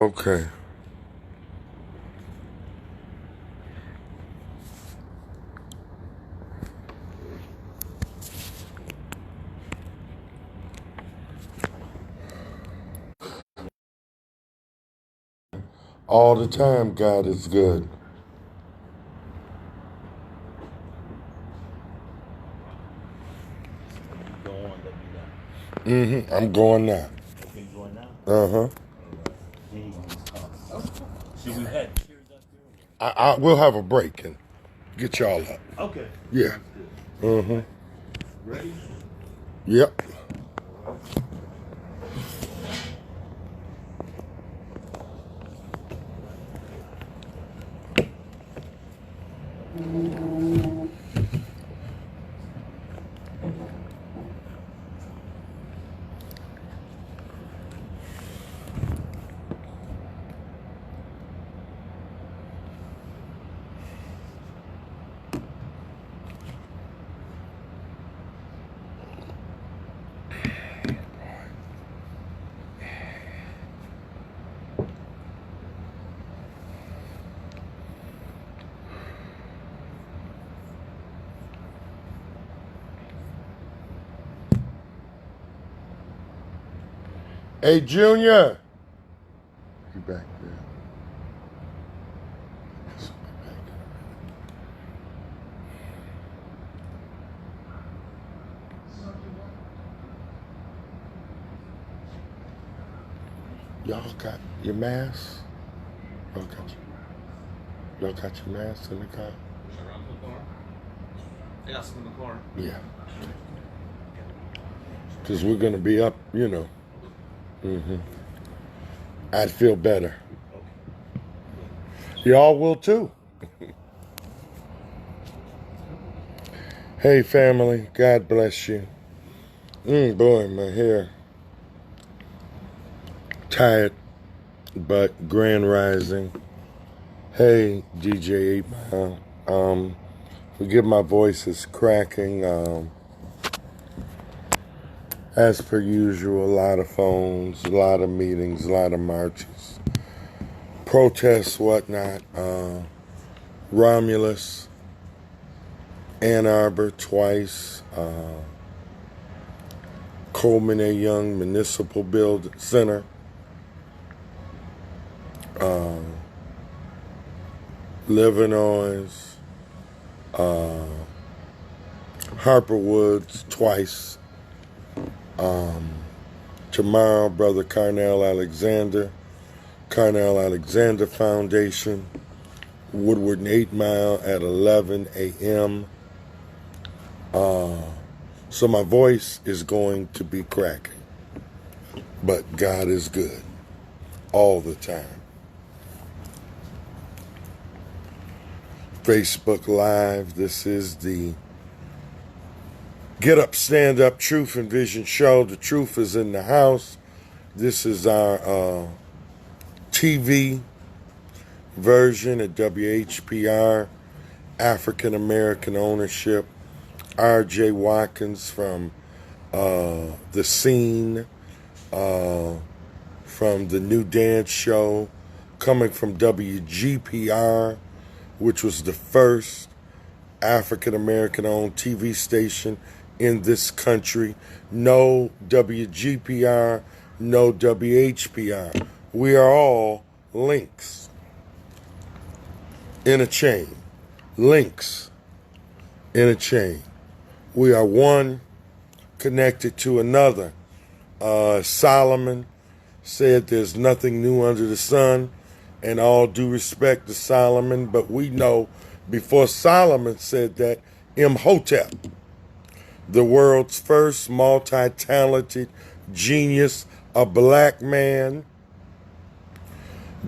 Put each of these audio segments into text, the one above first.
Okay. All the time, God is good. Go on, let me I'm going now. know. Okay, going now? Uh-huh. Should we head? Cheers up We'll have a break and get y'all up. Okay. Yeah. Sounds good. Mm-hmm. Ready? Yep. Hey, Junior. You back there? Y'all got your masks? Y'all got your masks in the car? Around the car. I got some in the car. Yeah. Because we're going to be up, you know. Mm-hmm. I'd feel better. Y'all will too. Hey, family. God bless you. Boy, my hair. Tired, but grand rising. Hey, DJ 8 Mile. Forgive my voice is cracking. As per usual, a lot of phones, a lot of meetings, a lot of marches, protests, whatnot. Romulus, Ann Arbor twice, Coleman A. Young Municipal Center, Livernois, Harper Woods twice. Tomorrow, Brother Carnell Alexander Foundation, Woodward and 8 Mile at 11 a.m. So my voice is going to be cracking. But God is good all the time. Facebook Live, this is the Get Up, Stand Up, Truth and Vision show. The truth is in the house. This is our TV version at WHPR, African American Ownership. R.J. Watkins from The Scene, from the New Dance Show, coming from WGPR, which was the first African American owned TV station in this country. No WGPR, no WHPR. We are all links in a chain. Links in a chain. We are one connected to another. Solomon said there's nothing new under the sun, and all due respect to Solomon, but we know before Solomon said that, Imhotep, the world's first multi-talented genius, a black man,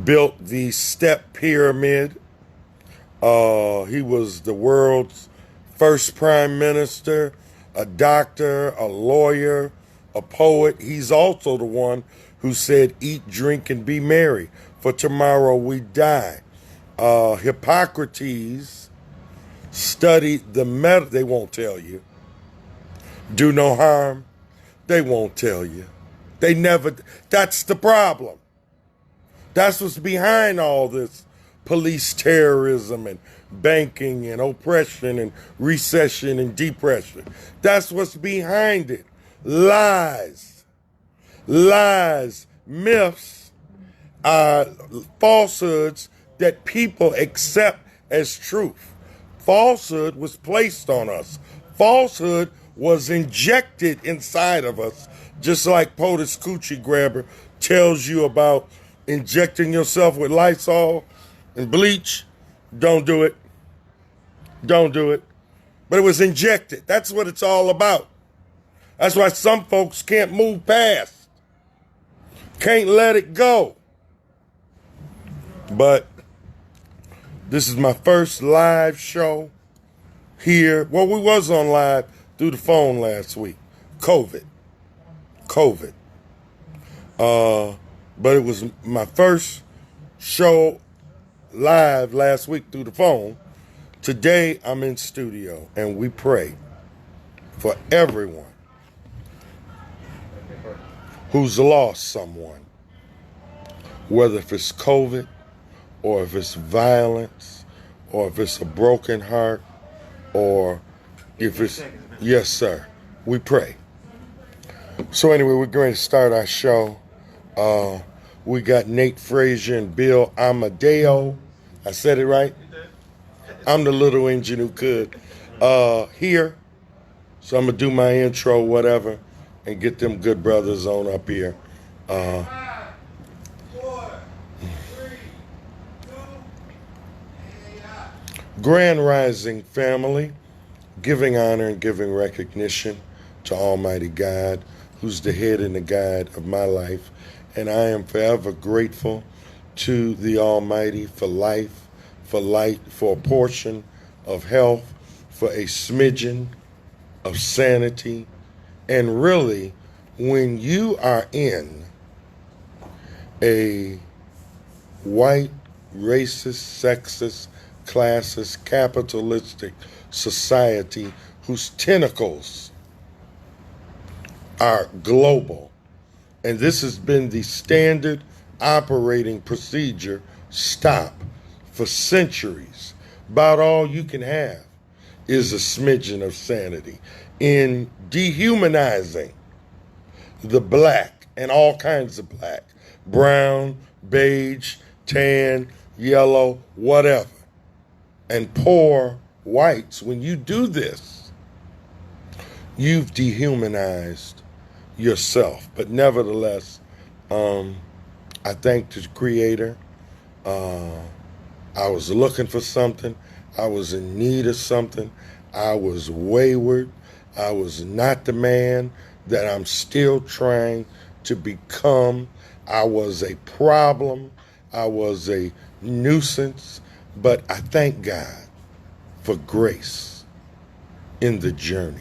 built the Step Pyramid. He was the world's first prime minister, a doctor, a lawyer, a poet. He's also the one who said, eat, drink, and be merry, for tomorrow we die. Hippocrates studied the they won't tell you. Do no harm, they won't tell you. They never, that's the problem. That's what's behind all this police terrorism and banking and oppression and recession and depression. That's what's behind it. Lies, myths, falsehoods that people accept as truth. Falsehood was placed on us. Falsehood was injected inside of us, just like POTUS Coochie Grabber tells you about injecting yourself with Lysol and bleach. Don't do it. Don't do it. But it was injected. That's what it's all about. That's why some folks can't move past. Can't let it go. But this is my first live show here. Well, we was on live through the phone last week. COVID. But it was my first show live last week through the phone. Today I'm in studio and we pray for everyone who's lost someone, whether if it's COVID or if it's violence or if it's a broken heart or if it's, yes sir, we pray. So anyway, we're going to start our show. We got Nate Frazier and Bill Amadeo. I said it right? I'm the little engine who could. Here. So I'm going to do my intro, whatever, and get them good brothers on up here. 5, 4, 3, 2. Grand Rising family, giving honor and giving recognition to Almighty God, who's the head and the guide of my life. And I am forever grateful to the Almighty for life, for light, for a portion of health, for a smidgen of sanity. And really, when you are in a white, racist, sexist, classist, capitalistic society whose tentacles are global, and this has been the standard operating procedure, stop, for centuries, about all you can have is a smidgen of sanity in dehumanizing the black and all kinds of black, brown, beige, tan, yellow, whatever, and poor whites. When you do this, you've dehumanized yourself. But nevertheless, I thank the Creator. I was looking for something. I was in need of something. I was wayward. I was not the man that I'm still trying to become. I was a problem. I was a nuisance. But I thank God for grace in the journey.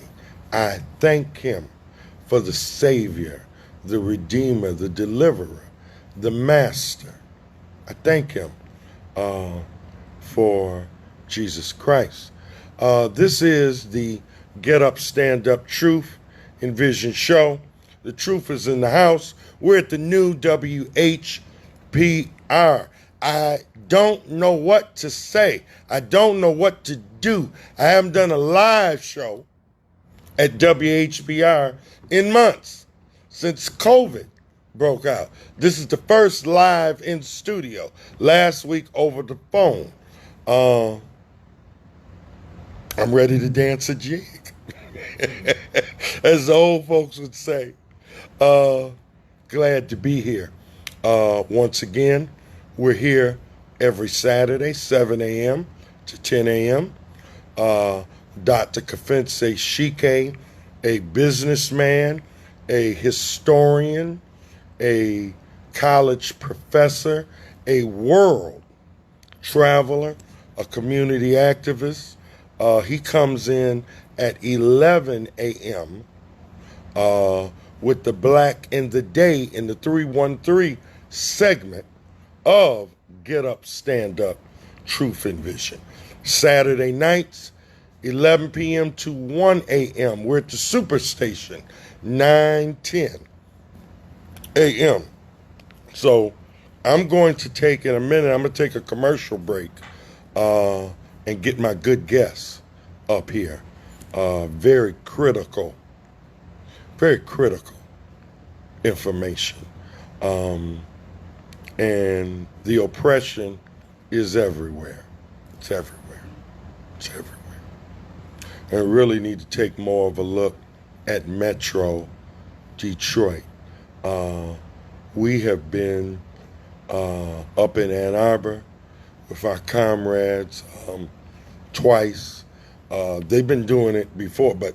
I thank Him for the Savior, the Redeemer, the Deliverer, the Master. I thank Him for Jesus Christ. This is the Get Up, Stand Up Truth and Vision show. The truth is in the house. We're at the new WHPR. I don't know what to say. I don't know what to do. I haven't done a live show at WHPR in months since COVID broke out. This is the first live in studio. Last week over the phone. I'm ready to dance a jig, as the old folks would say. Glad to be here. Once again, we're here every Saturday, 7 a.m. to 10 a.m. Dr. Kafense Shike, a businessman, a historian, a college professor, a world traveler, a community activist. He comes in at 11 a.m. With the Black in the Day in the 313 segment of Get Up, Stand Up, Truth and Vision. Saturday nights, 11 p.m. to 1 a.m. We're at the Superstation, 9:10 a.m. So I'm going to take, in a minute, I'm going to take a commercial break and get my good guests up here. Very critical information. And the oppression is everywhere. It's everywhere. It's everywhere. And we really need to take more of a look at Metro Detroit. We have been up in Ann Arbor with our comrades twice. They've been doing it before, but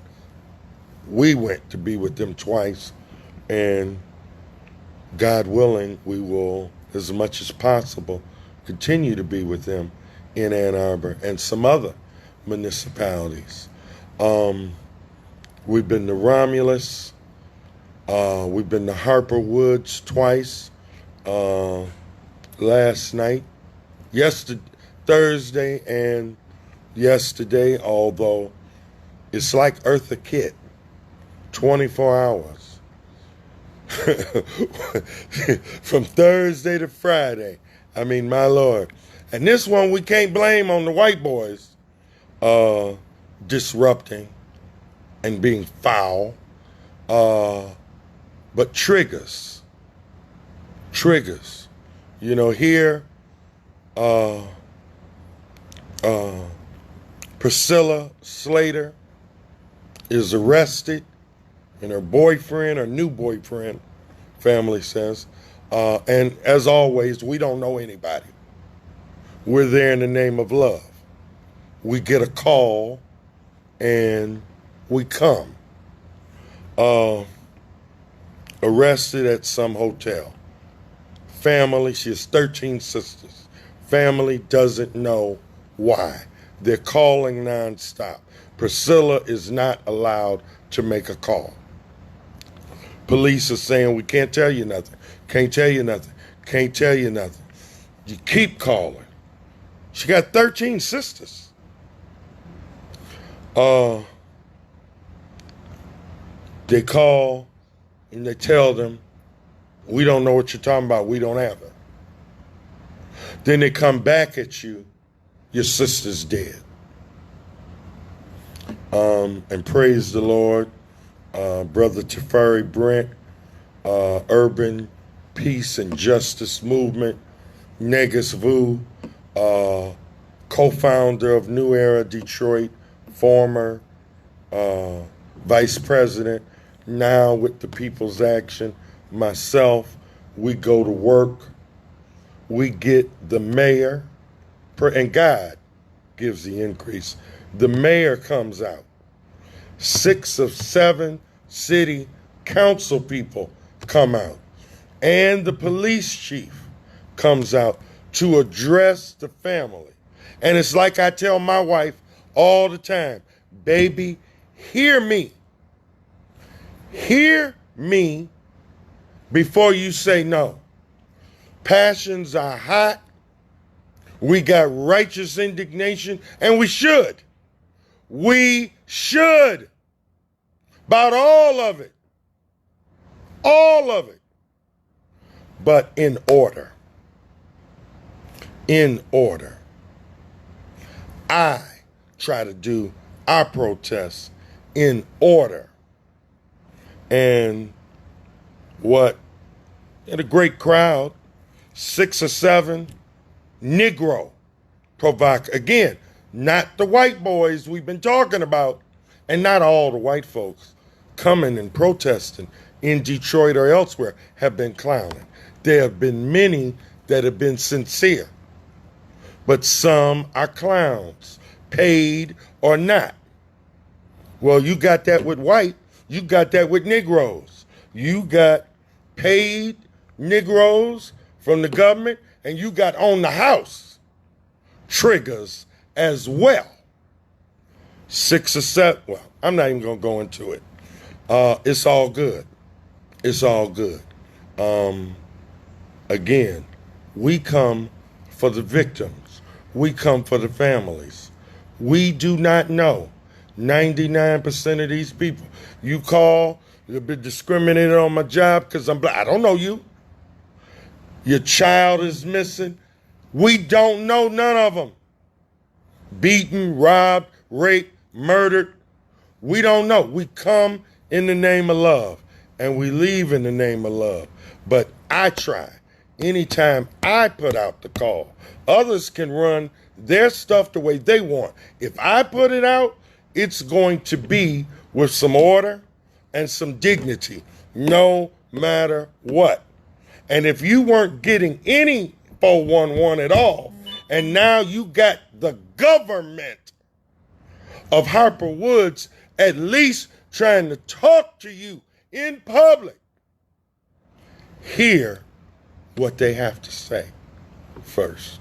we went to be with them twice, and God willing, we will, as much as possible, continue to be with them in Ann Arbor and some other municipalities. We've been to Romulus. We've been to Harper Woods twice. Last night, Thursday and yesterday, although it's like Eartha Kitt, 24 hours. From Thursday to Friday. I mean, my Lord. And this one we can't blame on the white boys disrupting and being foul. But triggers. You know, here, Priscilla Slater is arrested, and her boyfriend, her new boyfriend, family says, and as always, we don't know anybody. We're there in the name of love. We get a call, and we come. Arrested at some hotel. Family, she has 13 sisters. Family doesn't know why. They're calling nonstop. Priscilla is not allowed to make a call. Police are saying, we can't tell you nothing. Can't tell you nothing. Can't tell you nothing. You keep calling. She got 13 sisters. They call and they tell them, we don't know what you're talking about. We don't have her. Then they come back at you. Your sister's dead. And praise the Lord, Brother Tafari Brent, Urban Peace and Justice Movement, Negus Vu, co-founder of New Era Detroit, former vice president, now with the People's Action, myself, we go to work, we get the mayor, and God gives the increase. The mayor comes out. 6 of 7 city council people come out. And the police chief comes out to address the family. And it's like I tell my wife all the time, baby, hear me. Hear me before you say no. Passions are hot. We got righteous indignation, and we should. We should. About all of it. All of it. But in order. In order. I try to do our protests in order. And what? In a great crowd, 6 or 7 Negro again, not the white boys we've been talking about, and not all the white folks coming and protesting in Detroit or elsewhere have been clowning. There have been many that have been sincere, but some are clowns, paid or not. Well, you got that with white, you got that with Negroes. You got paid Negroes from the government, and you got on the house triggers as well. 6 or 7, well, I'm not even going to go into it. It's all good. It's all good. Again, we come for the victims. We come for the families. We do not know 99% of these people. You call, you've been discriminated on my job because I'm black. I don't know you. Your child is missing. We don't know none of them. Beaten, robbed, raped, murdered. We don't know. We come in the name of love and we leave in the name of love. But I try. Anytime I put out the call, others can run their stuff the way they want. If I put it out, it's going to be with some order and some dignity, no matter what. And if you weren't getting any 411 at all, and now you got the government of Harper Woods at least trying to talk to you in public, hear what they have to say first.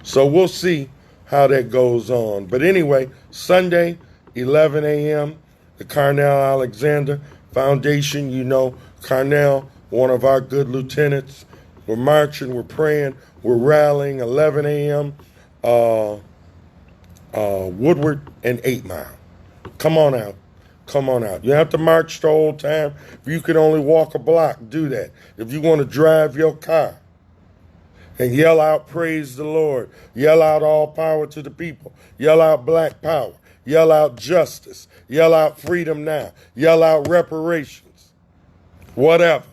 So we'll see how that goes on. But anyway, Sunday, 11 a.m., the Carnell Alexander Foundation. You know, Carnell, one of our good lieutenants. We're marching, we're praying, we're rallying, 11 a.m., Woodward and 8 Mile. Come on out. Come on out. You have to march the whole time. If you can only walk a block, do that. If you want to drive your car and yell out, praise the Lord, yell out all power to the people, yell out black power, yell out justice, yell out freedom now, yell out reparations, whatever.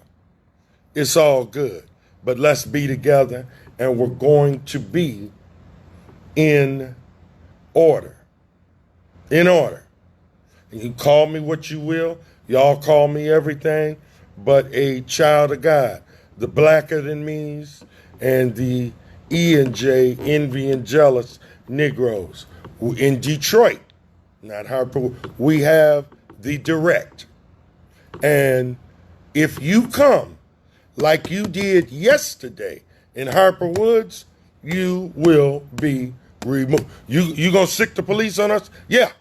It's all good. But let's be together, and we're going to be in order. In order. You can call me what you will. Y'all call me everything but a child of God. The blacker than me's and the E and J, envy and jealous Negroes. In Detroit, not Harper, we have the direct. And if you come like you did yesterday in Harper Woods, you will be removed. You gonna sick the police on us? Yeah.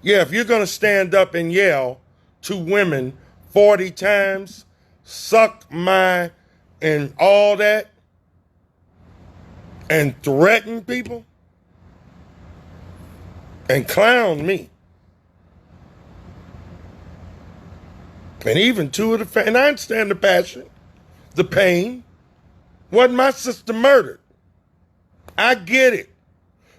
Yeah, if you're going to stand up and yell to women 40 times, suck my and all that, and threaten people, and clown me, and even two of the, and I understand the passion, the pain. Wasn't my sister murdered? I get it.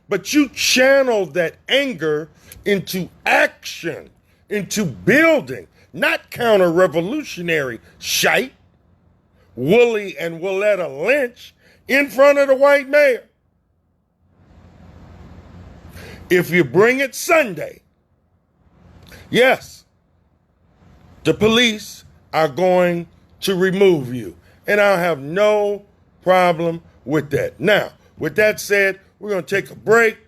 But you channeled that anger into action, into building, not counter-revolutionary shite, Wooly and Willetta Lynch in front of the white mayor. If you bring it Sunday, yes, the police are going to remove you. And I'll have no problem with that. Now, with that said, we're going to take a break,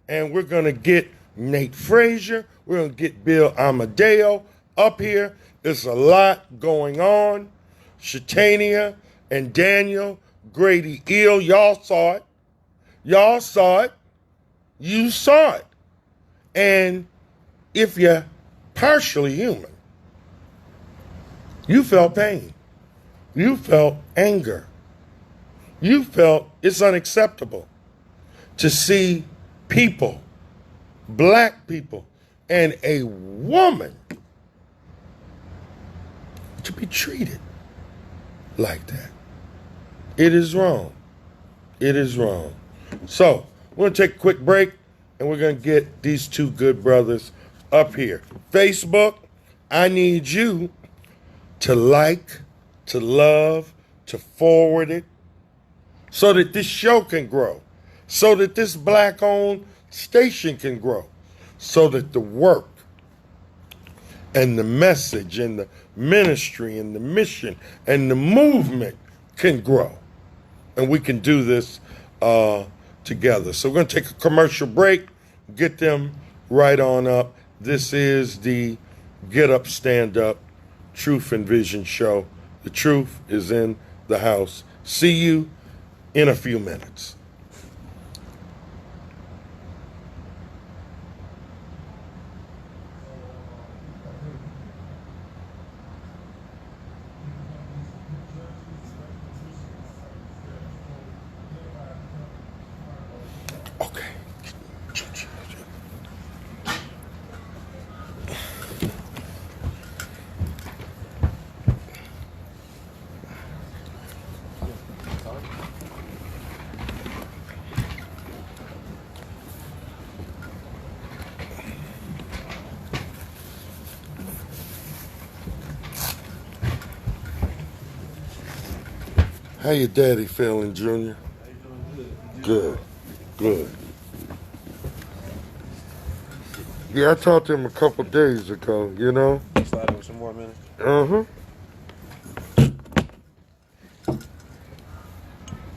and we're going to get Nate Frazier. We're going to get Bill Amadeo up here. There's a lot going on. Sha'Teina and Daniel, Grady Eel, y'all saw it. Y'all saw it. You saw it. And if you're partially human, you felt pain. You felt anger. You felt it's unacceptable to see people, black people, and a woman to be treated like that. It is wrong. It is wrong. So, we're going to take a quick break, and we're going to get these two good brothers up here. Facebook, I need you to like, to love, to forward it, so that this show can grow, so that this black-owned station can grow, so that the work and the message and the ministry and the mission and the movement can grow. And we can do this together. So we're going to take a commercial break, get them right on up. This is the Get Up, Stand Up, Truth and Vision show. The truth is in the house. See you in a few minutes. Okay. How your daddy feeling, Junior? Good. Good. Yeah, I talked to him a couple days ago, you know? Slide in some more minutes. Uh-huh.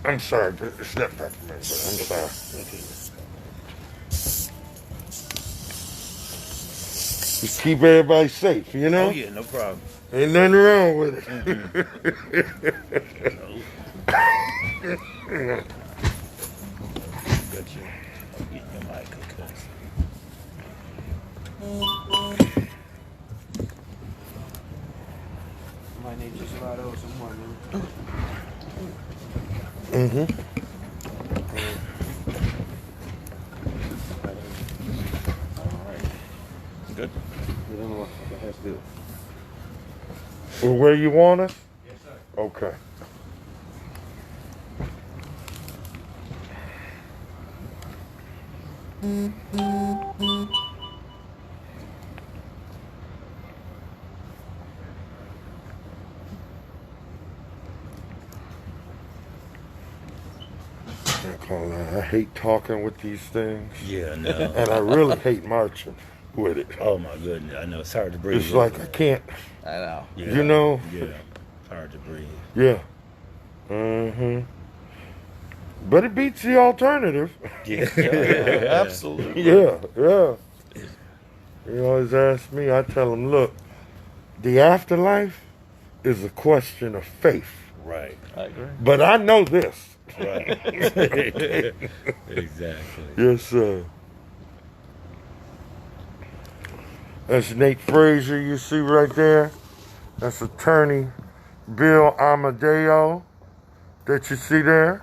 I'm sorry, but step back a minute. I'm sorry. Just keep everybody safe, you know? Oh yeah, no problem. Ain't nothing wrong with it. Got you. I'm getting your mic, Might need to slide over some more minutes. Mm-hmm. Alright. Good? You don't know what it has to do. Well, where you want us? Yes, sir. Okay. I hate talking with these things, Yeah, no. and I really hate marching with it. Oh my goodness, I know it's hard to breathe. It's like I can't, I know. Yeah, you know? Yeah, it's hard to breathe. Yeah. Mm-hmm. But it beats the alternative. Yeah, Absolutely. Yeah, yeah. You always ask me, I tell them, look, the afterlife is a question of faith. Right, I agree. But I know this. right. Exactly. Yes, sir. That's Nate Frazier you see right there. That's attorney Bill Amadeo that you see there.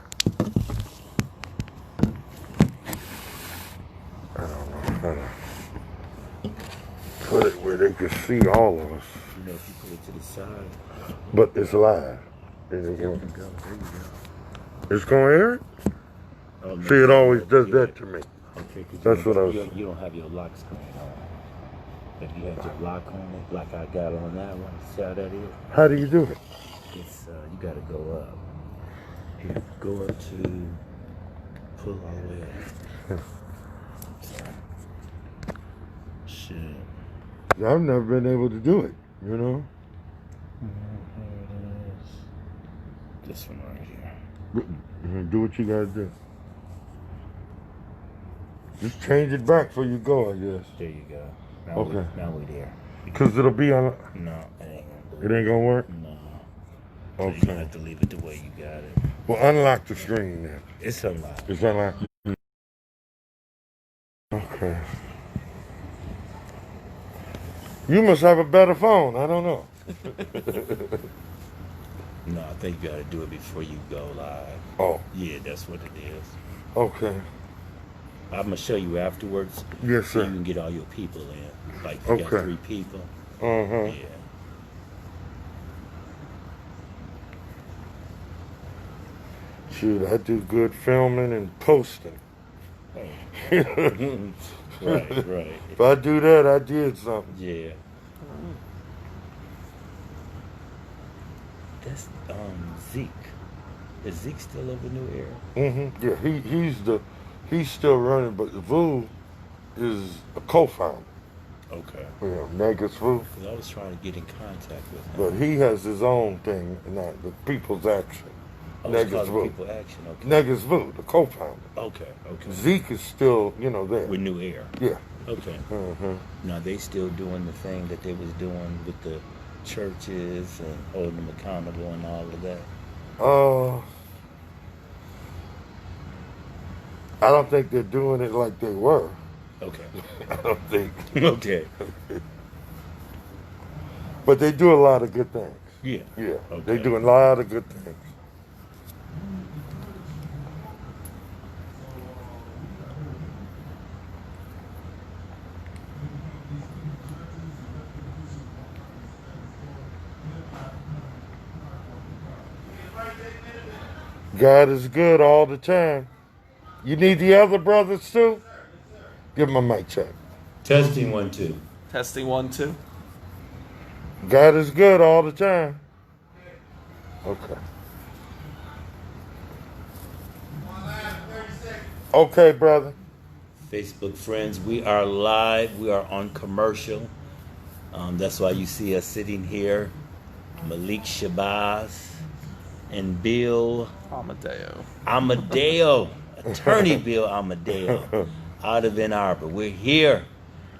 I don't know how to put it where they can see all of us. You know, if you put it to the side, But it's live. there you go. There you go. It's going to air it? Oh, no, See, it always does yeah. that to me. Okay, 'cause That's what I was- You don't have your lock screen on. If you had your lock on it, like I got on that one, see how that is? How do you do it? It's you gotta go up. You go up to pull all the way up. Shit. I've never been able to do it, you know? Here it is. This one right here. Do what you gotta do. Just change it back before you go, I guess. There you go. Now Okay. Now we there. Because it'll be on. No, it ain't gonna do It ain't gonna work? No. So you Okay. have to leave it the way you got it. Well, unlock the screen then. It's unlocked. It's unlocked. Okay. You must have a better phone. I don't know. No, I think you gotta do it before you go live. Oh, Yeah, that's what it is. okay. I'm gonna show you afterwards. Yes, So you sir. can get all your people in. Like you got Okay. 3 people. Uh-huh. Yeah. Shoot, I do good filming and posting. Right, right. If I do that, I did something. Yeah. That's Zeke. Is Zeke still over New Era? Mm-hmm. Yeah, he's still running, but Vu is a co-founder. Okay. You know, Negus Vu. Because I was trying to get in contact with him. But he has his own thing, not the People's Action. Oh, it's Negus called Vu. People Action. Okay. Negus Vu, the co-founder. Okay. Okay. Zeke is still, there. With New Era. Yeah. Okay. Mm-hmm. Now they still doing the thing that they was doing with the churches and holding them accountable and all of that. I don't think they're doing it like they were. Okay. I don't think. Okay. But they do a lot of good things. Yeah. Yeah. Okay. They do a lot of good things. God is good all the time. You need the other brothers too? Give them a mic check. Testing 1 2. Testing 1 2. God is good all the time. Okay. Okay, brother. Facebook friends, we are live. We are on commercial. That's why you see us sitting here. Malik Shabazz and Bill Amadeo, attorney Bill Amadeo, out of Ann Arbor. We're here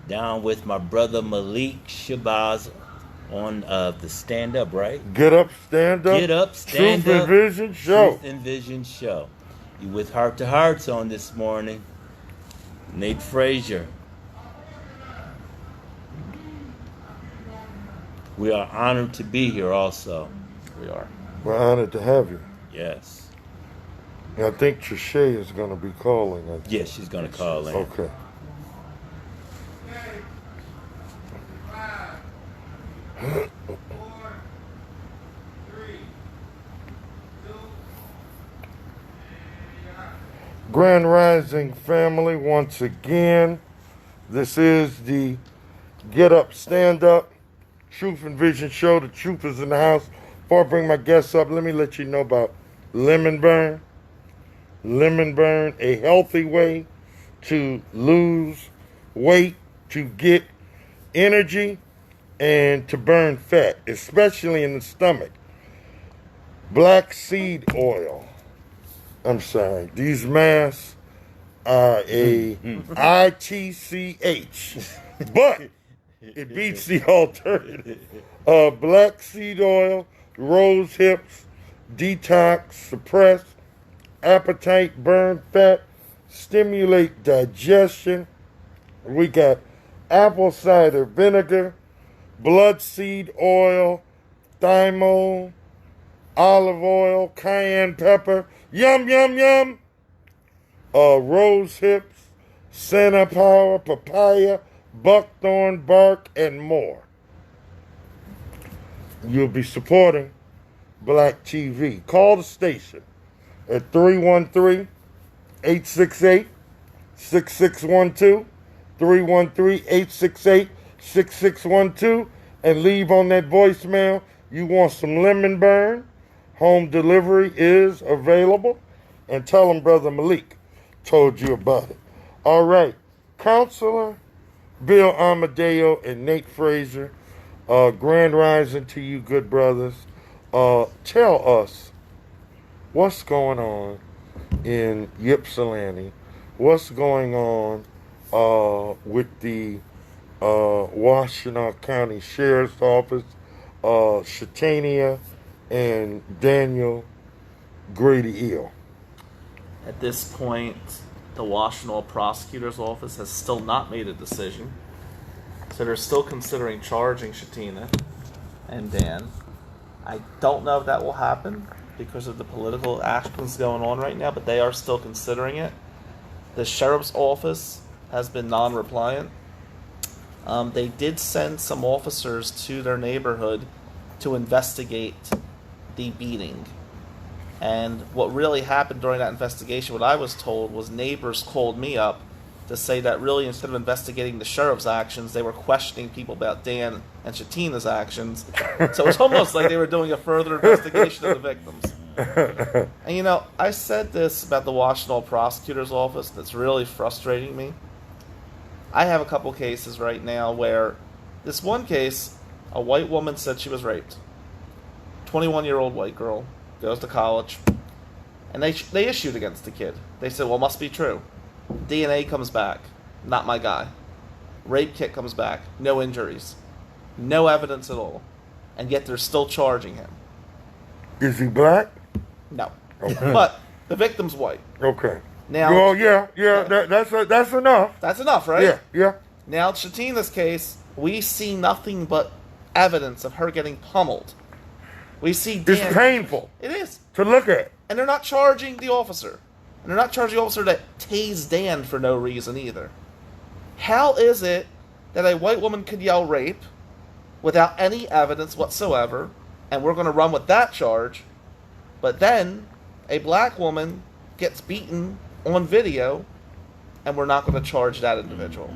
down with my brother Malik Shabazz on the Stand Up, right? Get Up, Stand Up. Get Up, Stand Truth Up. and Vision Show. Truth and Vision Show. You with Heart to Hearts on this morning. Nate Frazier. We are honored to be here also. We are. We're honored to have you. Yes. And I think Trisha is going to be calling. Yes, she's going to call in. Okay. Grand Rising family, once again, this is the Get Up, Stand Up, Truth and Vision Show. The truth is in the house. Before I bring my guests up, let me let you know about Lemon Burn. Lemon Burn, a healthy way to lose weight, to get energy, and to burn fat, especially in the stomach. Black seed oil. I'm sorry. These masks are a ITCH, but it beats the alternative. Black seed oil, rose hips, detox, suppress appetite, burn fat, stimulate digestion. We got apple cider vinegar, blood seed oil, thymol, olive oil, cayenne pepper, yum, yum, yum. Rose hips, senna power, papaya, buckthorn bark, and more. You'll be supporting Black TV. Call the station at 313-868-6612, 313-868-6612, and leave on that voicemail you want some lemon burn. Home delivery is available. And tell them Brother Malik told you about it. All right. Counselor Bill Amadeo and Nate Frazier, Grand Rising to you, good brothers. Tell us what's going on in Ypsilanti. What's going on with the Washtenaw County Sheriff's Office, Sha'Teina, and Daniel Grady Eel. At this point, the Washtenaw Prosecutor's Office has still not made a decision. So they're still considering charging Sha'Teina and Dan. I don't know if that will happen because of the political actions going on right now, but they are still considering it. The Sheriff's Office has been non-repliant. They did send some officers to their neighborhood to investigate the beating. And what really happened during that investigation, what I was told, was neighbors called me up to say that really instead of investigating the sheriff's actions, they were questioning people about Dan and Sha'Teina's actions. So it's almost like they were doing a further investigation of the victims. And you know, I said this about the Washtenaw Prosecutor's Office that's really frustrating me. I have a couple cases right now where this one case, a white woman said she was raped. 21-year-old white girl, goes to college, and they issued against the kid. They said, well, it must be true. DNA comes back, not my guy. Rape kit comes back, no injuries. No evidence at all. And yet they're still charging him. Is he black? No. Okay. But the victim's white. Okay. Now, well, yeah. That's enough. That's enough, right? Yeah. Now, in Sha'Teina's case, we see nothing but evidence of her getting pummeled. We see Dan. It's painful. It is. To look at. And they're not charging the officer. And they're not charging the officer that tased Dan for no reason either. How is it that a white woman could yell rape without any evidence whatsoever, and we're going to run with that charge, but then a black woman gets beaten on video, and we're not going to charge that individual?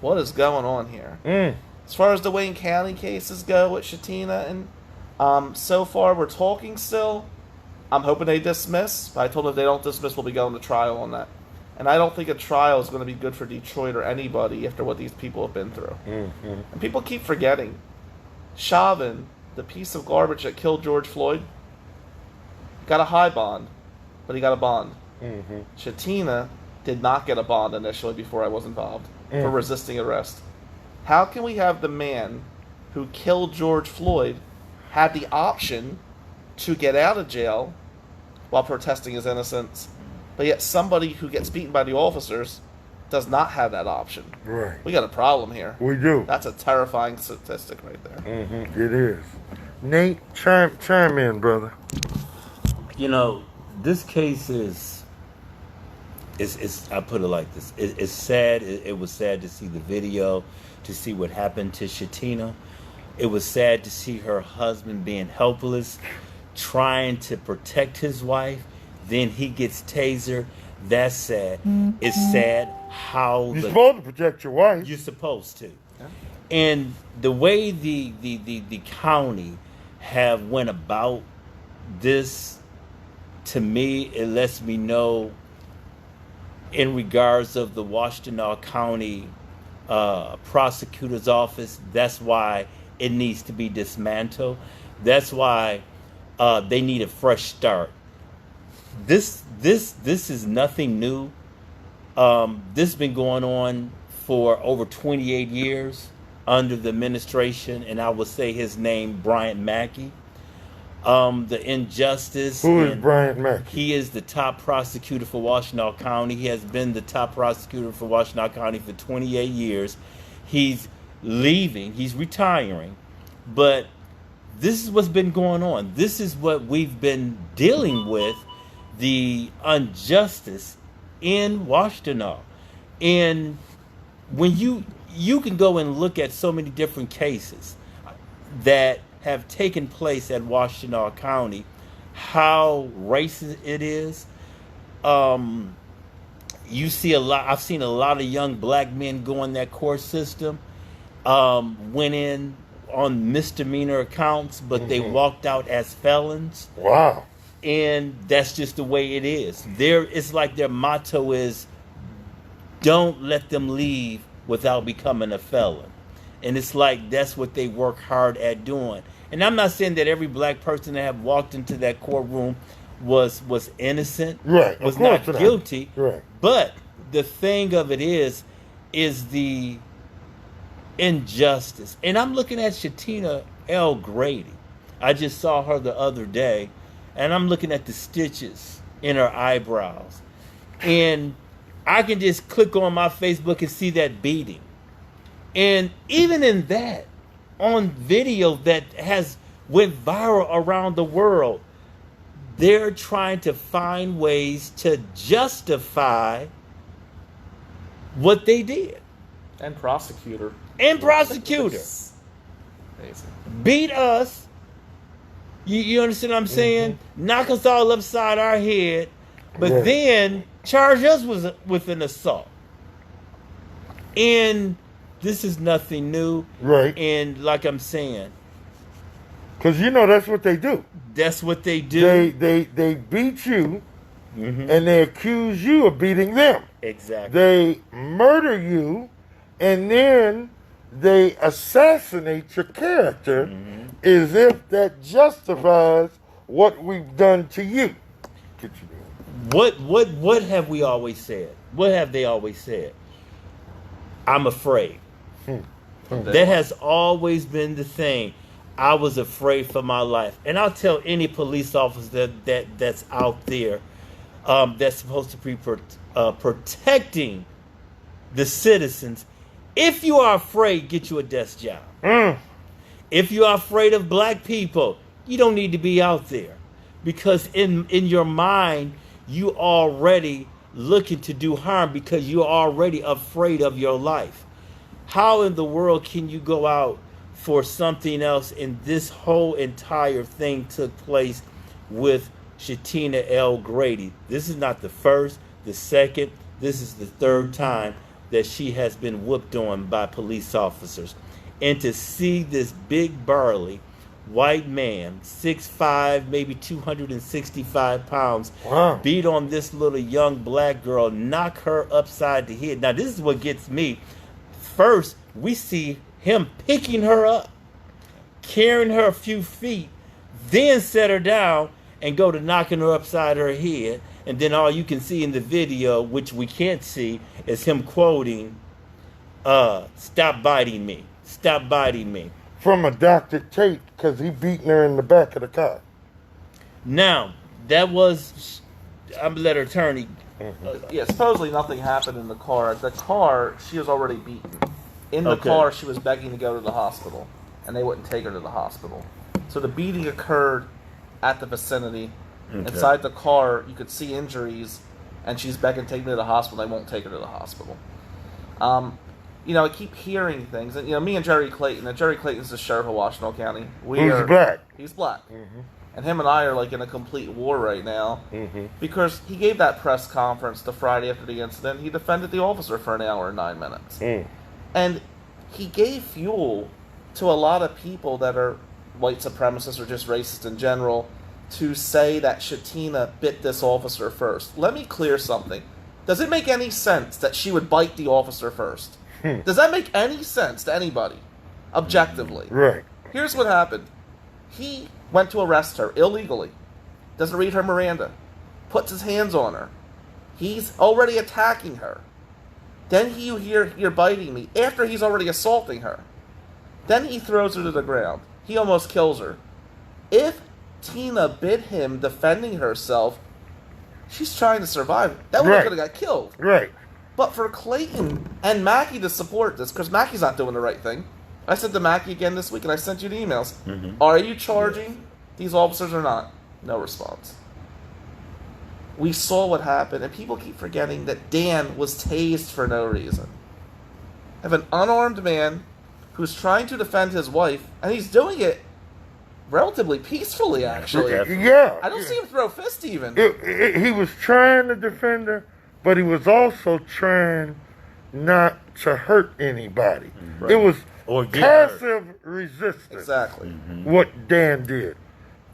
What is going on here? As far as the Wayne County cases go with Sha'Teina, and so far we're talking still. I'm hoping they dismiss. But I told them if they don't dismiss, we'll be going to trial on that. And I don't think a trial is going to be good for Detroit or anybody after what these people have been through. Mm-hmm. And people keep forgetting. Chauvin, the piece of garbage that killed George Floyd, got a high bond, but he got a bond. Mm-hmm. Sha'Teina did not get a bond initially before I was involved for resisting arrest. How can we have the man who killed George Floyd had the option to get out of jail while protesting his innocence, but yet somebody who gets beaten by the officers does not have that option? Right. We got a problem here. We do. That's a terrifying statistic right there. Mm-hmm. It is. Nate, chime in, brother. You know, this case is I put it like this. It's sad. It was sad to see the video, to see what happened to Sha'Teina. It was sad to see her husband being helpless, trying to protect his wife. Then he gets tasered. That's sad. It's sad how You're supposed to protect your wife. you're supposed to. Yeah. And the way the county have went about this, to me, it lets me know in regards of the Washtenaw County prosecutor's office, that's why it needs to be dismantled. That's why they need a fresh start. This is nothing new. This has been going on for over 28 years under the administration, and I will say his name, Bryant Mackey. The injustice. Who is Bryant Mackey? He is the top prosecutor for Washtenaw County. He has been the top prosecutor for Washtenaw County for 28 years. He's leaving. He's retiring. But this is what's been going on. This is what we've been dealing with, the injustice in Washtenaw. And when you can go and look at so many different cases that have taken place at Washtenaw County, how racist it is. You see a lot. I've seen a lot of young black men go in that court system, went in on misdemeanor accounts, but they walked out as felons. Wow. And that's just the way it is. It's like their motto is, don't let them leave without becoming a felon. And it's like that's what they work hard at doing. And I'm not saying that every black person that have walked into that courtroom was innocent, right, was not guilty. Right. But the thing of it is the injustice. And I'm looking at Sha'Teina L. Grady. I just saw her the other day, and I'm looking at the stitches in her eyebrows. And I can just click on my Facebook and see that beating. And even in that, on video that has went viral around the world, they're trying to find ways to justify what they did. And prosecutor. Amazing. Beat us. You understand what I'm saying? Knock us all upside our head, but then charge us with an assault. And this is nothing new. Right. And like I'm saying, because that's what they do. That's what they do. They beat you, and they accuse you of beating them. Exactly. They murder you, and then they assassinate your character as if that justifies what we've done to you. What have we always said? What have they always said? I'm afraid. That has always been the thing. I was afraid for my life. And I'll tell any police officer that's out there that's supposed to be protecting the citizens, if you are afraid, get you a desk job. If you are afraid of black people, you don't need to be out there. Because in your mind, you already looking to do harm because you're already afraid of your life. How in the world can you go out for something else? And this whole entire thing took place with Sha'Teina L. Grady. This is not the first, the second, this is the third time that she has been whooped on by police officers. And to see this big burly white man, 6'5", maybe 265 pounds, Wow. beat on this little young black girl, knock her upside the head. Now, this is what gets me. First, we see him picking her up, carrying her a few feet, then set her down and go to knocking her upside her head. And then all you can see in the video, which we can't see, is him quoting, "Stop biting me. Stop biting me." From a Dr. Tate, because he beating her in the back of the car. Now, that was, I'm going to let her attorney. Yeah, supposedly nothing happened in the car. The car, she was already beaten. In the Okay. car, she was begging to go to the hospital, and they wouldn't take her to the hospital. So the beating occurred at the vicinity. Okay. Inside the car, you could see injuries, and she's begging to take me to the hospital. They won't take her to the hospital. I keep hearing things, and me and Jerry Clayton. And Jerry Clayton's the sheriff of Washington County. Who's black? He's black, Mm-hmm. and him and I are like in a complete war right now Mm-hmm. because he gave that press conference the Friday after the incident. He defended the officer for an hour and 9 minutes, and he gave fuel to a lot of people that are white supremacists or just racist in general to say that Sha'Teina bit this officer first. Let me clear something. Does it make any sense that she would bite the officer first? Does that make any sense to anybody, objectively? Right. Here's what happened. He went to arrest her illegally. Doesn't read her Miranda. Puts his hands on her. He's already attacking her. Then you hear, "You're biting me," after he's already assaulting her. Then he throws her to the ground. He almost kills her. If Tina bit him defending herself, she's trying to survive. That woman could have got killed. Right. But for Clayton and Mackey to support this, because Mackey's not doing the right thing. I sent to Mackey again this week, and I sent you the emails. Mm-hmm. Are you charging these officers or not? No response. We saw what happened, and people keep forgetting that Dan was tased for no reason. I have an unarmed man who's trying to defend his wife, and he's doing it relatively peacefully, actually. Yeah. I don't see him throw fists even. He was trying to defend her, but he was also trying not to hurt anybody. Right. It was Or get passive resistance. Exactly. What Dan did.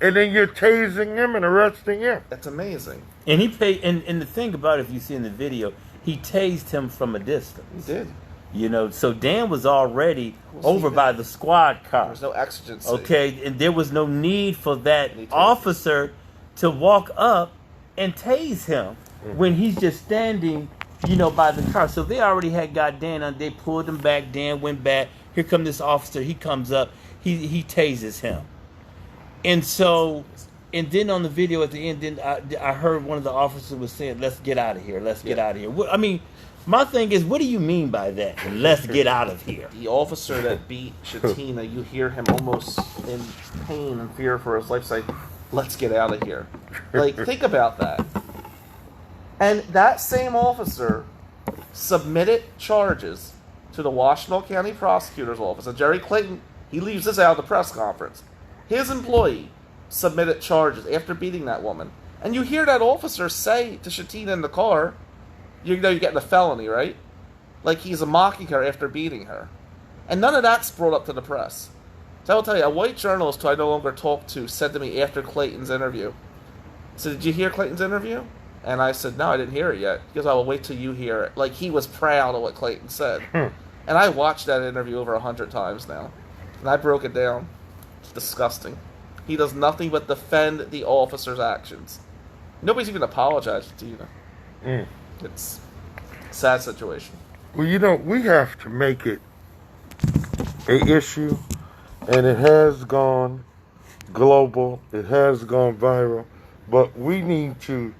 And then you're tasing him and arresting him. That's amazing. And he paid. And the thing about it, if you see in the video, he tased him from a distance. He did. So Dan was already over by the squad car. There's no exigency. Okay, and there was no need for that Need to- officer to walk up and tase him when he's just standing, by the car. So they already had got Dan on. They pulled him back. Dan went back. Here come this officer. He comes up. He tases him. And so, and then on the video at the end, then I heard one of the officers was saying, "Let's get out of here. Let's get out of here." I mean, my thing is, what do you mean by that? Let's get out of here. The officer that beat Sha'Teina, you hear him almost in pain and fear for his life say, "Let's get out of here." Like, think about that. And that same officer submitted charges to the Washington County Prosecutor's Office. And Jerry Clayton, he leaves this out of the press conference. His employee submitted charges after beating that woman. And you hear that officer say to Sha'Teina in the car, you're getting a felony, right? Like he's mocking her after beating her. And none of that's brought up to the press. So I will tell you, a white journalist who I no longer talk to said to me after Clayton's interview, so did you hear Clayton's interview? And I said, no, I didn't hear it yet. He goes, I will wait till you hear it. Like, he was proud of what Clayton said. And I watched that interview over 100 times now. And I broke it down. It's disgusting. He does nothing but defend the officer's actions. Nobody's even apologized to you. It's a sad situation. Well, we have to make it an issue, and it has gone global. It has gone viral, but we need to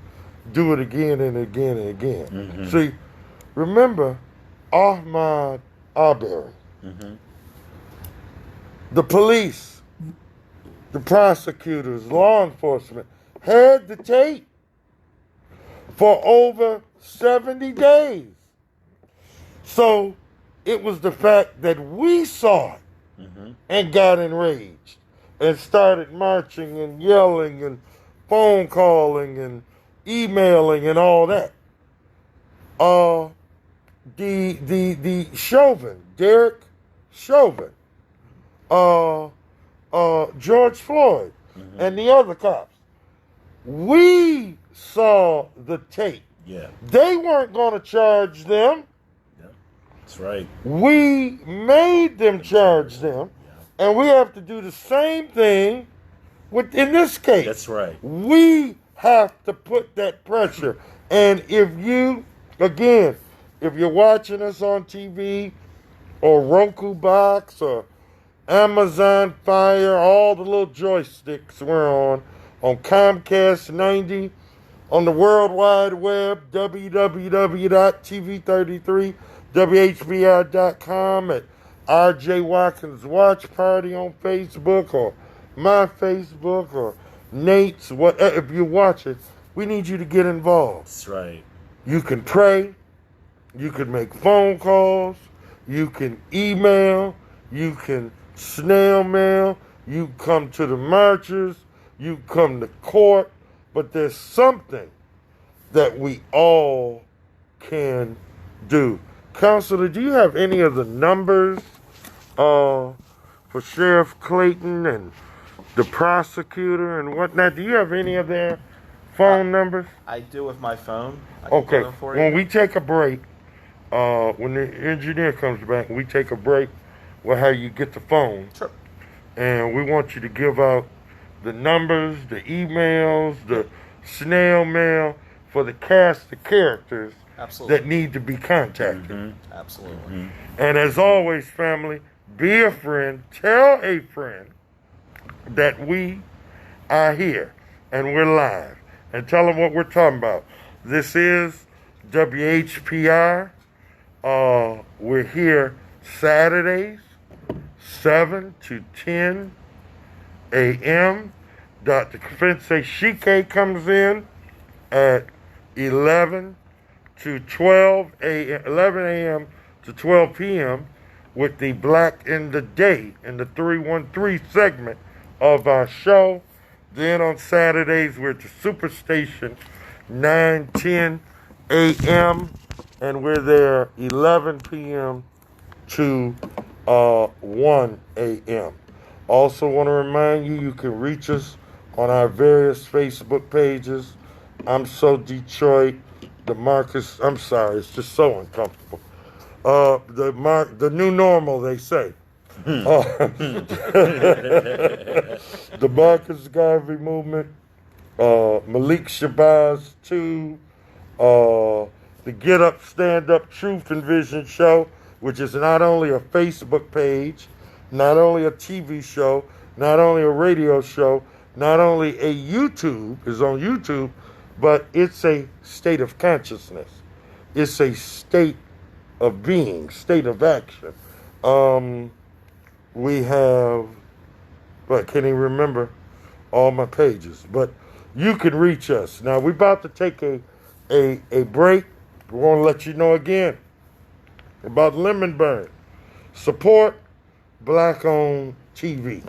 do it again and again and again. Mm-hmm. See, remember Ahmaud Arbery. Mm-hmm. The police, the prosecutors, law enforcement had the tape for over 70 days. So it was the fact that we saw it and got enraged and started marching and yelling and phone calling and emailing and all that. The Chauvin, Derek Chauvin, George Floyd and the other cops. We saw the tape. Yeah. They weren't going to charge them. Yeah. That's right. We made them charge them. Yeah. And we have to do the same thing in this case. That's right. We have to put that pressure. And if you're watching us on TV or Roku box or Amazon Fire, all the little joysticks we're on Comcast 90, on the World Wide Web, www.tv33whbi.com, at RJ Watkins Watch Party on Facebook, or my Facebook, or Nate's, whatever. If you watch it, we need you to get involved. That's right. You can pray, you can make phone calls, you can email, you can snail mail, you come to the marches, you come to court, but there's something that we all can do. Counselor, do you have any of the numbers for Sheriff Clayton and the prosecutor and whatnot? Do you have any of their phone numbers? I do with my phone. I can Okay, get them for you. when we take a break, when the engineer comes back, we take a break, we'll have you get the phone. Sure. And we want you to give out the numbers, the emails, the snail mail for the cast of characters Absolutely. that need to be contacted. Absolutely. And as always, family, be a friend. Tell a friend that we are here and we're live. And tell them what we're talking about. This is WHPR. We're here Saturdays, 7 to 10 a.m. Dr. Kafense Shike comes in at 11 to 12 a.m. 11 a.m. to 12 p.m. with the Black in the Day in the 313 segment of our show. Then on Saturdays we're at the Superstation 9:10 a.m. and we're there 11 p.m. to 1 a.m. Also want to remind you, you can reach us on our various Facebook pages. I'm So Detroit, I'm sorry, it's just so uncomfortable. The new normal, they say. The Marcus Garvey movement, Malik Shabazz 2, the Get Up, Stand Up, Truth and Vision show, which is not only a Facebook page, not only a TV show, not only a radio show, not only a YouTube, is on YouTube, but it's a state of consciousness. It's a state of being, state of action. We have, but can't even remember all my pages, but you can reach us. Now, we're about to take a break. We want to let you know again about Lemon Burn. Support Black-owned TV.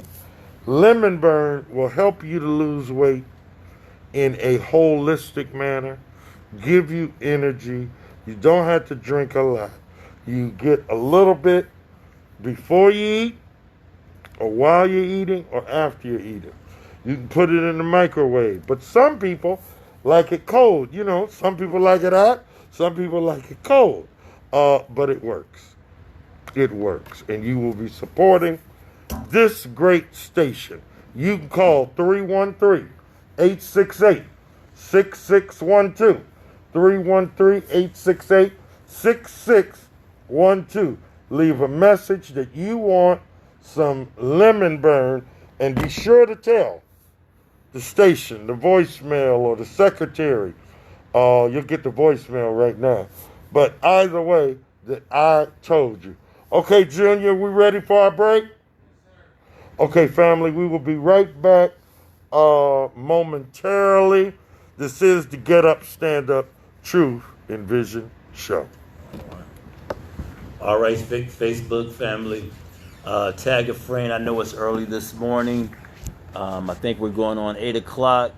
Lemon Burn will help you to lose weight in a holistic manner, give you energy. You don't have to drink a lot. You get a little bit before you eat, or while you're eating, or after you're eating. You can put it in the microwave. But some people like it cold. You know, some people like it hot. Some people like it cold. But it works. It works. And you will be supporting this great station. You can call 313-868-6612. 313-868-6612. Leave a message that you want some Lemon Burn, and be sure to tell the station, the voicemail, or the secretary. You'll get the voicemail right now. But either way, that I told you. Okay, Junior, we ready for our break? Okay, family, we will be right back momentarily. This is the Get Up, Stand Up, Truth and Vision show. All right, Facebook family. Tag a friend. I know it's early this morning. I think we're going on 8 o'clock.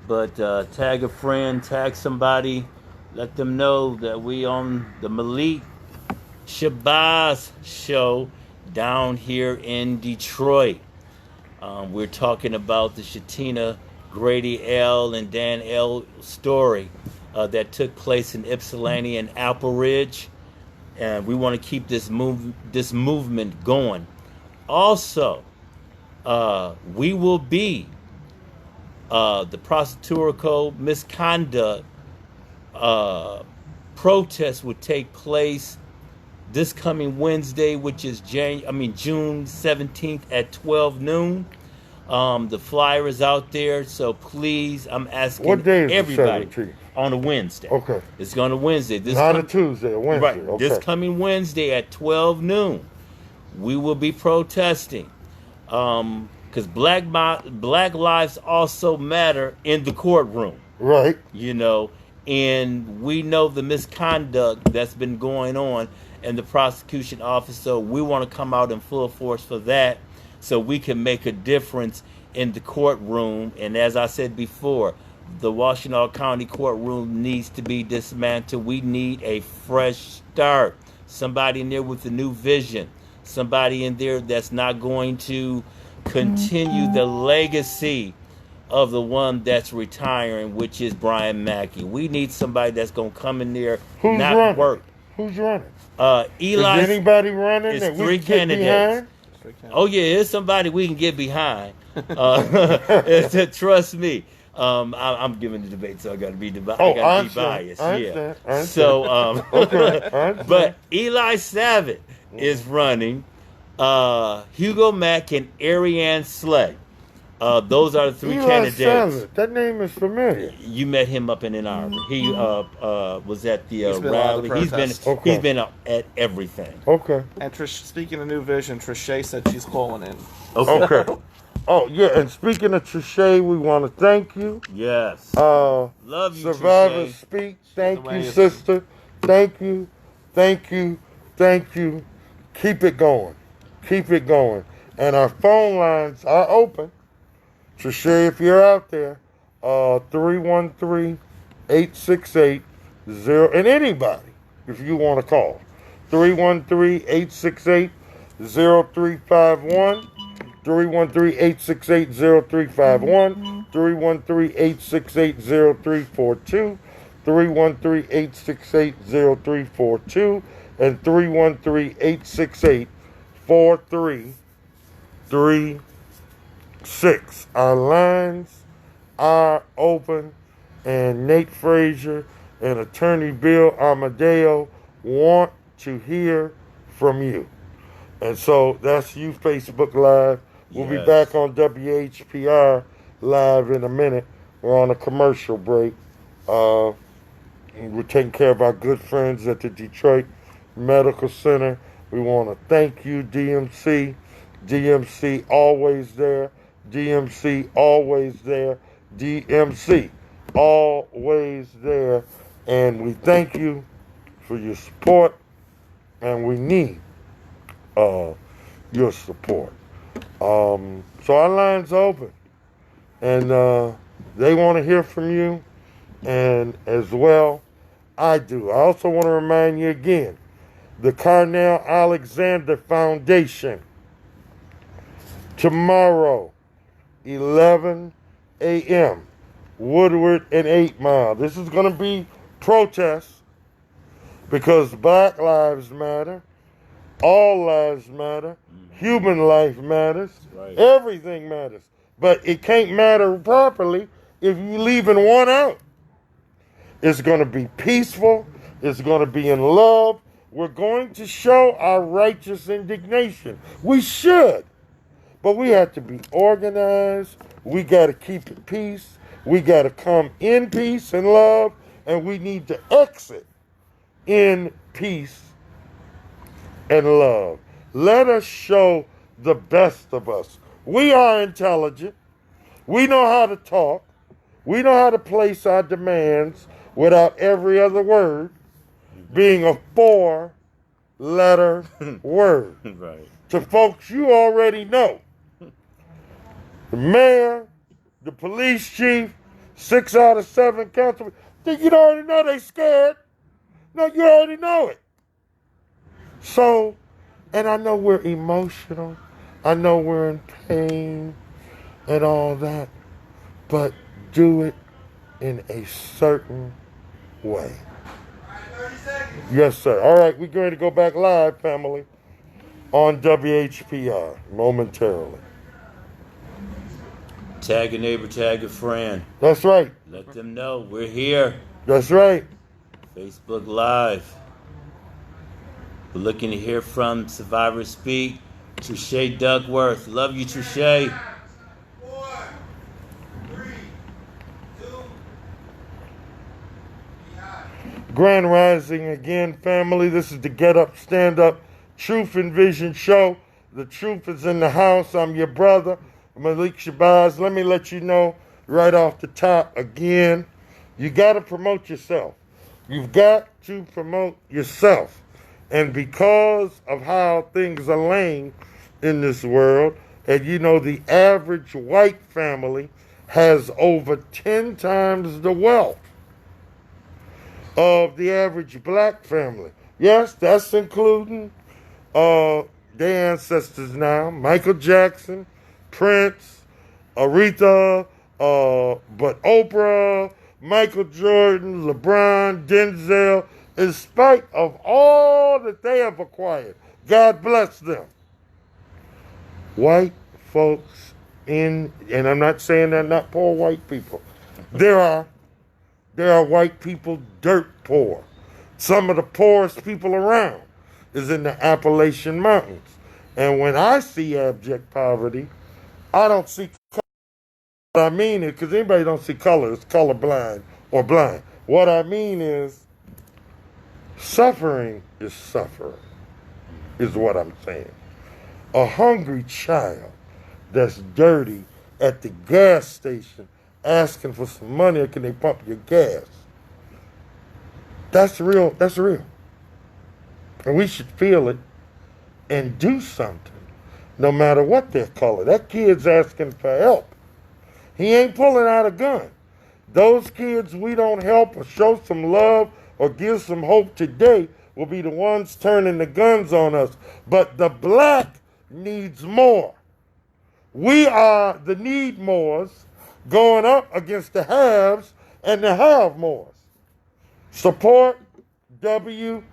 But tag a friend, tag somebody. Let them know that we on the Malik Shabazz show down here in Detroit. We're talking about the Sha'Teina, Grady L. and Dan L. story that took place in Ypsilanti and Apple Ridge. And we want to keep this movement going. Also, we will be the prosecutorial misconduct protest would take place this coming Wednesday, which is June 17th at 12 noon. The flyer is out there, so please, I'm asking what day is everybody the 17th? On a Wednesday. Okay. It's on a Wednesday. Not a Tuesday, a Wednesday. Right. Okay. This coming Wednesday at 12 noon, we will be protesting. Because black lives also matter in the courtroom. Right. And we know the misconduct that's been going on in the prosecution office, so we want to come out in full force for that so we can make a difference in the courtroom. And as I said before, the Washtenaw County courtroom needs to be dismantled. We need a fresh start. Somebody in there with a new vision. Somebody in there that's not going to continue the legacy of the one that's retiring, which is Brian Mackey. We need somebody that's going to come in there, Who's not running? work. Who's running? Eli. Is anybody running It's that we three can get candidates. behind? Oh yeah, it's somebody we can get behind. Trust me. I'm giving the debate, so I got to be biased. I understand. So, Okay, I understand. but Eli Savage is running. Hugo Mack and Ariane Slay. Those are the three Eli candidates. Savage. That name is familiar. You met him up in Ann Arbor. He was at the He's been at all the rally. protests. He's been at everything. Okay. And speaking of New Vision, Trichet said she's calling in. Okay. Oh, yeah, and speaking of Trichet, we want to thank you. Yes. Love you, Survivor Trichet. Speak. Thank you, amazing. sister. Thank you. Thank you. Thank you. Keep it going. Keep it going. And our phone lines are open. Trichet, if you're out there, 313-868-0, and anybody, if you want to call, 313-868-0351, 313-868-0351, 313-868-0342, 313-868-0342, and 313-868-4336. Our lines are open, and Nate Frazier and Attorney Bill Amadeo want to hear from you. And so that's you, Facebook Live. We'll be Yes. back on WHPR Live in a minute. We're on a commercial break. We're taking care of our good friends at the Detroit Medical Center. We want to thank you, DMC. DMC always there. DMC always there. DMC always there. And we thank you for your support, and we need your support. So our line's open, and they want to hear from you, and as well, I do. I also want to remind you again, the Carnell Alexander Foundation, tomorrow, 11 a.m., Woodward and 8 Mile. This is going to be protests because Black lives matter, all lives matter, human life matters, Right. everything matters. But it can't matter properly if you're leaving one out. It's going to be peaceful. It's going to be in love. We're going to show our righteous indignation. We should. But we have to be organized. We got to keep it peace. We got to come in peace and love. And we need to exit in peace and love. Let us show the best of us. We are intelligent. We know how to talk. We know how to place our demands without every other word being a 4-letter word. Right. To folks you already know. The mayor, the police chief, 6 out of 7 councilmen. You already know they scared. No, you already know it. So, and I know we're emotional. I know we're in pain. and all that, but do it in a certain way. Yes, sir. All right, we're going to go back live, family, on WHPR momentarily. Tag a neighbor, tag a friend. That's right. Let them know we're here. That's right. Facebook Live. We're looking to hear from Survivor Speak. Touche Duckworth. Love you, Touche. 4, 3, 2. Grand Rising again, family. This is the Get Up, Stand Up, Truth and Vision show. The truth is in the house. I'm your brother, Malik Shabazz. Let me let you know right off the top again, you got to promote yourself. You've got to promote yourself. And because of how things are laying in this world, and you know the average white family has over 10 times the wealth of the average black family. Yes, that's including their ancestors now. Michael Jackson, Prince, Aretha, but Oprah, Michael Jordan, LeBron, Denzel, in spite of all that they have acquired, God bless them. White folks and I'm not saying they're not poor white people. There are white people dirt poor. Some of the poorest people around is in the Appalachian Mountains. And when I see abject poverty, I don't see color. What I mean is, because anybody don't see color, is colorblind or blind. What I mean is, suffering is suffering, is what I'm saying. A hungry child that's dirty at the gas station asking for some money or can they pump your gas. That's real. That's real. And we should feel it and do something, no matter what their color. That kid's asking for help. He ain't pulling out a gun. Those kids we don't help or show some love or give some hope today will be the ones turning the guns on us. But the black needs more. We are the need mores going up against the haves and the have mores. Support WHPR.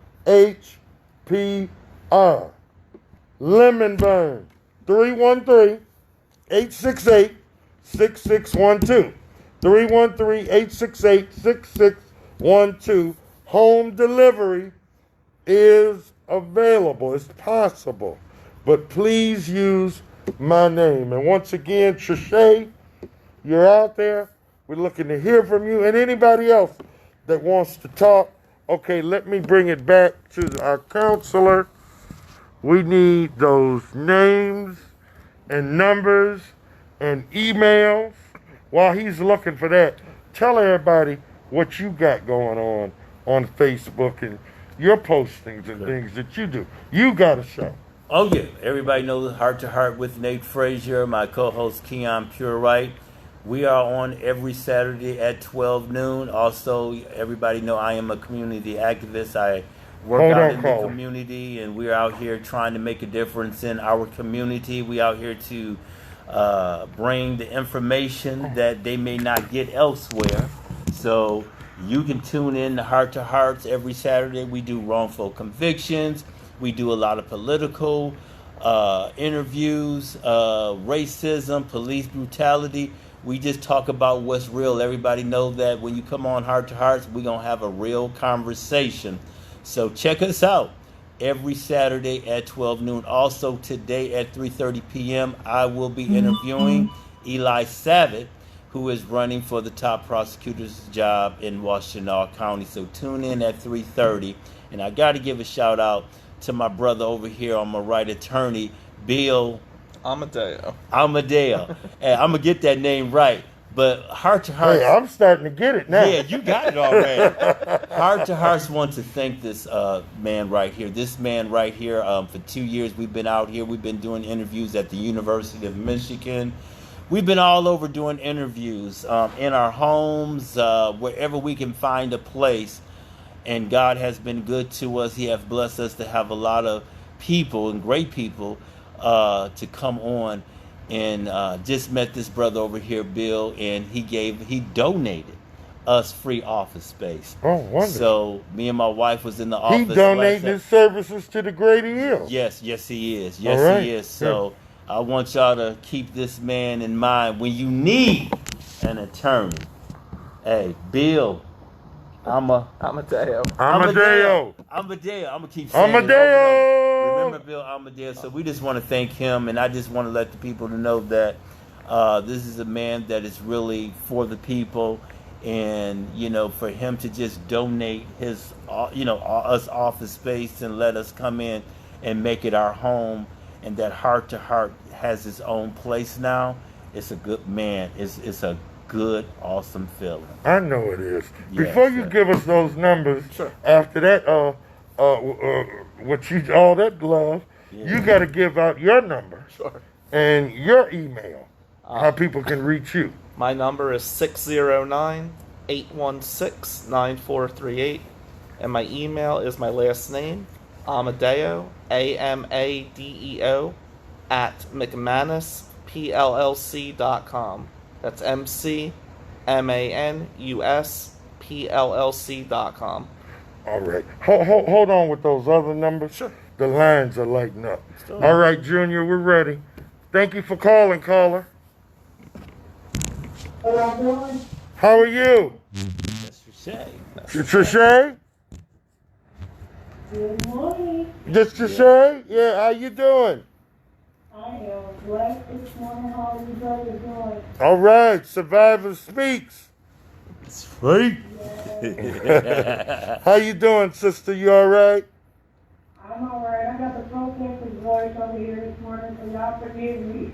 Lemon Burn. 313-868-6612. 313-868-6612. Home delivery is available. It's possible. But please use my name. And once again, Trishay, you're out there. We're looking to hear from you. And anybody else that wants to talk, okay, let me bring it back to our counselor. We need those names and numbers and emails. While he's looking for that, tell everybody what you got going on Facebook and your postings and things that you do. You got a show. Oh, yeah. Everybody knows Heart to Heart with Nate Frazier, my co-host Keon Purewright. We are on every Saturday at 12 noon. Also, everybody know I am a community activist. I work out in the community, and we're out here trying to make a difference in our community. We out here to bring the information that they may not get elsewhere. So you can tune in to Heart to Hearts every Saturday. We do wrongful convictions. We do a lot of political interviews, racism, police brutality. We just talk about what's real. Everybody knows that when you come on Heart to Hearts, we're going to have a real conversation. So check us out every Saturday at 12 noon. Also today at 3:30 p.m., I will be interviewing Eli Savage, who is running for the top prosecutor's job in Washtenaw County. So tune in at 3:30. And I got to give a shout out to my brother over here on my right, attorney Bill Amadeo. Hey, I'm going to get that name right. But Heart to Heart. Hey, I'm starting to get it now. Yeah, you got it already. Heart to Hearts wants to thank this man right here. This man right here, for 2 years we've been out here. We've been doing interviews at the University of Michigan. We've been all over doing interviews in our homes, wherever we can find a place. And God has been good to us. He has blessed us to have a lot of people and great people to come on and just met this brother over here, Bill, and he donated us free office space. Oh, wonderful. So me and my wife was in the He office. donated his services to the Grady Hills. Yes, he is. All Yes, right. he is. So I want y'all to keep this man in mind when you need an attorney. Hey, Bill, Amadeo. Amadeo. I'm gonna keep saying it over and over. Remember Bill Amadeo. So we just want to thank him, and I just want to let the people to know that this is a man that is really for the people, and for him to just donate his us office space and let us come in and make it our home, and that Heart to Heart has its own place now. It's a good man. It's a good, awesome feeling. I know it is. Yes, Before you sir. give us those numbers, Sure. after that, all that love, you got to give out your number Sure. and your email, how people can reach you. My number is 609-816-9438, and my email is my last name, Amadeo, AMADEO, at McManusPLLC.com. That's McManusPLLC.com. All right. Hold on with those other numbers. Sure. The lines are lighting up. All right, Junior, we're ready. Thank you for calling, caller. How are you? That's Shay. Trishay? Good morning. This Trishay? Yeah, how you doing? I am blessed this morning. How are you brothers doing? All right, Survivor Speaks. Sweet. How you doing, sister? You all right? I'm all right. I got the protesting voice over here this morning, so y'all forgive me.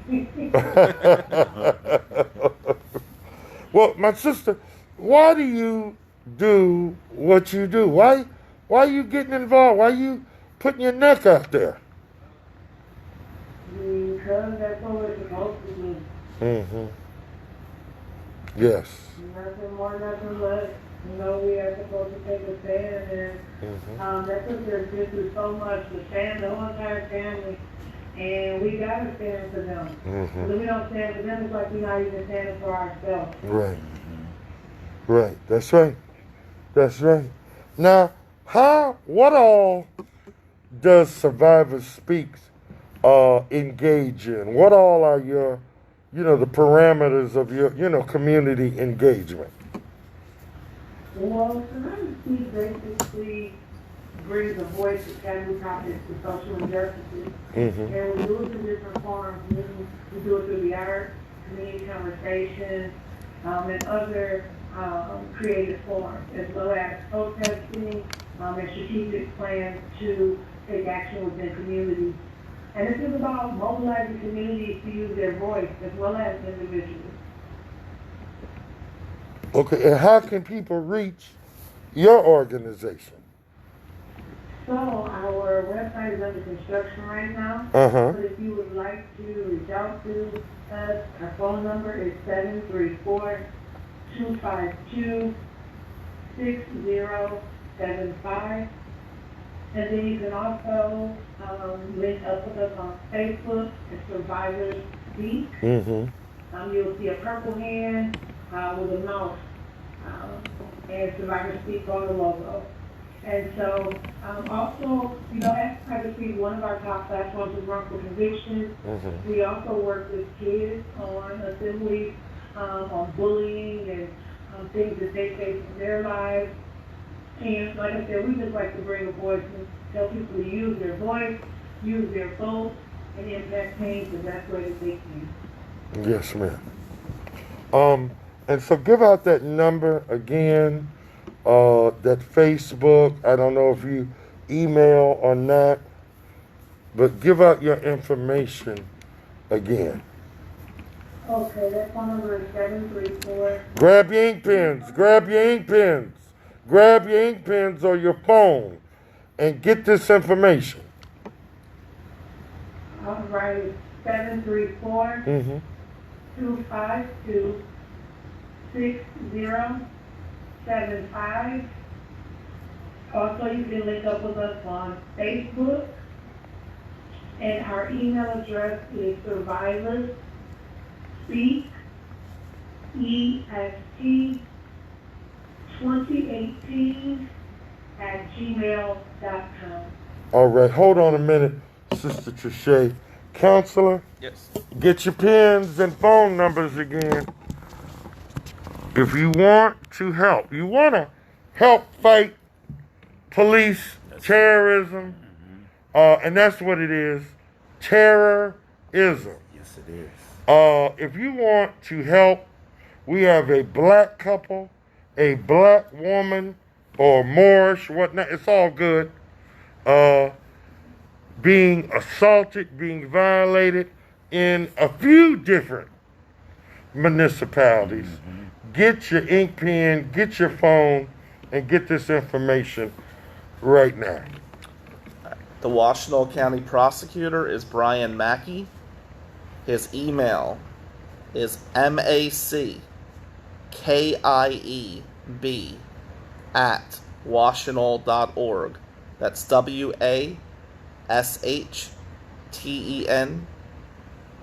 Well, my sister, why do you do what you do? Why are you getting involved? Why are you putting your neck out there? Because that's what we're supposed to do. Mm-hmm. Yes. Nothing more, nothing less. We are supposed to take a stand, and that's what they've been through so much, to stand the whole entire family, and we got to stand for them. Because if we don't stand for them, it's like we're not even standing for ourselves. Right. Right. That's right. That's right. Now, what all does Survivor Speaks engage in? What all are your, the parameters of your, community engagement? Well, Terrorism basically brings a voice to taboo topics to social injustices. And we do it through different forms. We do it through the art, community conversations, and other creative forms, as well as protesting and strategic plans to take action within communities. And this is about mobilizing communities to use their voice as well as individuals. Okay, and how can people reach your organization? So our website is under construction right now. But if you would like to reach out to us, our phone number is 734-252-6075. And then you can also link up with us on Facebook at Survivors Speak. You'll see a purple hand with a mouse and Survivor Speak on the logo. And so also, at Survivor Speak, one of our top platforms is wrongful convictions. We also work with kids on assemblies, on bullying and things that they face in their lives. And like I said, we just like to bring a voice and tell people to use their voice, use their vote, and impact change the best way that they can. Yes, ma'am. And so give out that number again, that Facebook. I don't know if you email or not, but give out your information again. Okay, that phone number is 734. Grab your ink pens. Grab your ink pens. Grab your ink pens or your phone and get this information. All right, 734 252 6075. Also, you can link up with us on Facebook, and our email address is survivors Speak, EST 2018 at gmail.com. All right, hold on a minute, Sister Trichet. Counselor, Yes. get your pens and phone numbers again. If you want to help, you want to help fight police terrorism, and that's what it is, terrorism. Yes, it is. If you want to help, we have a black couple, a black woman, or Moorish, whatnot, it's all good, being assaulted, being violated in a few different municipalities. Get your ink pen, get your phone, and get this information right now. The Washtenaw County prosecutor is Brian Mackey. His email is mackkieb@washtenaw.org. That's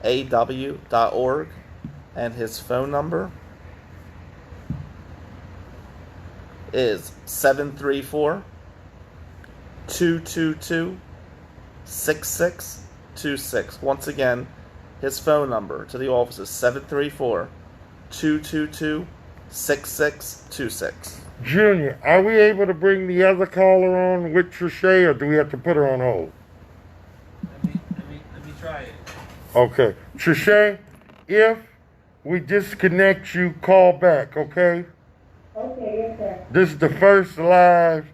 WASHTENAW.org. And his phone number is 734-222-6626. Once again, his phone number to the office is 734-222-6626. Junior, are we able to bring the other caller on with Trichet, or do we have to put her on hold? Let me try it. Okay. Trichet, if we disconnect you, call back, okay? Okay, yes, sir. This is the first live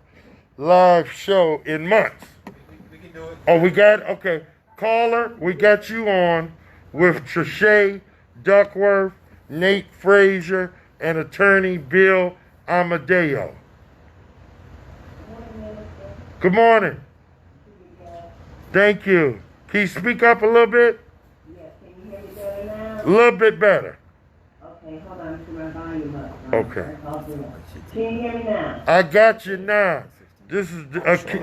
show in months. We can do it. Oh, we got, okay. Caller, we got you on with Trichet Duckworth, Nate Frazier, and attorney Bill Amadeo. Good morning. Thank you. Can you speak up a little bit? Yes, can you hear me better now? A little bit better. Okay, hold on, to my volume up. Okay. Can you hear me now? I got you now. This is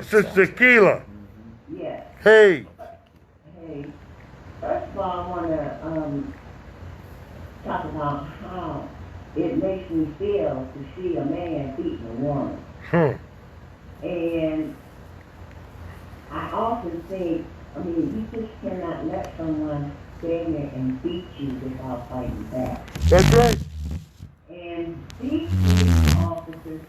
Sister Keela. Yes. Hey. Hey, first of all, I want to talk about how it makes me feel to see a man beating a woman. And I often think, you just cannot let someone stand there and beat you without fighting back. That's right. And these police officers,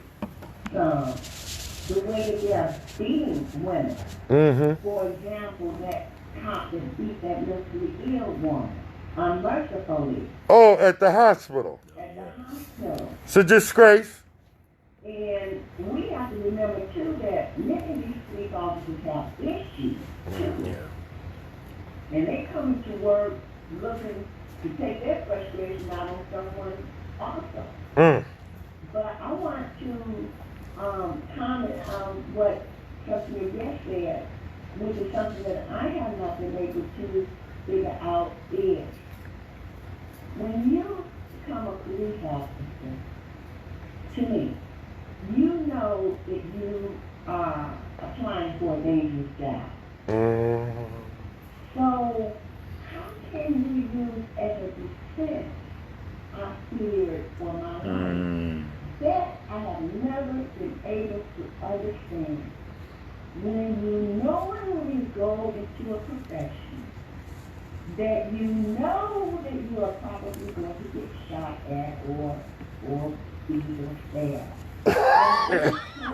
the way that they are beating women. For example, that cop that beat that mentally ill woman unmercifully Oh, at the hospital. at the hospital. It's a disgrace. And we have to remember too that many of these police officers have issues too. And they come to work looking to take their frustration out on someone also. But I want to comment on what something you just said, which is something that I have not been able to figure out is, when you become a police officer, to me, you know that you are applying for a dangerous job. So, how can you use as a defense, I feared for my life? That I have never been able to understand. When you knowingly go into a profession that you know that you are probably going to get shot at or beat or stabbed. And I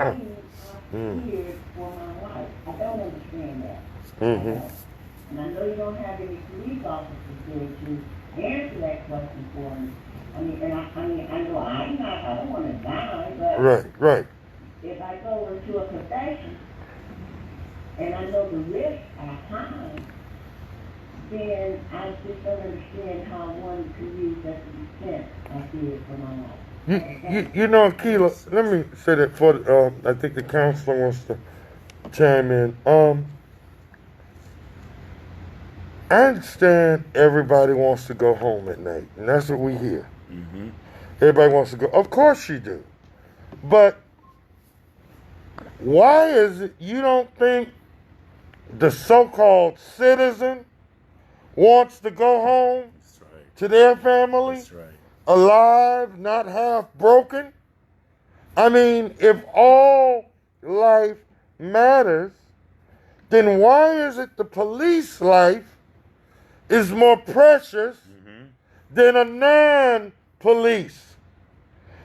feared for my life. I don't understand that. And I know you don't have any police officers there to answer that question for me. I know I don't want to die, but Right. if I go into a profession and I know the risks are high, then I just don't understand how one could use that as a defense I did for my life. You know, Keela, let me say that for I think the counselor wants to chime in. I understand everybody wants to go home at night, and that's what we hear. Everybody wants to go. Of course you do. But why is it you don't think the so-called citizen wants to go home to their family, That's right. alive, not half broken. I mean, if all life matters, then why is it the police life is more precious than a non-police?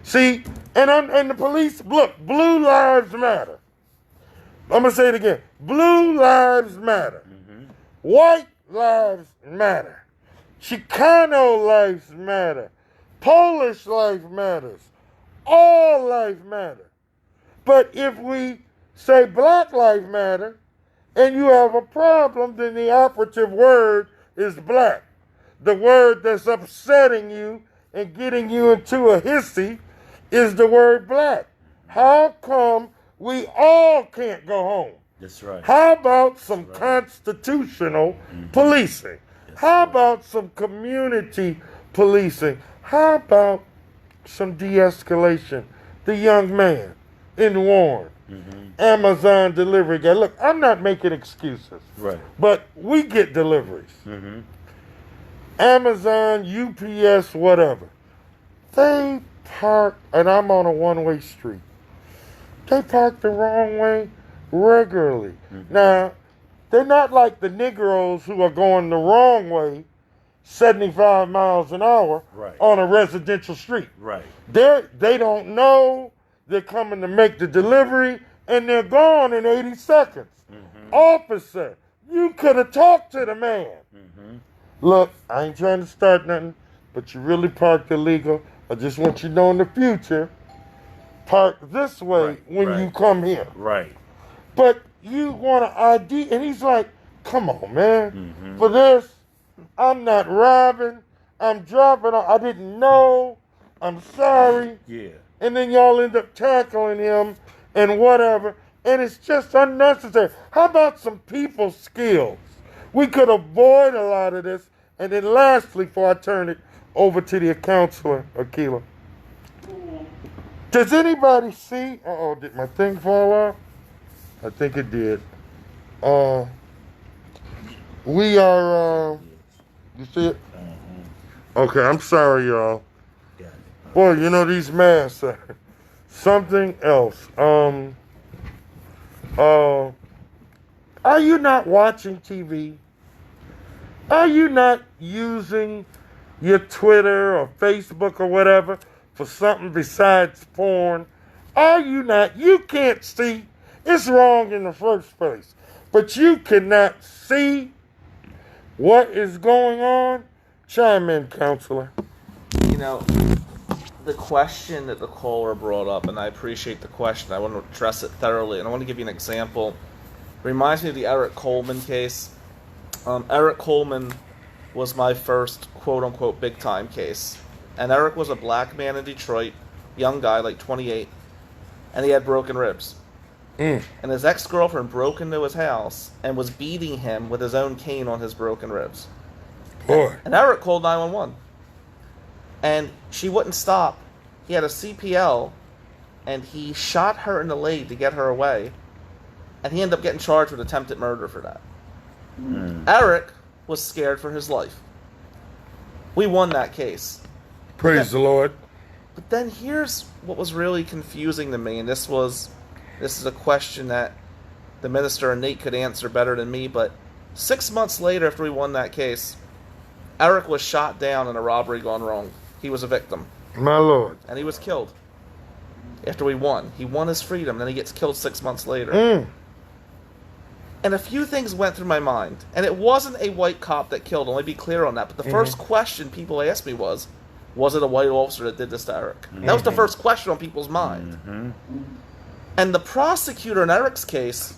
See, and the police, look, blue lives matter. I'm going to say it again. Blue lives matter. White lives matter. Chicano lives matter. Polish life matters. All life matter. But if we say black life matter and you have a problem, then the operative word is black. The word that's upsetting you and getting you into a hissy is the word black. How come we all can't go home? That's right. How about some constitutional policing? How about some community policing? How about some de-escalation? The young man in Warren, Amazon delivery guy. Look, I'm not making excuses. Right. But we get deliveries. Amazon, UPS, whatever. They park, and I'm on a one-way street. They park the wrong way regularly. Now, they're not like the Negroes who are going the wrong way 75 miles an hour on a residential street. Right. They don't know they're coming to make the delivery, and they're gone in 80 seconds. Officer, you could have talked to the man. Look, I ain't trying to start nothing, but you really parked illegal. I just want you to know in the future, park this way when you come here. Right. But you want an ID, and he's like, come on, man. For this, I'm not robbing. I'm dropping. I didn't know. I'm sorry. Yeah. And then y'all end up tackling him and whatever. And it's just unnecessary. How about some people skills? We could avoid a lot of this. And then lastly, before I turn it over to the counselor, Akila, does anybody see? Uh-oh, did my thing fall off? I think it did. We are, you see it? Okay, I'm sorry, y'all. Boy, you know, these masks are something else. Are you not watching TV? Are you not using your Twitter or Facebook or whatever for something besides porn? Are you not? You can't see. It's wrong in the first place. But you cannot see what is going on? Chime in, counselor. You know, the question that the caller brought up, and I appreciate the question. I want to address it thoroughly, and I want to give you an example. It reminds me of the Eric Coleman case. Eric Coleman was my first quote-unquote big-time case. And Eric was a black man in Detroit, young guy, like 28, and he had broken ribs. And his ex-girlfriend broke into his house and was beating him with his own cane on his broken ribs. Boy. And Eric called 911. And she wouldn't stop. He had a CPL, and he shot her in the leg to get her away. And he ended up getting charged with attempted murder for that. Eric was scared for his life. We won that case. Praise the Lord. But then here's what was really confusing to me, and this is a question that the minister and Nate could answer better than me, but 6 months later after we won that case, Eric was shot down in a robbery gone wrong. He was a victim. My Lord. And he was killed after we won. He won his freedom, then he gets killed 6 months later. And a few things went through my mind. And it wasn't a white cop that killed, let me be clear on that. But the first question people asked me was it a white officer that did this to Eric? That was the first question on people's mind. And the prosecutor in Eric's case,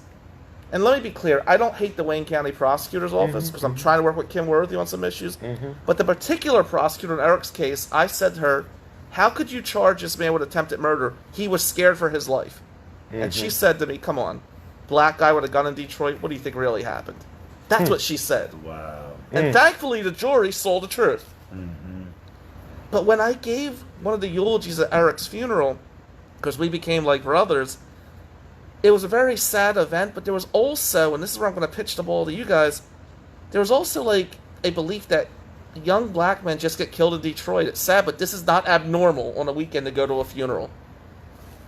and let me be clear, I don't hate the Wayne County Prosecutor's Office because I'm trying to work with Kim Worthy on some issues. But the particular prosecutor in Eric's case, I said to her, how could you charge this man with attempted murder? He was scared for his life. And she said to me, come on, black guy with a gun in Detroit, what do you think really happened? That's what she said. Wow. And thankfully the jury saw the truth. But when I gave one of the eulogies at Eric's funeral, because we became like brothers, it was a very sad event, but there was also, and this is where I'm going to pitch the ball to you guys, there was also like a belief that young black men just get killed in Detroit. It's sad, but this is not abnormal on a weekend to go to a funeral.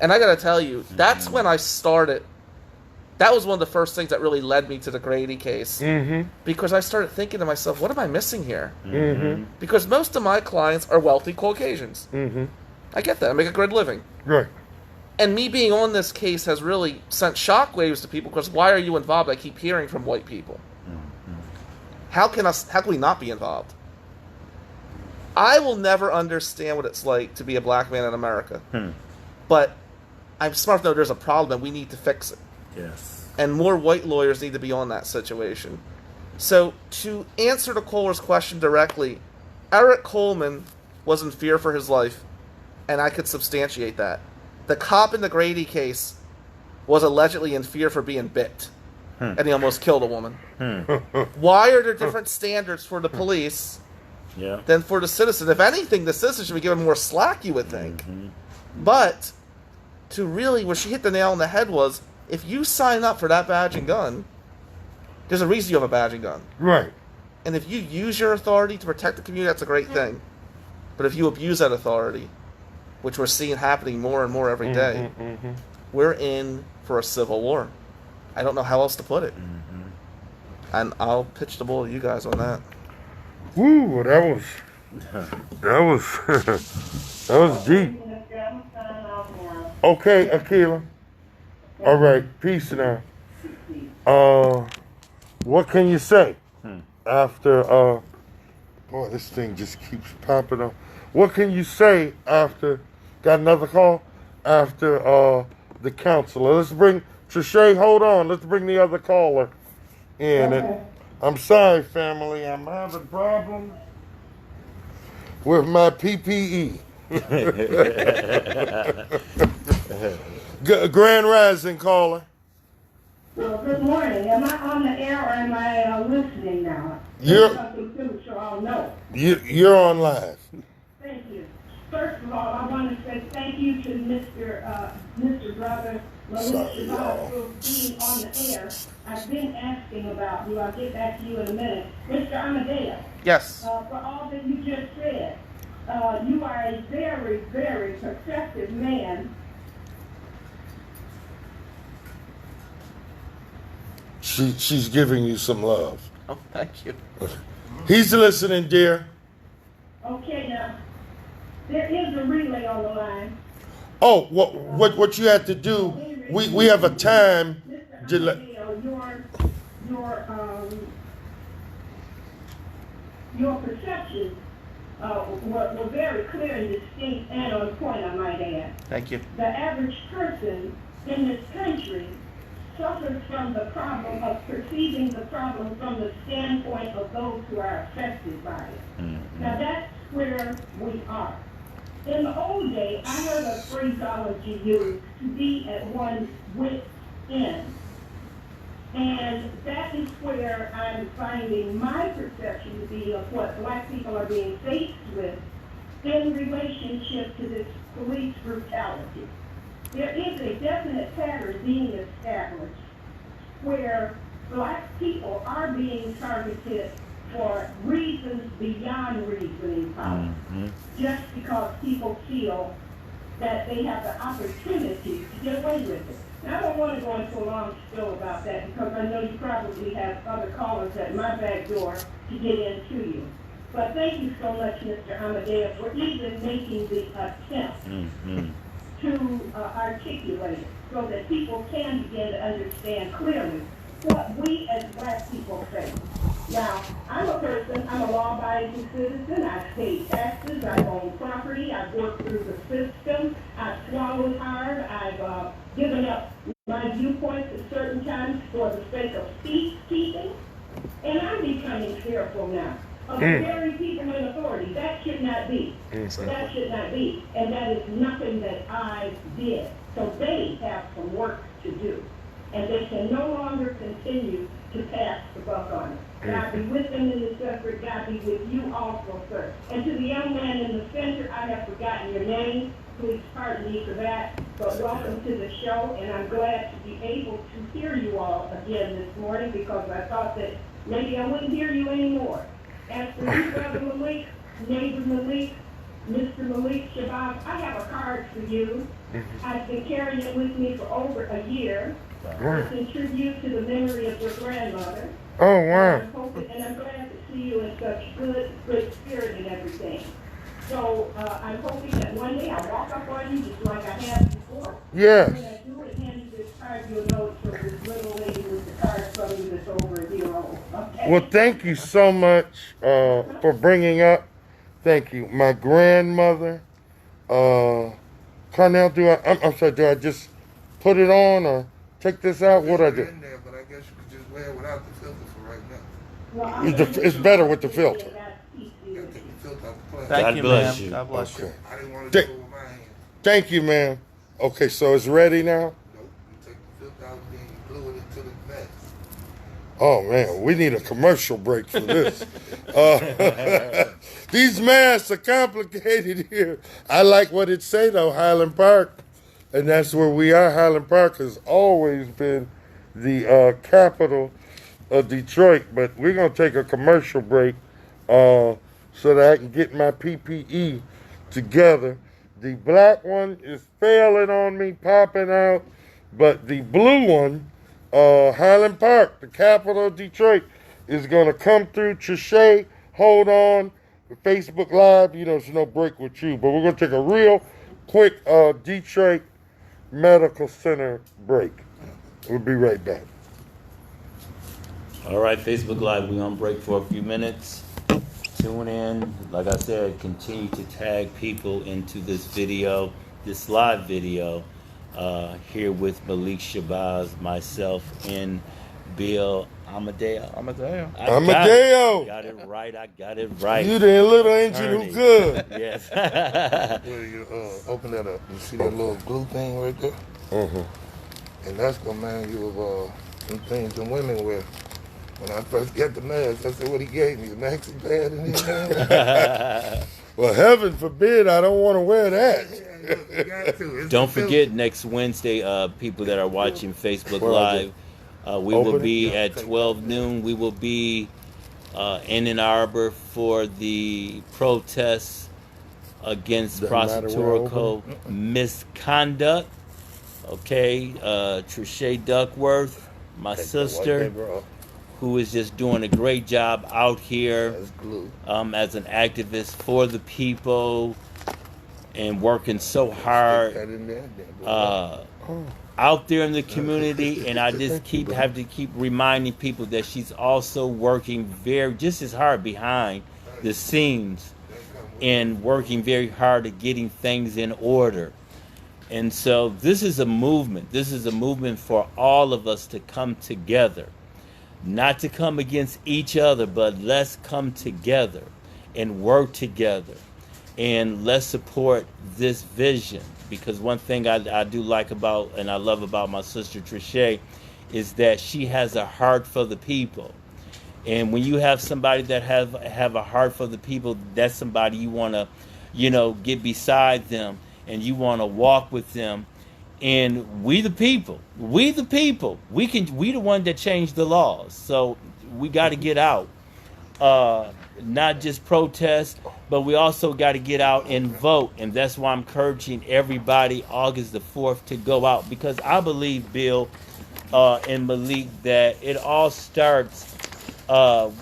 And I gotta tell you, that's when I started. That was one of the first things that really led me to the Grady case. Because I started thinking to myself, what am I missing here? Because most of my clients are wealthy Caucasians. I get that. I make a good living. Right. And me being on this case has really sent shockwaves to people because why are you involved? I keep hearing from white people. How can we not be involved? I will never understand what it's like to be a black man in America. But I'm smart to know there's a problem and we need to fix it. Yes. And more white lawyers need to be on that situation. So to answer the caller's question directly, Eric Coleman was in fear for his life, and I could substantiate that. The cop in the Grady case was allegedly in fear for being bit, and he almost killed a woman. Why are there different standards for the police than for the citizen? If anything, the citizen should be given more slack, you would think. But to really, where she hit the nail on the head was, if you sign up for that badge and gun, there's a reason you have a badge and gun. Right. And if you use your authority to protect the community, that's a great thing. But if you abuse that authority, which we're seeing happening more and more every day, we're in for a civil war. I don't know how else to put it. And I'll pitch the ball to you guys on that. Woo, well, that was deep. Okay, Akila. All right, peace now. What can you say after, boy, this thing just keeps popping up. What can you say after, got another call? After the counselor. Let's bring, Trishay, hold on. Let's bring the other caller in. Okay. I'm sorry, family. I'm having problems with my PPE. Grand Rising caller. Well, good morning. Am I on the air or am I listening now? You're I'll know. you're on live. Thank you. First of all, I want to say thank you to Mr. Brother Malik Sorry, y'all. for being on the air. I've been asking about you. I'll get back to you in a minute. Mr. Amadeo, Yes. for all that you just said, you are a very, very perceptive man. She's giving you some love. Oh, thank you. He's listening, dear. Okay, now, there is a relay on the line. Oh, what you have to do? We have a time. Mr. Amadeo, your perceptions were very clear and distinct and on point, I might add. Thank you. The average person in this country suffers from the problem of perceiving the problem from the standpoint of those who are affected by it. Now that's where we are. In the old day, I heard a phraseology used to be at one's wit's end. And that is where I'm finding my perception to be of what black people are being faced with in relationship to this police brutality. There is a definite pattern being established where black people are being targeted for reasons beyond reasoning power, just because people feel that they have the opportunity to get away with it. Now, I don't want to go into a long spiel about that because I know you probably have other callers at my back door to get into you. But thank you so much, Mr. Amadeo, for even making the attempt to articulate it so that people can begin to understand clearly what we as black people face. Now, I'm a law-abiding citizen. I've paid taxes, I own property, I've worked through the system, I've swallowed hard, I've given up my viewpoints at certain times for the sake of peacekeeping, and I'm becoming fearful now of the very people in authority. That should not be. That should not be. And that is nothing that I did. So they have some work to do. And they can no longer continue to pass the buck on it. God be with them in this effort. God be with you also, sir. And to the young man in the center, I have forgotten your name. Please pardon me for that. But welcome to the show. And I'm glad to be able to hear you all again this morning because I thought that maybe I wouldn't hear you anymore. As for you, Brother Malik, neighbor Malik, Mr. Malik Shabazz, I have a card for you. I've been carrying it with me for over a year. It's in tribute to the memory of your grandmother. Oh, wow. And I'm glad to see you in such good spirit and everything. So I'm hoping that one day I'll walk up on you just like I have before. Yes. When I do it, hand you this card, you'll know it's from this little lady with the card from you that's over a year old. Okay? Well, thank you so much for bringing up. Thank you. My grandmother, Cornell, I'm sorry, do I just put it on or take this out? What do I do? In there, but I guess you could just wear it without the filter for right now. Well, It's better with the filter. You gotta take the filter out the plastic. Thank God you, bless ma'am. you. God bless you. Okay. I didn't want to do it with my hand. Thank you, ma'am. Okay, so it's ready now? Nope. You take the filter out, then you glue it into the vest. Oh, man, we need a commercial break for this. These masks are complicated here. I like what it say, though, Highland Park. And that's where we are. Highland Park has always been the capital of Detroit. But we're going to take a commercial break so that I can get my PPE together. The black one is failing on me, popping out. But the blue one, Highland Park, the capital of Detroit, is going to come through. Trichet, hold on. Facebook Live, you know, there's no break with you. But we're going to take a real quick Detroit Medical Center break. We'll be right back. All right, Facebook Live, we're on break for a few minutes. Tune in. Like I said, continue to tag people into this video, this live video, here with Malik Shabazz, myself, and Bill Amadeo. Amadeo. Amadeo. Got it right. I got it right. You the little engine who good. Yes. Where you open that up, you see that little glue thing right there? Mm-hmm. And that's gonna man you of some things some women wear. When I first got the mask, I said, what he gave me, a maxi pad in here? Well, heaven forbid I don't want to wear that. You got to. It's Don't the forget, next Wednesday, people that are watching Facebook Where are Live, we Open will it? be at 12 noon. We will be in Ann Arbor for the protests against Doesn't matter where I prosecutorial misconduct. Okay, Trichet Duckworth, my sister, who is just doing a great job out here That's glue. as an activist for the people and working so hard Stick that in there, then. out there in the community. And I just have to keep reminding people that she's also working just as hard behind the scenes and working very hard at getting things in order. And so this is a movement. This is a movement for all of us to come together. Not to come against each other, but let's come together and work together. And let's support this vision. Because one thing I do like about and I love about my sister Trichet is that she has a heart for the people. And when you have somebody that have a heart for the people, that's somebody you want to, get beside them and you want to walk with them. And we the people, we the one that changed the laws. So we got to get out, not just protest, but we also got to get out and vote. And that's why I'm encouraging everybody August the 4th to go out, because I believe, Bill and Malik, that it all starts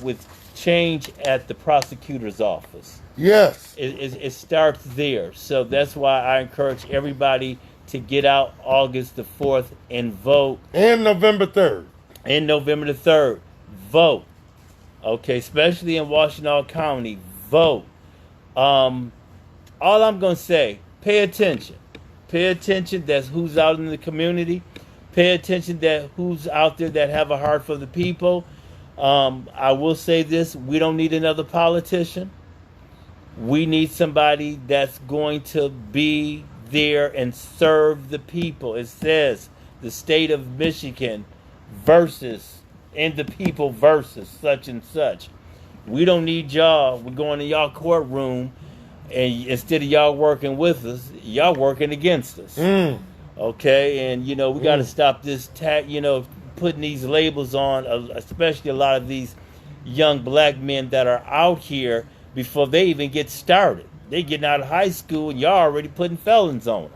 with change at the prosecutor's office. Yes. It starts there. So that's why I encourage everybody to get out August the 4th and vote. And November 3rd. And November the 3rd, vote. Okay, especially in Washtenaw County, vote. All I'm going to say, pay attention. Pay attention. That's who's out in the community. Pay attention that who's out there that have a heart for the people. I will say this, we don't need another politician. We need somebody that's going to be there and serve the people. It says the state of Michigan versus and the people versus such and such. We don't need y'all. We're going to y'all courtroom, and instead of y'all working with us, y'all working against us. Okay, and we got to stop this putting these labels on, especially a lot of these young black men that are out here before they even get started. They getting out of high school and y'all already putting felons on them.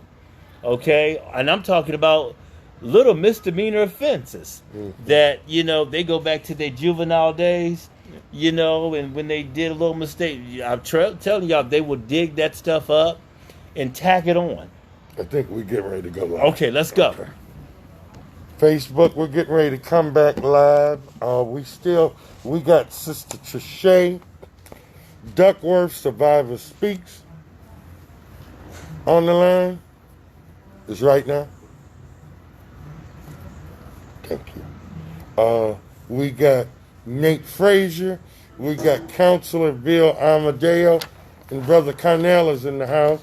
Okay? And I'm talking about little misdemeanor offenses that, they go back to their juvenile days, and when they did a little mistake, I'm telling y'all, they will dig that stuff up and tack it on. I think we're getting ready to go live. Okay, let's go. Okay. Facebook, we're getting ready to come back live. We got Sister Trachay Duckworth, Survivor Speaks, on the line. Is right now. Thank you. We got Nate Frazier. We got Counselor Bill Amadeo. And Brother Carnell is in the house.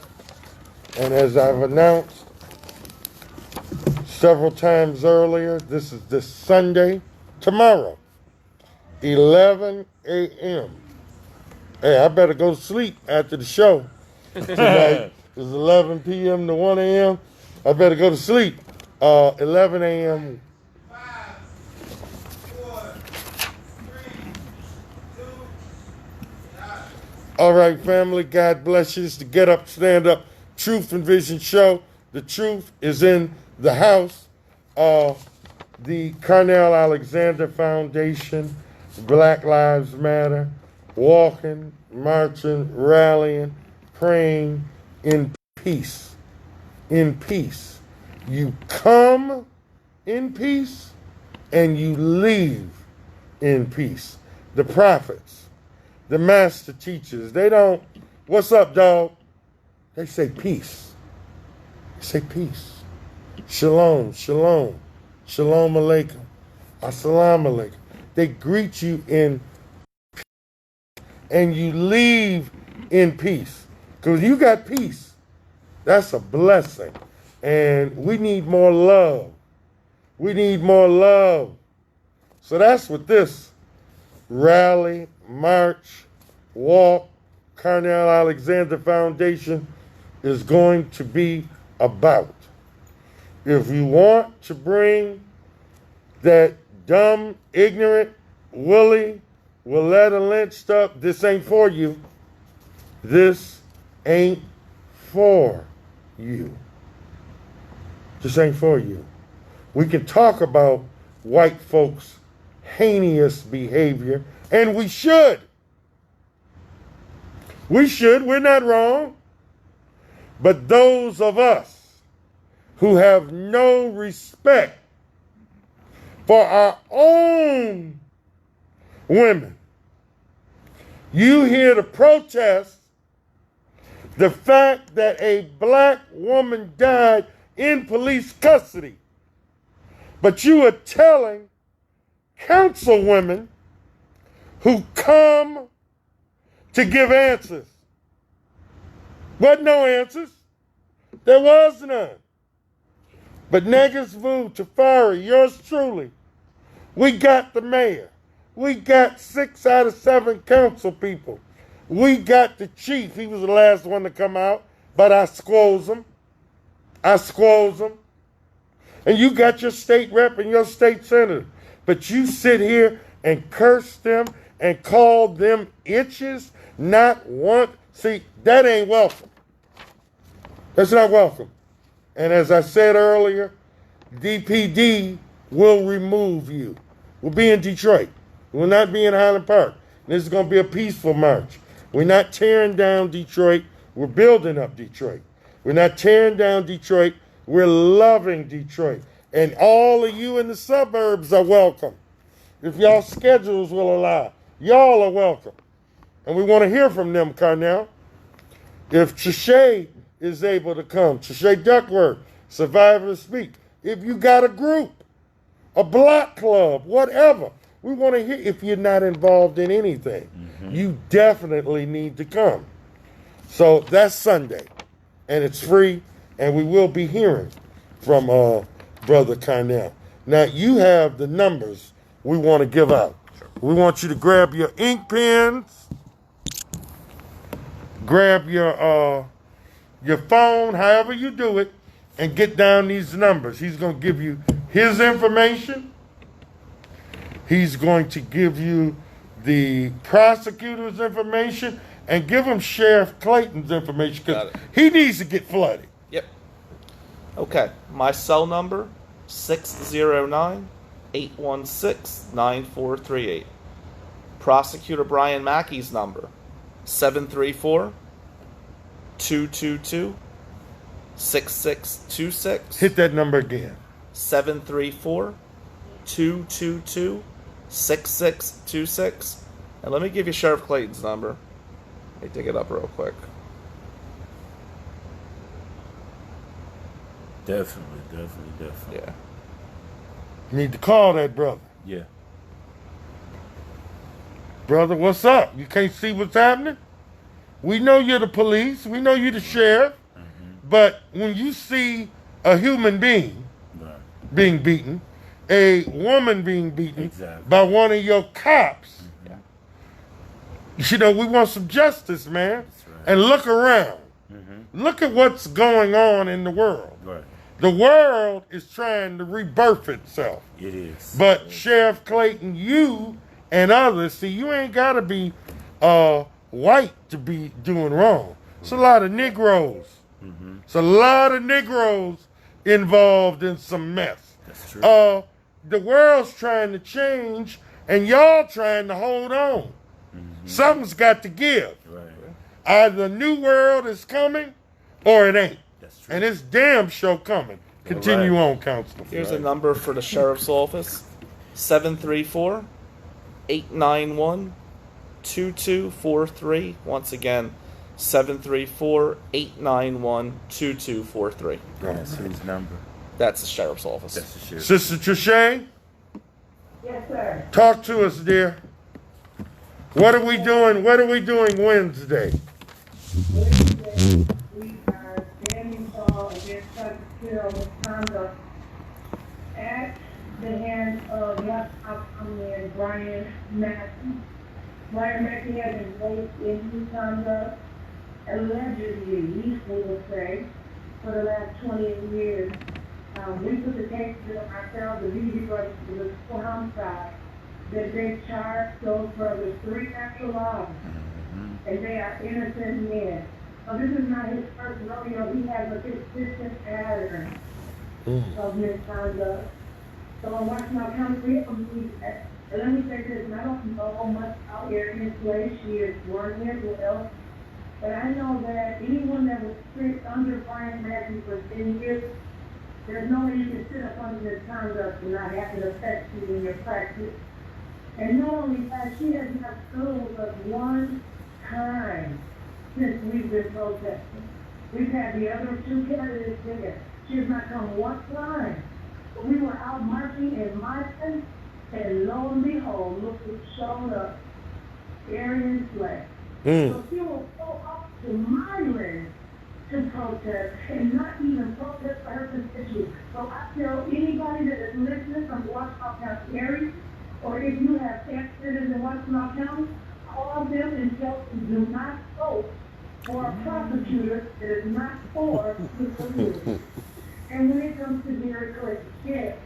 And as I've announced several times earlier, this is this Sunday, tomorrow, 11 a.m. Hey, I better go to sleep after the show tonight. It's 11 p.m. to 1 a.m. I better go to sleep. 11 a.m. 5, 4, 3, 2, 1. All right, family, God bless you. It's the Get Up, Stand Up, Truth and Vision show. The truth is in the house. The Carnell Alexander Foundation, Black Lives Matter, walking, marching, rallying, praying in peace. In peace. You come in peace and you leave in peace. The prophets, the master teachers, they don't, what's up, dog? They say peace. They say peace. Shalom, shalom, shalom alaikum, assalamu alaikum. They greet you in peace and you leave in peace. Because you got peace. That's a blessing. And we need more love. We need more love. So that's what this rally, march, walk, Carnell Alexander Foundation is going to be about. If you want to bring that dumb, ignorant, Willie, Willetta Lynch stuff, this ain't for you. This ain't for you. This ain't for you. We can talk about white folks' heinous behavior, and we should. We should. We're not wrong. But those of us who have no respect for our own women, you hear the protest the fact that a black woman died in police custody, but you are telling councilwomen who come to give answers. But no answers. There was none. But Negus Vu, Tafari, yours truly, we got the mayor. We got 6 out of 7 council people. We got the chief. He was the last one to come out, but I squoze him. And you got your state rep and your state senator. But you sit here and curse them and call them itches, not one. See, that ain't welcome. That's not welcome. And as I said earlier, DPD will remove you. We'll be in Detroit. We'll not be in Highland Park. This is going to be a peaceful march. We're not tearing down Detroit. We're building up Detroit. We're not tearing down Detroit. We're loving Detroit. And all of you in the suburbs are welcome. If y'all schedules will allow, y'all are welcome. And we want to hear from them, Carnell. If Trachay is able to come, Trachay Duckworth, Survivor Speak. If you got a group, a block club, whatever, we want to hear. If you're not involved in anything, you definitely need to come. So that's Sunday, and it's free, and we will be hearing from Brother Carnell. Now, you have the numbers we want to give out. We want you to grab your ink pens, grab your phone, however you do it, and get down these numbers. He's going to give you his information. He's going to give you the prosecutor's information, and give him Sheriff Clayton's information because Got it. he needs to get flooded. Yep. Okay. My cell number 609-816-9438. Prosecutor Brian Mackey's number 734-222-6626. Hit that number again. 734-222-6626. And let me give you Sheriff Clayton's number. Let me dig it up real quick. Definitely. Yeah. You need to call that brother. Yeah. Brother, what's up? You can't see what's happening? We know you're the police. We know you're the sheriff. But when you see a human being Right. being beaten, a woman being beaten Exactly. by one of your cops, you know, we want some justice, man. That's right. And look around. Look at what's going on in the world. Right. The world is trying to rebirth itself. It is. But Sheriff Clayton, you and others, see, you ain't got to be white to be doing wrong. It's a lot of Negroes. It's a lot of Negroes involved in some mess. That's true. The world's trying to change, and y'all trying to hold on. Something's got to give. Right. Either the new world is coming, or it ain't. That's true. And it's damn sure coming. Continue on, Counselor. Here's a number for the sheriff's office. 734-891-2243. Once again, 734-891-2243. That's his number. That's the sheriff's office. That's the sheriff. Sister Trishane, Yes, sir. talk to us, dear. What are we doing? What are we doing Wednesday? Wednesday, we are standing tall against such terrible misconduct at the hands of young outcome Brian Mackey. Brian Mackey has engaged in misconduct, allegedly, we will say, for the last 28 years. We put the case to ourselves, the lead brothers, to the homicide, that they charged those brothers 3 natural lives, and they are innocent men. So this is not his first rodeo. He has a consistent pattern of misconduct. So in Washington County, and let me say this, and I don't know much out here in this place. She is working as well. But I know that anyone that was strict under Brian Mackey for 10 years, there's no way you can sit up under this conduct and not have it affect you in your practice. And not only that, she has not stood with us one time since we've been protesting. We've had the other 2 candidates there. She has not come one time. We were out marching in Martin, and lo and behold, look who showed up, Arian Fleck. So she will go up to Myron to protest and not even protest for her constituents. So I tell anybody that is listening from Washington County area, or if you have ex-citizens in Washington County, call them and tell them do not vote for a prosecutor that is not for the police. And when it comes to Jerry Clayton, yes,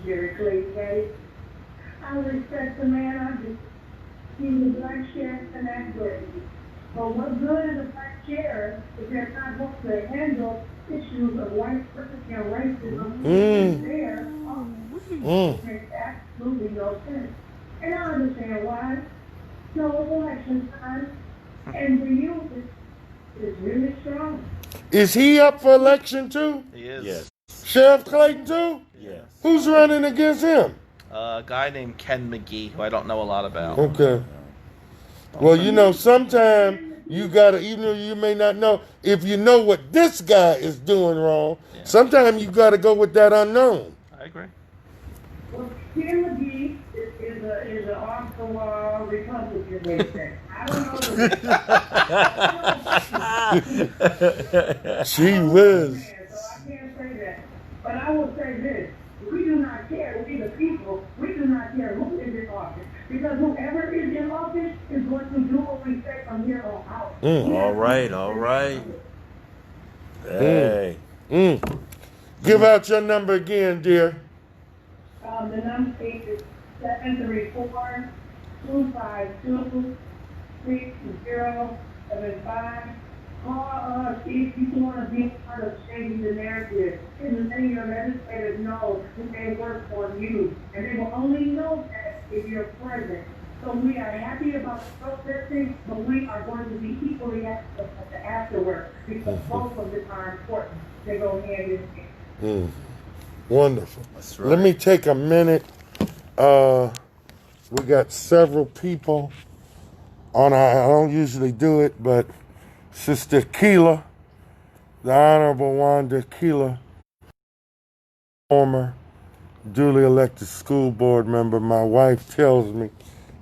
Jerry Clayton, okay? I respect the man I do. He's a black sheriff and that's Grady. But what good is a black sheriff if they're not going to handle issues of white supremacy and racism? There, makes absolutely no sense. And I understand why. No, it's election time, and the youth is really strong. Is he up for election too? He is. Yes. Sheriff Clayton too? Yes. Who's running against him? A guy named Ken McGee, who I don't know a lot about. Okay. Well, you know, sometimes you gotta, even though you may not know, if you know what this guy is doing wrong, sometimes you gotta go with that unknown. I agree. Well, Ken McGee is an off-the-wall Republican, they say. I don't know. She was. So I can't say that. But I will say this. We do not care. We the people, we do not care who is in office. Because whoever is in office is going to do what we say from here on out. All right. Hey. Give out your number again, dear. The number is 734 252-320-75. Call us if you want to be part of changing the narrative and letting your legislators know that they work for you. And they will only know that if you're present. So we are happy about protesting, but we are going to be equally happy at the afterward because both of them are important. They go hand in hand. Wonderful. That's right. Let me take a minute. We got several people on I don't usually do it, but Sister Keela, the Honorable Wanda Keela, former duly elected school board member, my wife tells me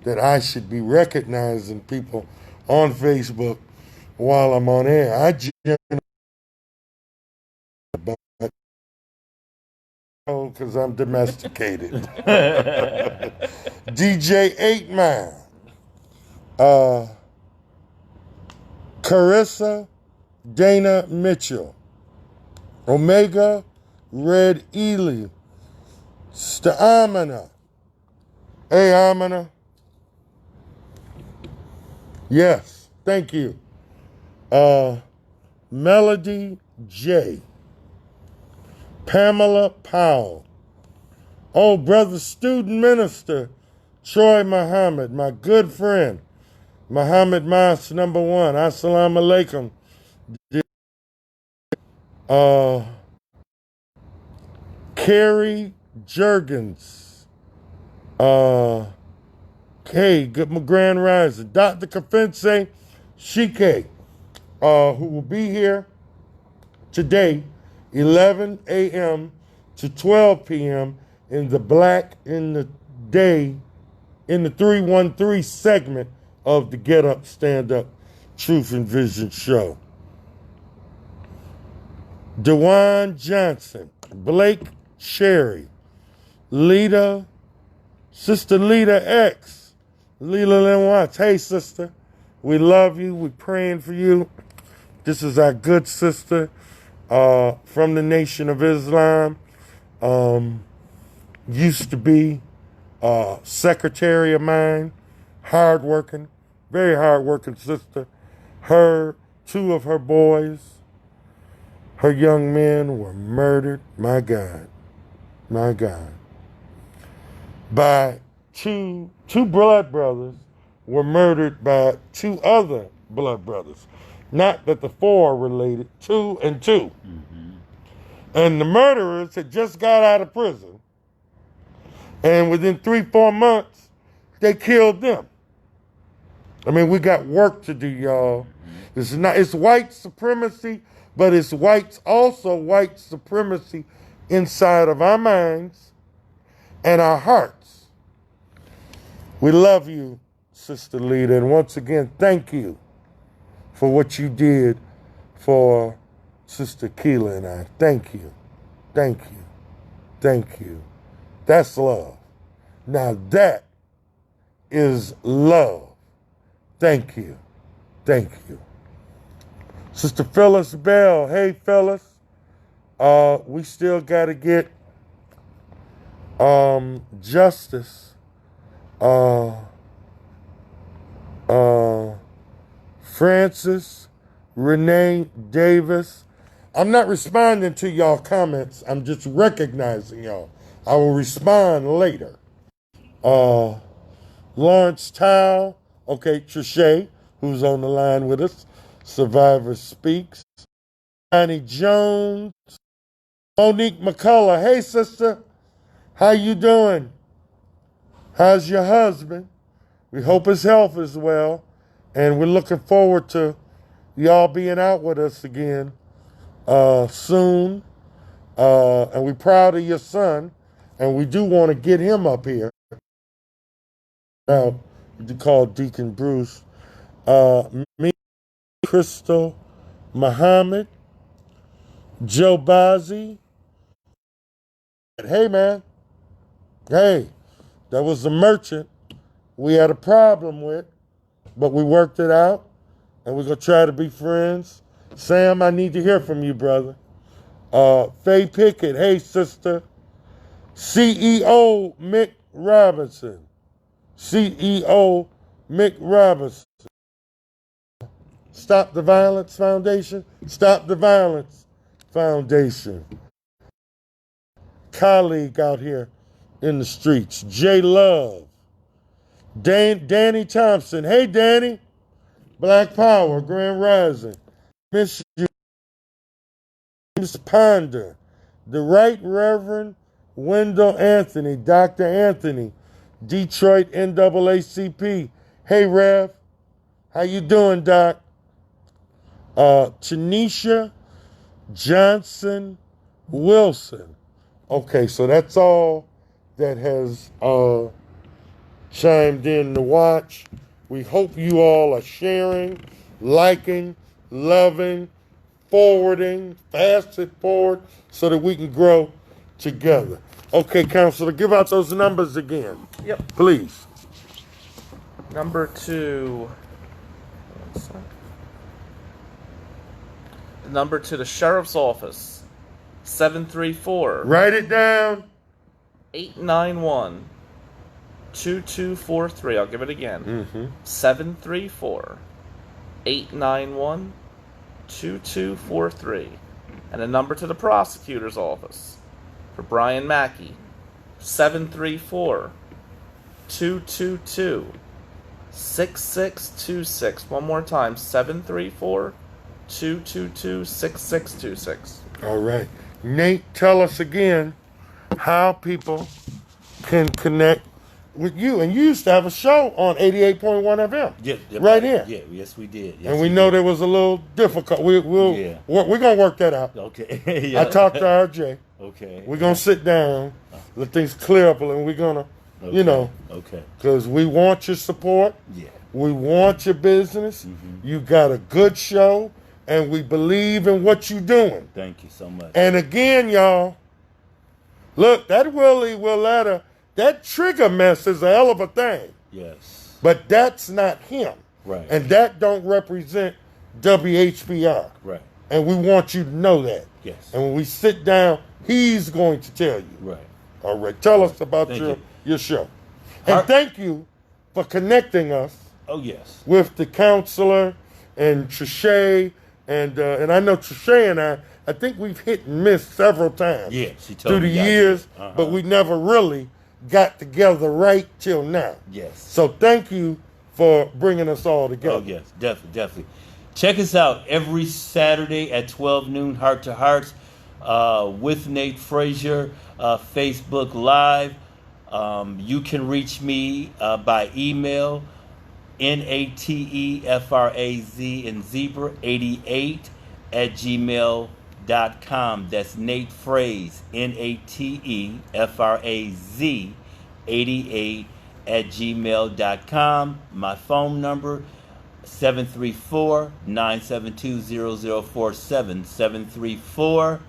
that I should be recognizing people on Facebook while I'm on air. I generally because I'm domesticated. DJ 8 Mile, Carissa Dana Mitchell, Omega Red Ely, Amina. Hey, Amina. Yes, thank you. Melody J. Pamela Powell. Oh, brother student minister Troy Muhammad, my good friend. Muhammad Mas number 1. Assalamu alaikum. Carrie Jurgens. Good Grand Rising. Dr. Kafense Shike, who will be here today, 11 a.m. to 12 p.m. in the Black in the Day, in the 313 segment of the Get Up, Stand Up, Truth and Vision show. DeJuan Johnson, Blake Sherry, Lita, Sister Lita X, Lila Lynn Watts. Hey, sister, we love you. We're praying for you. This is our good sister from the Nation of Islam. Used to be secretary of mine, hardworking, very hardworking sister. Her, 2 of her boys, her young men were murdered, my God, by two blood brothers were murdered by 2 other blood brothers. Not that the 4 are related, 2 and 2. Mm-hmm. And the murderers had just got out of prison. And within 3-4 months, they killed them. I mean, we got work to do, y'all. It's white supremacy, but it's also white supremacy inside of our minds and our hearts. We love you, Sister Lita, and once again, thank you for what you did for Sister Keela and I. Thank you. That's love. Now that is love. Thank you. Sister Phyllis Bell. Hey, Phyllis. We still got to get Justice. Francis Renee Davis. I'm not responding to y'all comments. I'm just recognizing y'all. I will respond later. Lawrence Towle. Okay, Trichet, who's on the line with us. Survivor Speaks. Johnny Jones. Monique McCullough. Hey, sister. How you doing? How's your husband? We hope his health is well. And we're looking forward to y'all being out with us again soon. And we're proud of your son. And we do want to get him up here. Now, you call Deacon Bruce. Me, Crystal Muhammad, Joe Bazzi. Hey, man. Hey, that was a merchant we had a problem with, but we worked it out, and we're going to try to be friends. Sam, I need to hear from you, brother. Faye Pickett. Hey, sister. CEO Mick Robinson. CEO Mick Robinson. Stop the Violence Foundation. Stop the Violence Foundation. Colleague out here in the streets. J Love. Danny Thompson. Hey, Danny. Black Power, Grand Rising. Miss you. James Ponder. The Right Reverend Wendell Anthony. Dr. Anthony. Detroit NAACP. Hey, Rev. How you doing, Doc? Tanisha Johnson Wilson. Okay, so that's all that has chimed in to watch. We hope you all are sharing, liking, loving, forwarding, fast it forward so that we can grow together. Okay, Counselor, give out those numbers again. Yep. Please. Number 2. The number to the Sheriff's Office. 734. Write it down. 891 2243. I'll give it again. 734 891 2243. And a number to the prosecutor's office for Brian Mackey. 734 222 6626. One more time. 734 222 6626. All right. Nate, tell us again how people can connect with you. And you used to have a show on 88.1 FM. Yeah, right here. Yeah, yes, we did. Yes, and we know there was a little difficult. We're going to work that out. Okay. Yeah. I talked to RJ. Okay. We're going to sit down, let things clear up, and we're going to, Okay. because we want your support. Yeah. We want your business. You got a good show, and we believe in what you're doing. Thank you so much. And again, y'all, look, that Willie Willetta, that trigger mess is a hell of a thing. Yes. But that's not him. Right. And that don't represent WHBR. Right. And we want you to know that. Yes. And when we sit down, he's going to tell you. Right. All right. Tell us about Thank your show. And thank you for connecting us. Oh, yes. With the counselor and Trishay. And I know Trishay and I think we've hit and missed several times. Yeah, she told through me. the years, but we never really got together right till now. Yes. So thank you for bringing us all together. Oh, yes. Definitely. Check us out every Saturday at 12 noon, Heart to Hearts, with Nate Frazier, Facebook Live. You can reach me by email, NATEFRAZ in zebra 88 at gmail.com. That's Nate Fraze, NATEFRAZ 88 at gmail.com. My phone number 734-972-0047.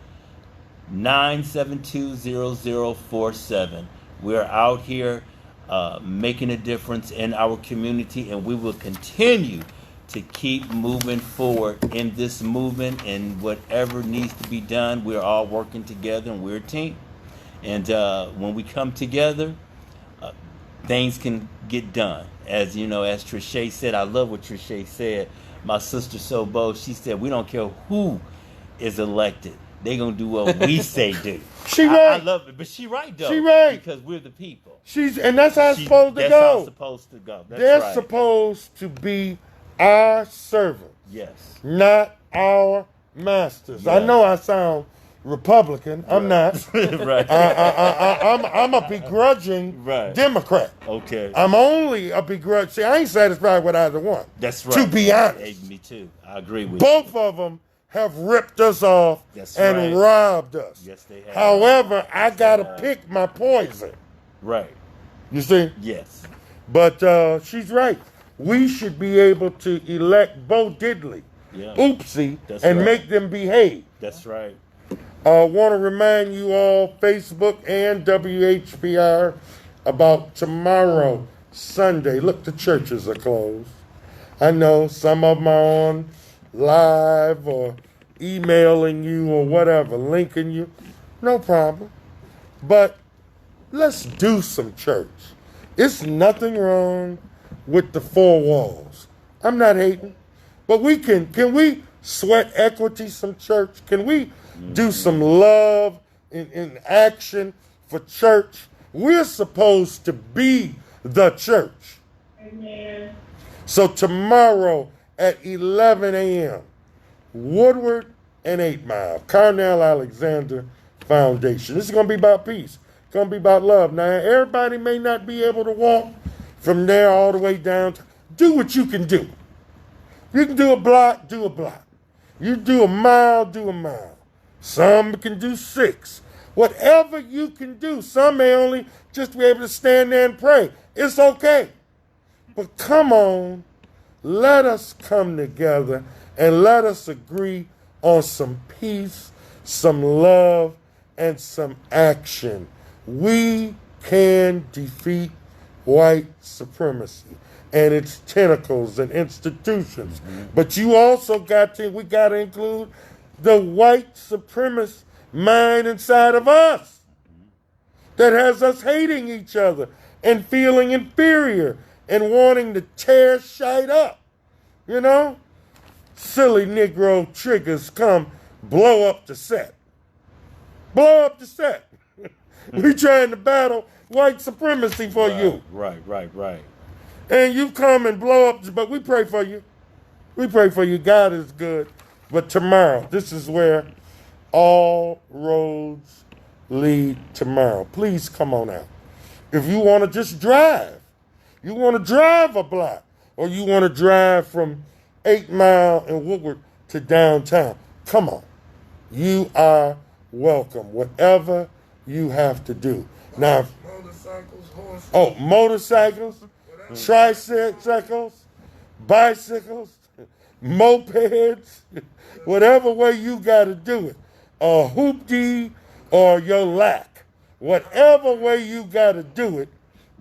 734-972-0047. We're out here making a difference in our community, and we will continue to keep moving forward in this movement, and whatever needs to be done, we're all working together, and we're a team. And when we come together, things can get done. As you know, as Trishay said, I love what Trishay said. My sister Shabazz, she said, we don't care who is elected. They gonna do what we say do. She right. I love it, but she right though. She right. Because we're the people. And that's how it's supposed to go. That's how it's supposed to go. They're supposed to be our servants. Yes. Not our masters. Yes. I know I sound Republican. I'm not. Right. I'm a begrudging Democrat. Okay. I'm only a begrudging. See, I ain't satisfied with either one. That's right. To be honest. Hey, me too. I agree with Both of them have ripped us off and robbed us. Yes, they have. However, I got to pick my poison. Right. You see? Yes. But she's right. We should be able to elect Bo Diddley, Oopsie, and make them behave. That's right. I want to remind you all, Facebook and WHPR, about tomorrow, Sunday. Look, the churches are closed. I know some of them are on live or emailing you or whatever, linking you. No problem. But let's do some church. It's nothing wrong with the four walls. I'm not hating. But can we sweat equity some church? Can we do some love in action for church? We're supposed to be the church. Amen. So tomorrow at 11 a.m., Woodward and 8 Mile, Carnell Alexander Foundation. This is going to be about peace. It's going to be about love. Now, everybody may not be able to walk from there all the way down. Do what you can do. You can do a block, do a block. You do a mile, do a mile. Some can do 6. Whatever you can do. Some may only just be able to stand there and pray. It's okay. But come on, let us come together and let us agree on some peace, some love, and some action. We can defeat white supremacy and its tentacles and institutions. But you also we got to include the white supremacist mind inside of us that has us hating each other and feeling inferior and wanting to tear shite up. You know? Silly Negro triggers come blow up the set. Blow up the set. We trying to battle white supremacy for you. Right. And you come and blow up, but we pray for you. We pray for you. God is good. But tomorrow, this is where all roads lead tomorrow. Please come on out. If you want to just drive, you want to drive a block, or you want to drive from 8 Mile and Woodward to downtown, come on. You are welcome. Whatever you have to do. Now, Motorcycles, horses. Motorcycles, tricycles, bicycles, mopeds, whatever way you got to do it. A hoopty or your lack. Whatever way you got to do it,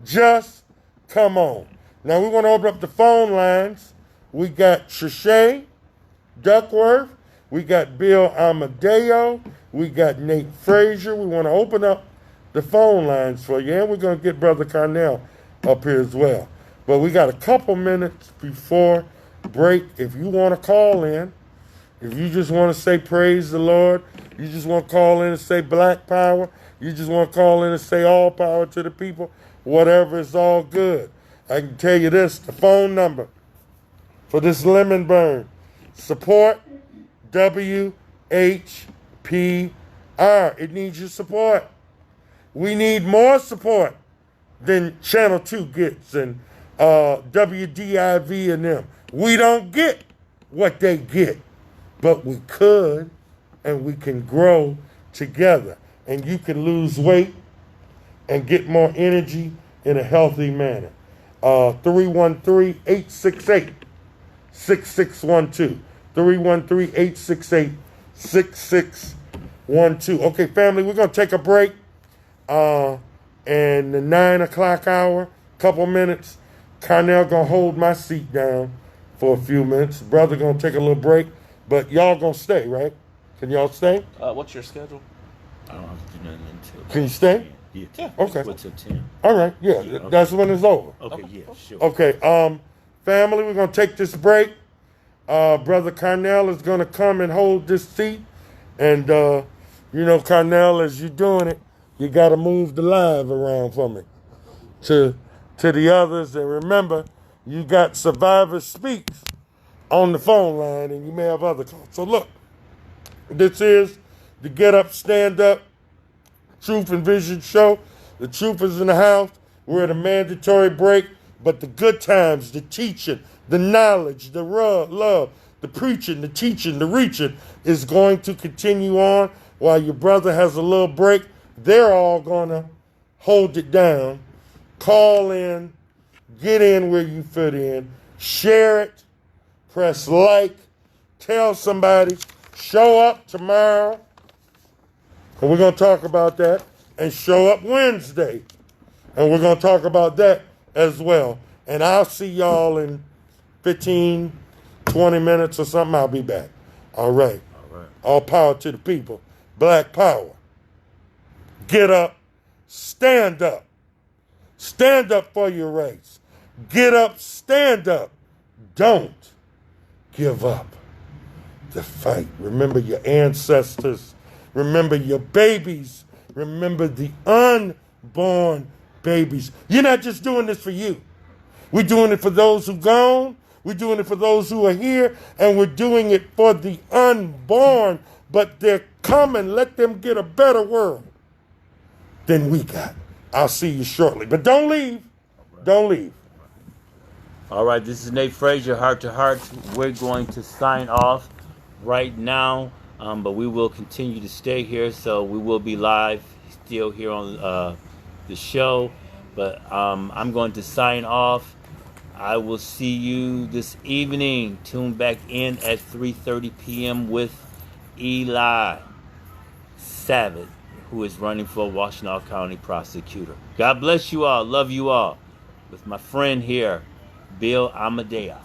just come on. Now we want to open up the phone lines. We got Sha'Teina, Duckworth. We got Bill Amadeo. We got Nate Frazier. We want to open up the phone lines for you. And we're going to get Brother Carnell up here as well. But we got a couple minutes before break. If you want to call in, if you just want to say praise the Lord, you just want to call in and say black power, you just want to call in and say all power to the people, whatever, is all good. I can tell you this, the phone number for this lemon burn, support WHPR. It needs your support. We need more support than Channel 2 gets and WDIV and them. We don't get what they get, but we could, and we can grow together. And you can lose weight and get more energy in a healthy manner. 313-868-6612. 313-868-6612. Okay, family, we're going to take a break. And the 9 o'clock hour, couple minutes, Carnell going to hold my seat down for a few minutes. Brother going to take a little break, but y'all going to stay, right? Can y'all stay? What's your schedule? I don't have to do nothing until. Can you stay? Yeah. Okay. What's till 10? All right, yeah, Okay. that's when it's over. Okay, yeah, sure. Okay, family, we're going to take this break. Brother Carnell is going to come and hold this seat. And, Carnell, as you're doing it, you got to move the live around for me to the others. And remember, you got Survivor Speaks on the phone line, and you may have other calls. So look, this is the Get Up, Stand Up, Truth and Vision show. The truth is in the house. We're at a mandatory break, but the good times, the teaching, the knowledge, the love, the preaching, the teaching, the reaching is going to continue on while your brother has a little break. They're all going to hold it down. Call in, get in where you fit in, share it, press like, tell somebody, show up tomorrow. And we're going to talk about that, and show up Wednesday. And we're going to talk about that as well. And I'll see y'all in 15, 20 minutes or something. I'll be back. All right. All power to the people. Black power. Get up. Stand up. Stand up for your race. Get up, stand up. Don't give up the fight. Remember your ancestors. Remember your babies. Remember the unborn babies. You're not just doing this for you. We're doing it for those who've gone. We're doing it for those who are here. And we're doing it for the unborn. But they're coming. Let them get a better world than we got. I'll see you shortly. But don't leave. Don't leave. All right, this is Nate Frazier, Heart to Heart. We're going to sign off right now, but we will continue to stay here, so we will be live still here on the show. But I'm going to sign off. I will see you this evening. Tune back in at 3:30 p.m. with Eli Savage, who is running for Washtenaw County prosecutor. God bless you all. Love you all. With my friend here, Bill Amadeo.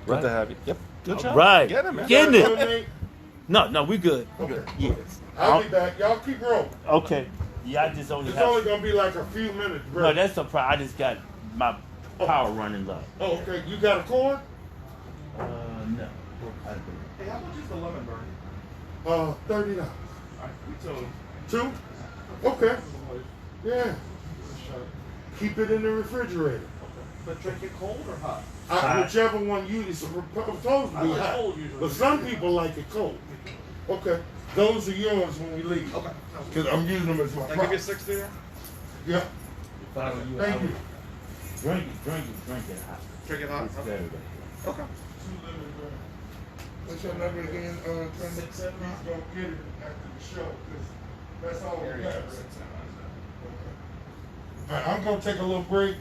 Good to have you. Yep. Good job. Right. Get him, man. Getting Go, it. Nate. No, we good. Okay. Yes. I'll be back. Y'all keep rolling. Okay. Yeah, I just only It's have. only going to be like a few minutes, bro. No, that's no problem. I just got my power running low. Oh, okay. You got a cord? No. Hey, how much is the lemon burn? $30. Alright, we told him. 2? Okay. Yeah. Keep it in the refrigerator. But drink it cold or hot? Whichever one you is supposed to be I like hot. cold usually. But some people like it cold. Okay. Those are yours when we leave. Okay. Because I'm using them as my Can I give you prop. 6 there? Yeah. If I were you, I Thank would you. drink it hot. Drink it hot? It's Okay. better. Okay. What's your number again? Tony? Please go get it after the show. 'Cause that's all we got. All right, I'm going to take a little break.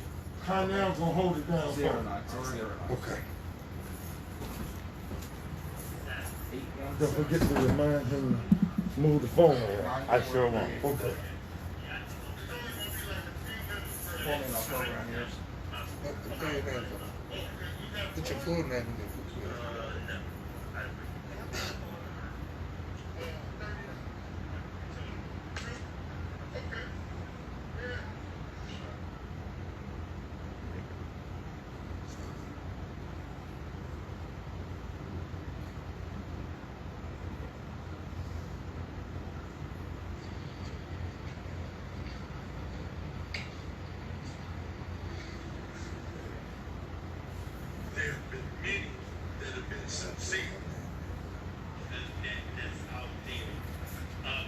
Connell's going to hold it down. 09. Okay. Don't forget to remind him to move the phone around. I sure won't. Okay. Put your full name in there. There have been many that have been sincere. That's out there.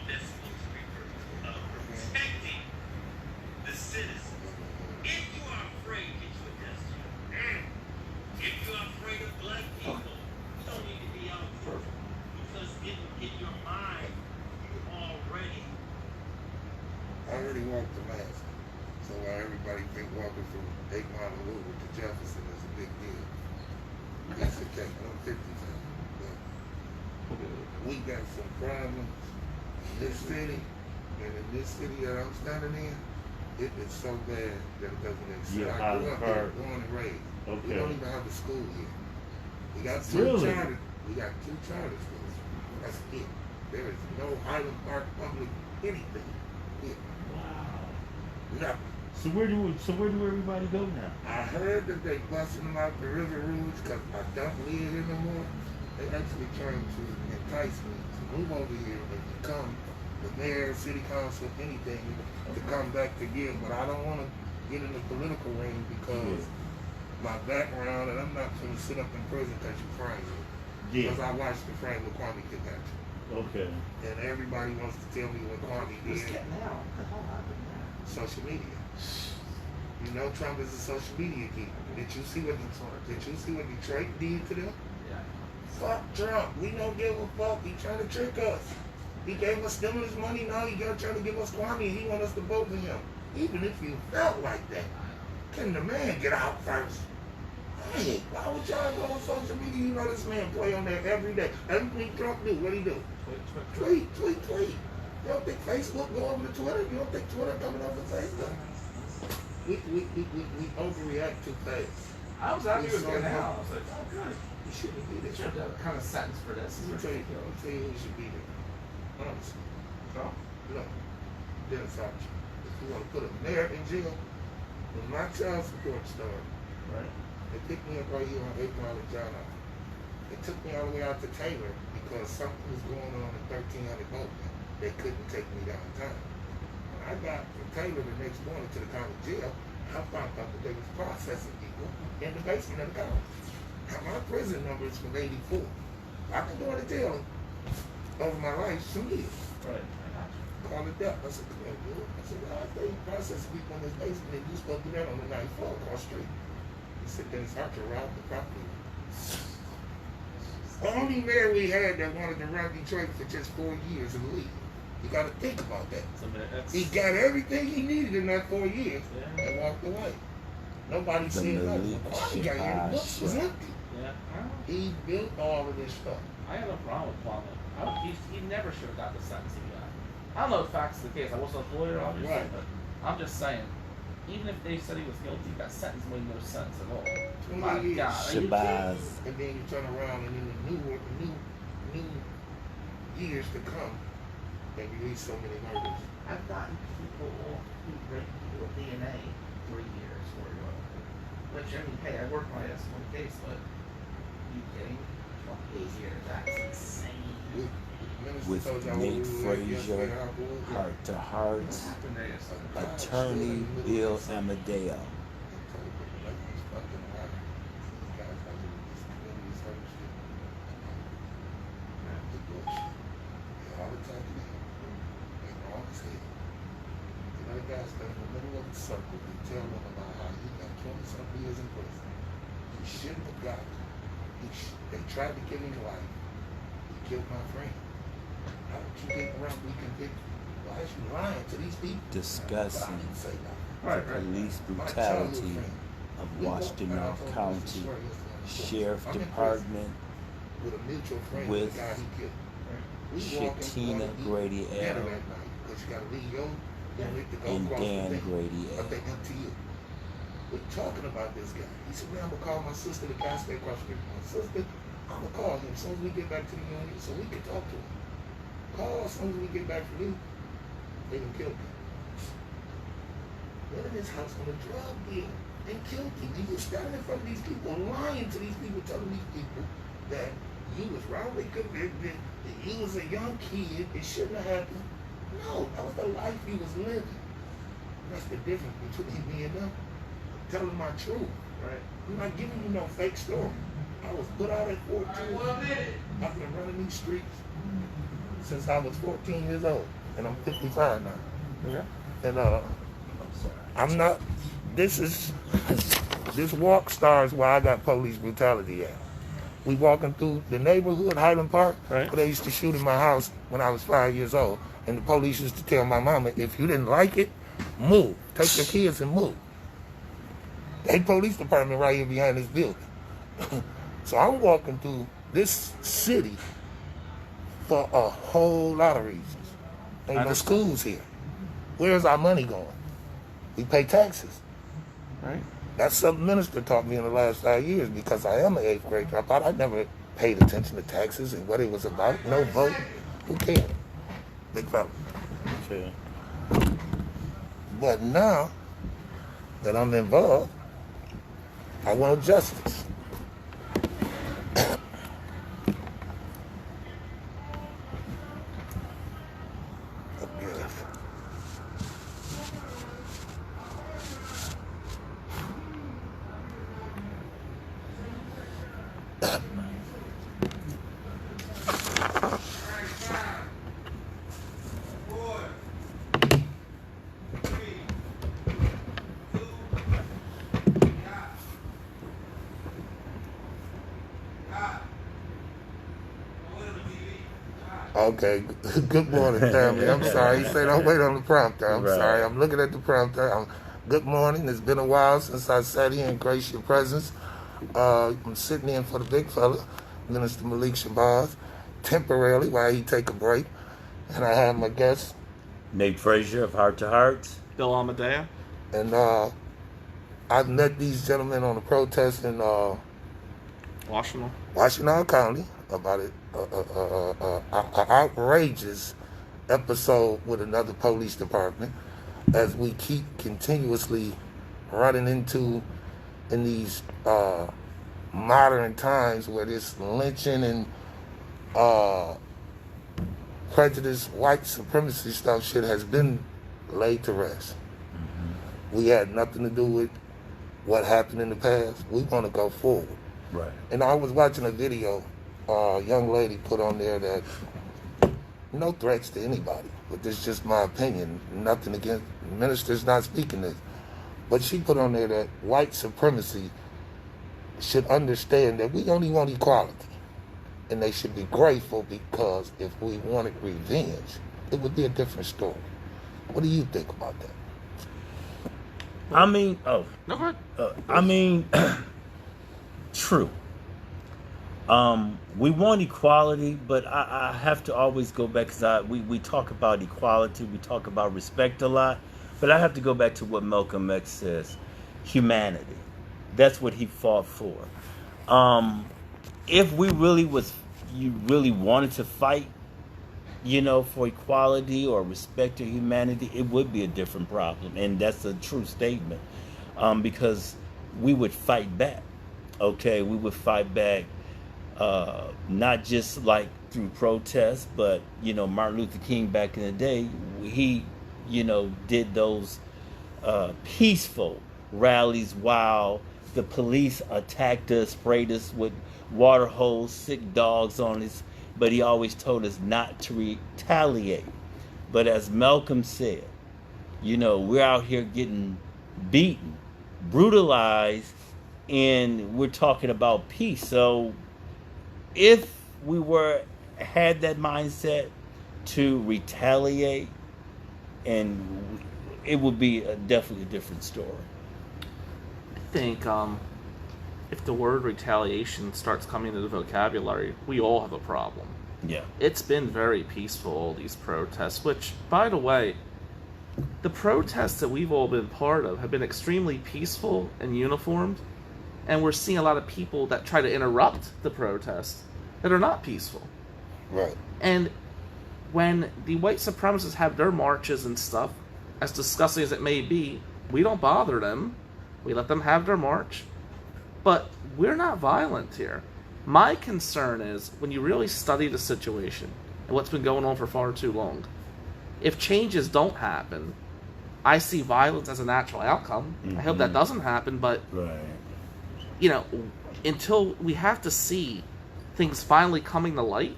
That's supposed to be protecting the citizen. If you are afraid, get you a desk job. If you are afraid of black people, you don't need to be out there. Because in your mind, you already. I already walked the mask. So why everybody think walking from 8 Mile to Louisville to Jefferson is a big deal. It's okay, I'm 50 times. But we got some problems in this city, and in this city that I'm standing in, it is so bad that it doesn't exist. Yeah, I grew I've up here, heard. born and raised. We Okay. don't even have a school here. We got two Really? charter. We got 2 charter schools. That's it. There is no Highland Park public anything here. Wow. Nothing. So where do everybody go now? I heard that they busting them out the River Rouge because I don't live here no more. They actually trying to entice me to move over here and become the mayor, city council, anything to come back to give. But I don't want to get in the political ring because my background, and I'm not going to sit up in prison because you're crazy. Because I watched the frame with Kwame Kardashian. Okay. And everybody wants to tell me what Kwame did. Social media. You know Trump is a social media geek. Did you see what Detroit did to them? Yeah. Fuck Trump. We don't give a fuck. He trying to trick us. He gave us stimulus money. Now he got trying to give us Kwame. He want us to vote for him. Even if you felt like that, can the man get out first? Hey, why would y'all go on social media? You know this man play on there every day. Everything Trump do, what he do? Tweet. You don't think Facebook go over to Twitter? You don't think Twitter coming over to Facebook? We overreact too fast. I was happy with getting out. I was like, oh, good. You shouldn't be there. Should have kind of sentence for this. Let me tell you who should be there. Honestly. So? Look, Dennis Fauci. If you want to put a mayor in jail, When my child support started, Right. they picked me up right here on 8 Mile and John Island. They took me all the way out to Taylor because something was going on at 1300 Boatman. They couldn't take me downtown. When I got from Taylor the next morning to the county jail, I found out that they was processing people in the basement of the college. Now my prison number is from 84. I've been going to jail over my life some years. Right. Call it that. I said, come here, dude. I said, well, I think processing people in this basement, and you supposed to do that on the 9th floor across the street. He said, then it's hard to rob the property. The only mayor we had that wanted to run Detroit for just 4 years in the league. You got to think about that. He got everything he needed in that 4 years and walked away. Nobody said nothing. He got your books was empty. Yeah. He built all of this stuff. I have no problem with Plumlee. He never should have got the sentence he got. I don't know if facts of the case. I wasn't a lawyer, obviously, Right. but I'm just saying, even if they said he was guilty, that sentence made no sense at all. 20 My years. God. Are you Shabazz. And then you turn around and in the new years to come, they release so many murders. I've gotten people who bring people DNA 3 years for you. Which, I mean, hey, I worked my ass on the case, but you kidding? 28 years, that's insane. With Nate Frazier, Heart to Heart, attorney Bill Amadeo. Circle and tell them about how he got 20-something years in prison. He shouldn't have got it. They tried to kill him life. He killed my friend. How did you get around reconvicted? Why is you lying to these people? Discussing I didn't say that. Right. police My brutality childhood friend. of We walked Washington around on County Mrs. Swear yesterday on the floor. Sheriff I'm in prison Department with a mutual friend with of the guy he killed. We walk into Sha'Teina, one of Grady these dinner L. at night because you got to leave your dinner to go and across Dan the thing. Grady But they L. empty you. We're talking about this guy. He said, man, I'm going to call my sister, the guy stay across the street. My sister, I'm going to call him as soon as we get back to the union so we can talk to him. Call as soon as we get back from you. They done killed him. Went in his house on a drug deal and killed him. And you're standing in front of these people lying to these people, telling these people that you was wrongly convicted, that you was a young kid, it shouldn't have happened. No, that was the life he was living. That's the difference between me and them. I'm telling my truth. Right. I'm not giving you no fake story. I was put out at 14. I've been running these streets since I was 14 years old. And I'm 55 now. Yeah. And I'm not, this walk stars where I got police brutality at. We walking through the neighborhood, Highland Park, Right. where they used to shoot in my house when I was 5 years old. And the police used to tell my mama, if you didn't like it, move. Take your kids and move. They police department right here behind this building. So I'm walking through this city for a whole lot of reasons. Ain't no schools here. Where's our money going? We pay taxes. Right. That's something minister taught me in the last 5 years because I am an 8th grade dropout. I never paid attention to taxes and what it was about. No vote. Who cared? Big fella. Okay. But now that I'm involved, I want justice. Okay, good morning, family. I'm sorry. He said, don't wait on the prompter. I'm sorry. I'm looking at the prompter. Good morning. It's been a while since I sat here and graced your presence. I'm sitting in for the big fella, Minister Malik Shabazz, temporarily while he take a break. And I have my guest. Nate Frazier of Heart to Heart. Bill Amadeo. And I've met these gentlemen on a protest in Washington County about an outrageous episode with another police department as we keep continuously running into in these modern times where this lynching and prejudice, white supremacy stuff shit has been laid to rest. We had nothing to do with what happened in the past. We want to go forward. Right. And I was watching a video a young lady put on there that, no threats to anybody, but this is just my opinion, nothing against, the minister's not speaking this, but she put on there that white supremacy should understand that we only want equality. And they should be grateful, because if we wanted revenge, it would be a different story. What do you think about that? I mean, No, go ahead. I mean, true. We want equality, but I have to always go back, because we talk about equality, we talk about respect a lot, but I have to go back to what Malcolm X says, humanity. That's what he fought for. If we really wanted to fight, for equality or respect or humanity, it would be a different problem. And that's a true statement, because we would fight back. Okay, we would fight back, not just like through protests, but, Martin Luther King back in the day, he, did those peaceful rallies while the police attacked us, sprayed us with water hose, sick dogs on us, but he always told us not to retaliate. But as Malcolm said, we're out here getting beaten, brutalized, and we're talking about peace. So if we had that mindset to retaliate, and it would be definitely a different story. I think if the word retaliation starts coming into the vocabulary, we all have a problem. Yeah. It's been very peaceful, all these protests, which, by the way, the protests that we've all been part of have been extremely peaceful and uniformed, and we're seeing a lot of people that try to interrupt the protests that are not peaceful. Right. And when the white supremacists have their marches and stuff, as disgusting as it may be, we don't bother them. We let them have their march. But we're not violent here. My concern is, when you really study the situation and what's been going on for far too long, if changes don't happen, I see violence as a natural outcome. I hope that doesn't happen, but Right. Until we have to see things finally coming to light.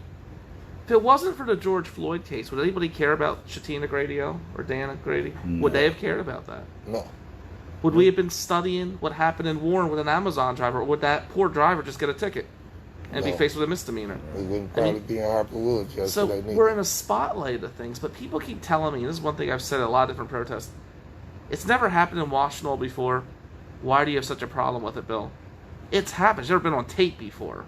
If it wasn't for the George Floyd case, would anybody care about Sha'Teina Grady or Dana Grady? No. Would they have cared about that? No. Would we have been studying what happened in Warren with an Amazon driver, or would that poor driver just get a ticket and be No. faced with a misdemeanor? We wouldn't probably be in Harper Woods So yesterday. we're in a spotlight of things, but people keep telling me, and this is one thing I've said at a lot of different protests, it's never happened in Washtenaw before. Why do you have such a problem with it, Bill? It's happened. It's never been on tape before.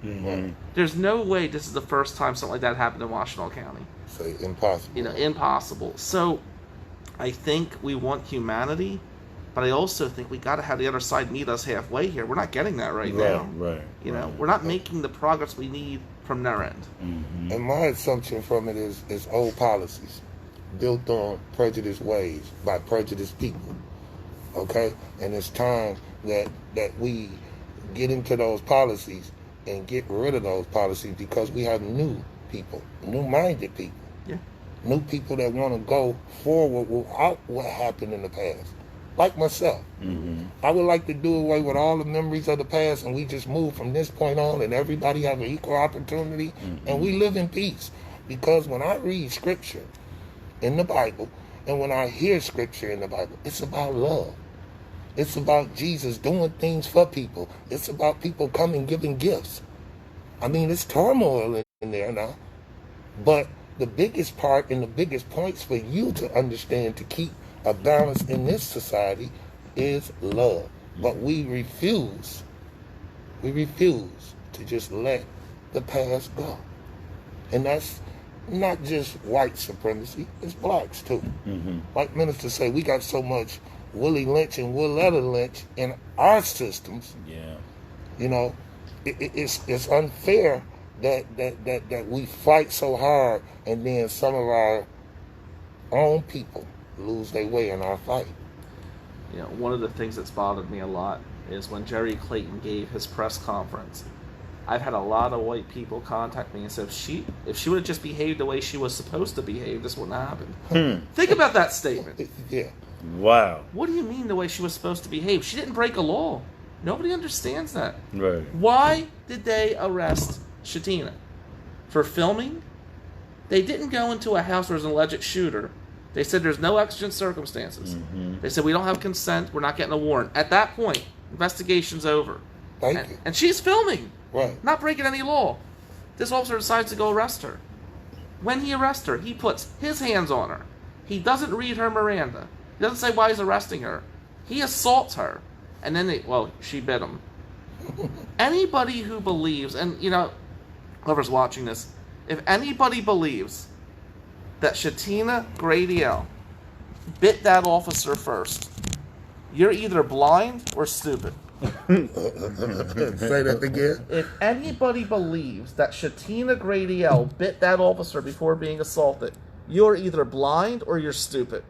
There's no way this is the first time something like that happened in Washtenaw County. So impossible. Impossible. So I think we want humanity, but I also think we got to have the other side meet us halfway here. We're not getting that right now. Right. We're not making the progress we need from their end. And my assumption from it is old policies built on prejudiced ways by prejudiced people. Okay? And it's time that we get into those policies and get rid of those policies, because we have new people, new-minded people. Yeah. New people that want to go forward without what happened in the past. Like myself. I would like to do away with all the memories of the past, and we just move from this point on, and everybody have an equal opportunity, and we live in peace. Because when I read scripture in the Bible, and when I hear scripture in the Bible, it's about love. It's about Jesus doing things for people. It's about people coming giving gifts. I mean, it's turmoil in there now. But the biggest part and the biggest points for you to understand to keep a balance in this society is love. But we refuse to just let the past go. And that's not just white supremacy, it's blacks too. Like ministers say, we got so much Willie Lynch and Willetta Lynch in our systems. Yeah. It's unfair that we fight so hard, and then some of our own people lose their way in our fight. You know, one of the things that's bothered me a lot is when Jerry Clayton gave his press conference. I've had a lot of white people contact me and said, if she would have just behaved the way she was supposed to behave, this wouldn't have happened. Think about that statement. Yeah. Wow. What do you mean the way she was supposed to behave? She didn't break a law. Nobody understands that. Right. Why did they arrest Sha'Teina? For filming? They didn't go into a house where there's an alleged shooter. They said there's no exigent circumstances. Mm-hmm. They said we don't have consent. We're not getting a warrant. At that point, investigation's over. Thank you. And she's filming. Right. Not breaking any law. This officer decides to go arrest her. When he arrests her, he puts his hands on her. He doesn't read her Miranda. He doesn't say why he's arresting her. He assaults her. And then she bit him. Anybody who believes, and you know, whoever's watching this, if anybody believes that Sha'Teina Grady bit that officer first, you're either blind or stupid. Say that again. If anybody believes that Sha'Teina Grady bit that officer before being assaulted, you're either blind or you're stupid.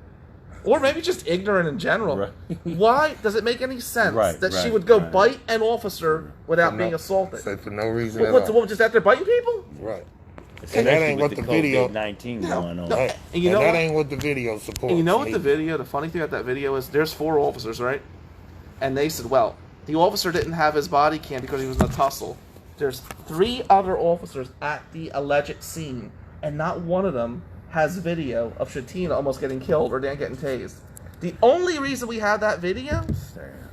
Or maybe just ignorant in general. Right. Why does it make any sense that she right, would go right. bite an officer without being assaulted? Say for no reason What's the woman just out there biting people? Right. Especially And that ain't with what the video. COVID-19 going on. No. Right. And you know that what? ain't what the video supports. And you know what neither. the funny thing about that video is, there's 4 officers, right? And they said, well, the officer didn't have his body cam because he was in a tussle. There's 3 other officers at the alleged scene, and not one of them has video of Sha'Teina almost getting killed or Dan getting tased. The only reason we have that video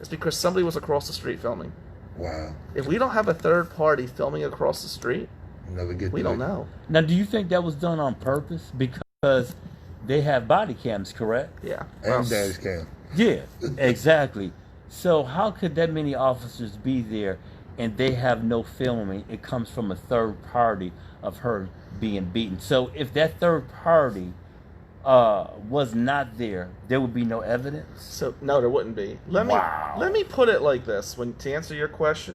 is because somebody was across the street filming. Wow. If we don't have a third party filming across the street, Never get. we don't know. Now, do you think that was done on purpose? Because they have body cams, correct? Yeah. And dash cam. Yeah, exactly. So how could that many officers be there and they have no filming? It comes from a third party of her being beaten. So if that third party was not there, there would be no evidence. So no, there wouldn't be. Let me put it like this: to answer your question,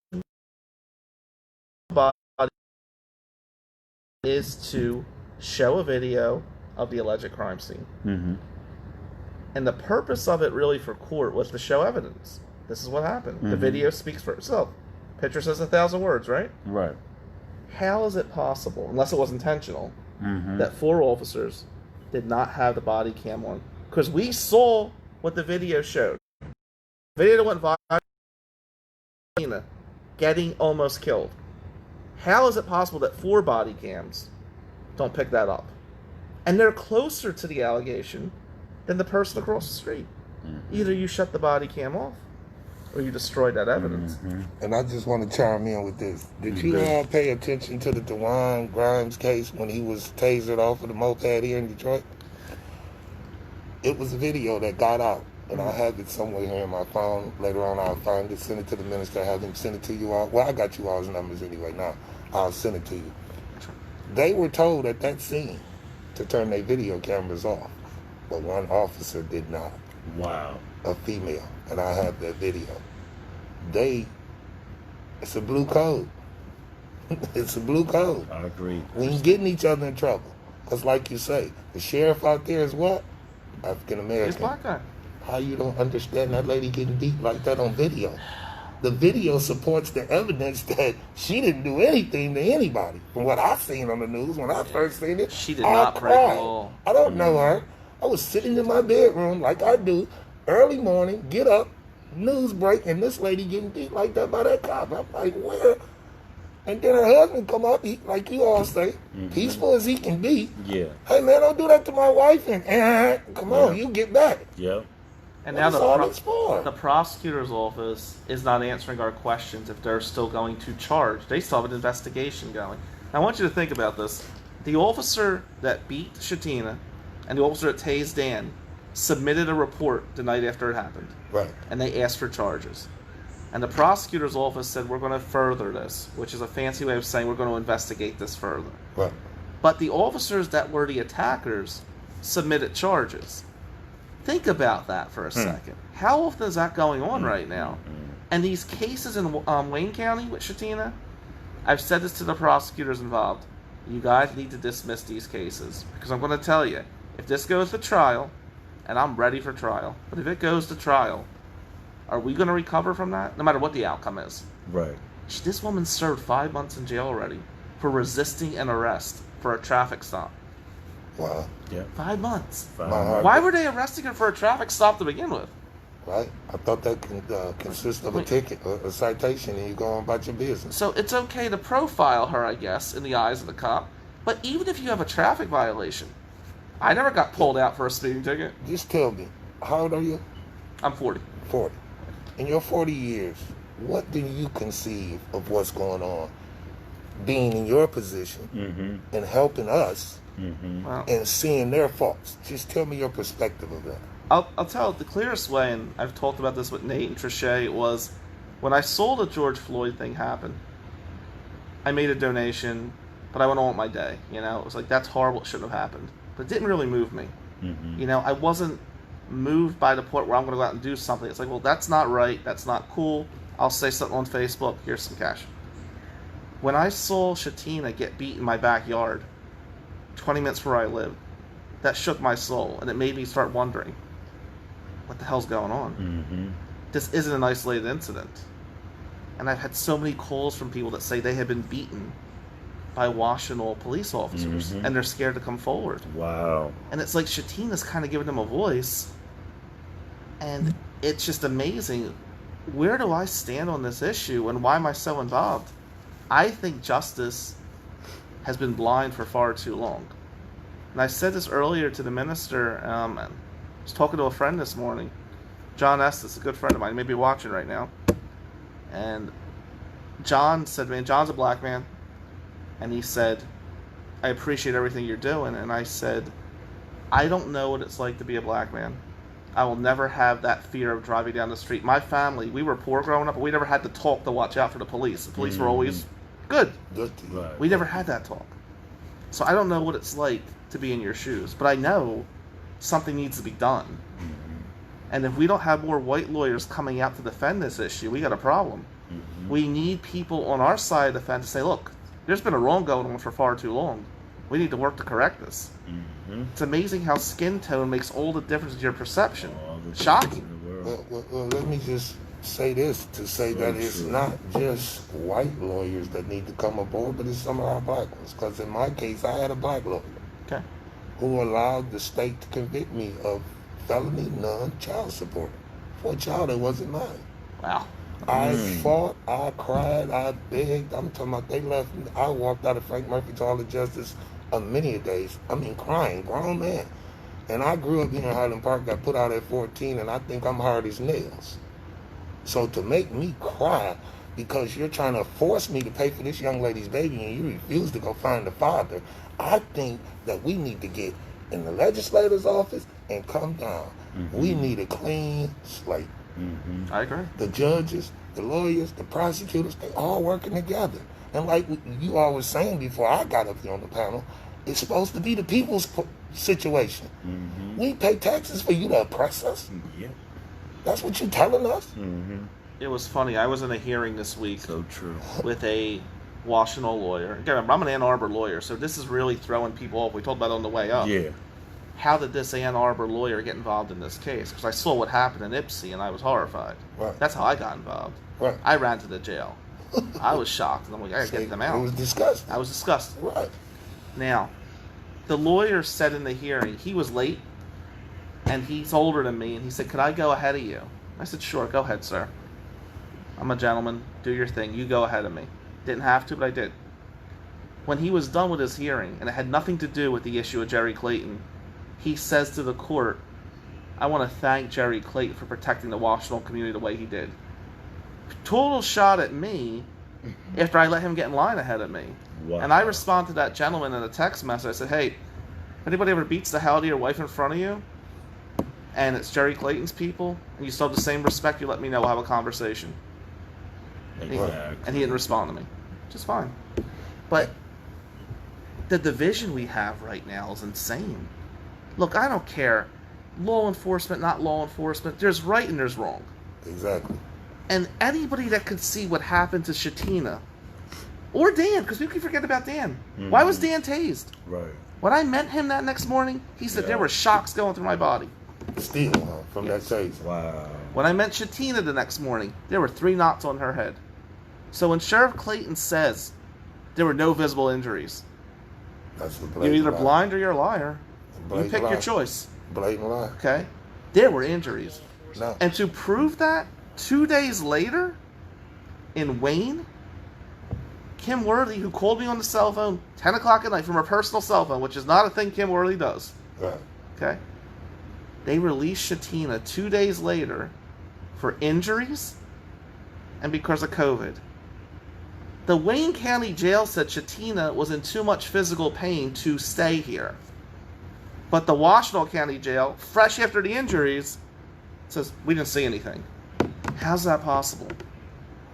is to show a video of the alleged crime scene, and the purpose of it really for court was to show evidence. This is what happened. The video speaks for itself. Picture says 1,000 words, right? Right. How is it possible, unless it was intentional, that 4 officers did not have the body cam on? Because we saw what the video showed. The video went viral, getting almost killed. How is it possible that 4 body cams don't pick that up? And they're closer to the allegation than the person across the street. Either you shut the body cam off, or you destroyed that evidence. And I just want to chime in with this. Did you all pay attention to the DeJuan Grimes case when he was tasered off of the moped here in Detroit? It was a video that got out, and I have it somewhere here in my phone. Later on, I'll find it, send it to the minister, have him send it to you all. Well, I got you all's numbers anyway now. I'll send it to you. They were told at that scene to turn their video cameras off, but one officer did not. Wow. A female, and I have that video. It's a blue code. It's a blue code. I agree. We ain't getting each other in trouble. Because like you say, the sheriff out there is what? African He's American. black guy. How you don't understand that lady getting beat like that on video? The video supports the evidence that she didn't do anything to anybody. From what I've seen on the news, when I first seen it, She did not break the law. I don't know her. I was sitting in my bedroom like I do, early morning, get up, news break, and this lady getting beat like that by that cop. I'm like, where? And then her husband come up, he, like you all say, peaceful as he can be. Yeah. Hey man, don't do that to my wife. And come on, you get back. Yeah. And What now is all this for? the prosecutor's office is not answering our questions if they're still going to charge. They still have an investigation going. I want you to think about this. The officer that beat Sha'Teina and the officer that tased Dan submitted a report the night after it happened. Right. And they asked for charges. And the prosecutor's office said, we're going to further this, which is a fancy way of saying we're going to investigate this further. Right. But the officers that were the attackers submitted charges. Think about that for a second. How often is that going on right now? And these cases in Wayne County with Sha'Teina, I've said this to the prosecutors involved. You guys need to dismiss these cases. Because I'm going to tell you, if this goes to trial, and I'm ready for trial, but if it goes to trial, Are we going to recover from that? No matter what the outcome is. Right. This woman served 5 months in jail already for resisting an arrest for a traffic stop. Wow. Yeah. 5 months. Why were they arresting her for a traffic stop to begin with? Right? I thought that consists of a ticket, a citation, and you go on about your business. So it's okay to profile her, I guess, in the eyes of the cop. But even if you have a traffic violation, I never got pulled out for a speeding ticket. Just tell me, how old are you? I'm 40. 40. In your 40 years, what do you conceive of what's going on being in your position and helping us Wow. and seeing their faults? Just tell me your perspective of that. I'll tell it the clearest way, and I've talked about this with Nate and Trichet, was when I saw the George Floyd thing happen, I made a donation, but I went on with my day. You know, it was like, that's horrible, it shouldn't have happened. But it didn't really move me. You know, I wasn't moved by the point where I'm going to go out and do something. It's like, well, that's not right, that's not cool. I'll say something on Facebook, here's some cash. When I saw Sha'Teina get beat in my backyard, 20 minutes where I live, that shook my soul, and it made me start wondering, what the hell's going on? This isn't an isolated incident. And I've had so many calls from people that say they have been beaten by Washtenaw police officers, and they're scared to come forward. Wow. And it's like Sha'Teina's kind of giving them a voice, and it's just amazing. Where do I stand on this issue, and why am I so involved? I think justice has been blind for far too long. And I said this earlier to the minister, and I was talking to a friend this morning, John Estes, a good friend of mine, he may be watching right now. And John said to me, and John's a black man, and he said, I appreciate everything you're doing. And I said, I don't know what it's like to be a black man. I will never have that fear of driving down the street. My family, we were poor growing up, but we never had to talk to watch out for the police. The police were always good. Right. We never had that talk. So I don't know what it's like to be in your shoes, but I know something needs to be done. And if we don't have more white lawyers coming out to defend this issue, we got a problem. We need people on our side of the fence to say, look, there's been a wrong going on for far too long. We need to work to correct this. It's amazing how skin tone makes all the difference in your perception. Shocking. Well, let me just say this, to say that it's not just white lawyers that need to come aboard, but it's some of our black ones. Because in my case, I had a black lawyer who allowed the state to convict me of felony non-child support for a child that wasn't mine. Wow. I fought, I cried, I begged. I'm talking about, they left me. I walked out of Frank Murphy's Hall of Justice many a days. I mean, crying, grown man. And I grew up here in Highland Park, got put out at 14, and I think I'm hard as nails. So to make me cry because you're trying to force me to pay for this young lady's baby and you refuse to go find the father, I think that we need to get in the legislator's office and come down. We need a clean slate. I agree. The judges, the lawyers, the prosecutors, they all working together. And like you all were saying before I got up here on the panel, it's supposed to be the people's situation. We pay taxes for you to oppress us. That's what you're telling us? It was funny. I was in a hearing this week So true. with a Washtenaw lawyer. Again, remember, I'm an Ann Arbor lawyer, so this is really throwing people off. We talked about it on the way up. Yeah. How did this Ann Arbor lawyer get involved in this case? Because I saw what happened in Ipsy, and I was horrified. Right. That's how I got involved. Right. I ran to the jail. I was shocked, and I'm like, I gotta get them out. It was disgusting. I was disgusted. Right. Now, the lawyer said in the hearing, he was late, and he's older than me, and he said, could I go ahead of you? I said, sure, go ahead, sir. I'm a gentleman, do your thing, you go ahead of me. Didn't have to, but I did. When he was done with his hearing, and it had nothing to do with the issue of Jerry Clayton, he says to the court, I want to thank Jerry Clayton for protecting the Washtenaw community the way he did. Total shot at me after I let him get in line ahead of me. Wow. And I responded to that gentleman in a text message. I said, hey, if anybody ever beats the hell out of your wife in front of you, and it's Jerry Clayton's people, and you still have the same respect, you let me know, we'll have a conversation. Exactly. And he didn't respond to me. Just fine. But the division we have right now is insane. Look, I don't care. Law enforcement, not law enforcement. There's right and there's wrong. Exactly. And anybody that could see what happened to Sha'Teina, or Dan, because we can forget about Dan. Why was Dan tased? Right. When I met him that next morning, he said there were shocks going through my body. Still, from that taser. Wow. When I met Sha'Teina the next morning, there were 3 knots on her head. So when Sheriff Clayton says there were no visible injuries, That's a you're blatant either lie. blind or you're a liar. You Blatant pick lie. your choice. Blatant lie. Okay? There were injuries. No. And to prove that, 2 days later, in Wayne, Kim Worley, who called me on the cell phone 10 o'clock at night from her personal cell phone, which is not a thing Kim Worley does, Right. okay? They released Sha'Teina 2 days later for injuries and because of COVID. The Wayne County Jail said Sha'Teina was in too much physical pain to stay here. But the Washtenaw County Jail, fresh after the injuries, says, we didn't see anything. How's that possible?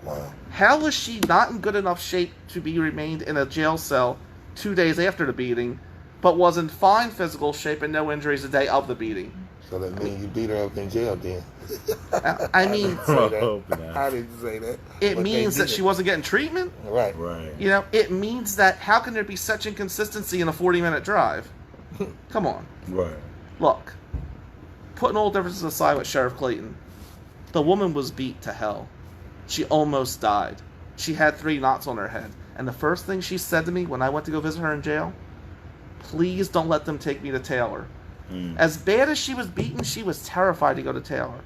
Wow. How was she not in good enough shape to be remained in a jail cell 2 days after the beating, but was in fine physical shape and no injuries the day of the beating? So that means you beat her up in jail then. I mean, Say that. Hope not. I didn't say that. it But means they that did she it. wasn't getting treatment. Right. Right. You know, it means that how can there be such inconsistency in a 40-minute drive? Come on. Right. Look, putting all differences aside with Sheriff Clayton, the woman was beat to hell. She almost died. She had 3 knots on her head. And the first thing she said to me when I went to go visit her in jail, please don't let them take me to Taylor. As bad as she was beaten, she was terrified to go to Taylor.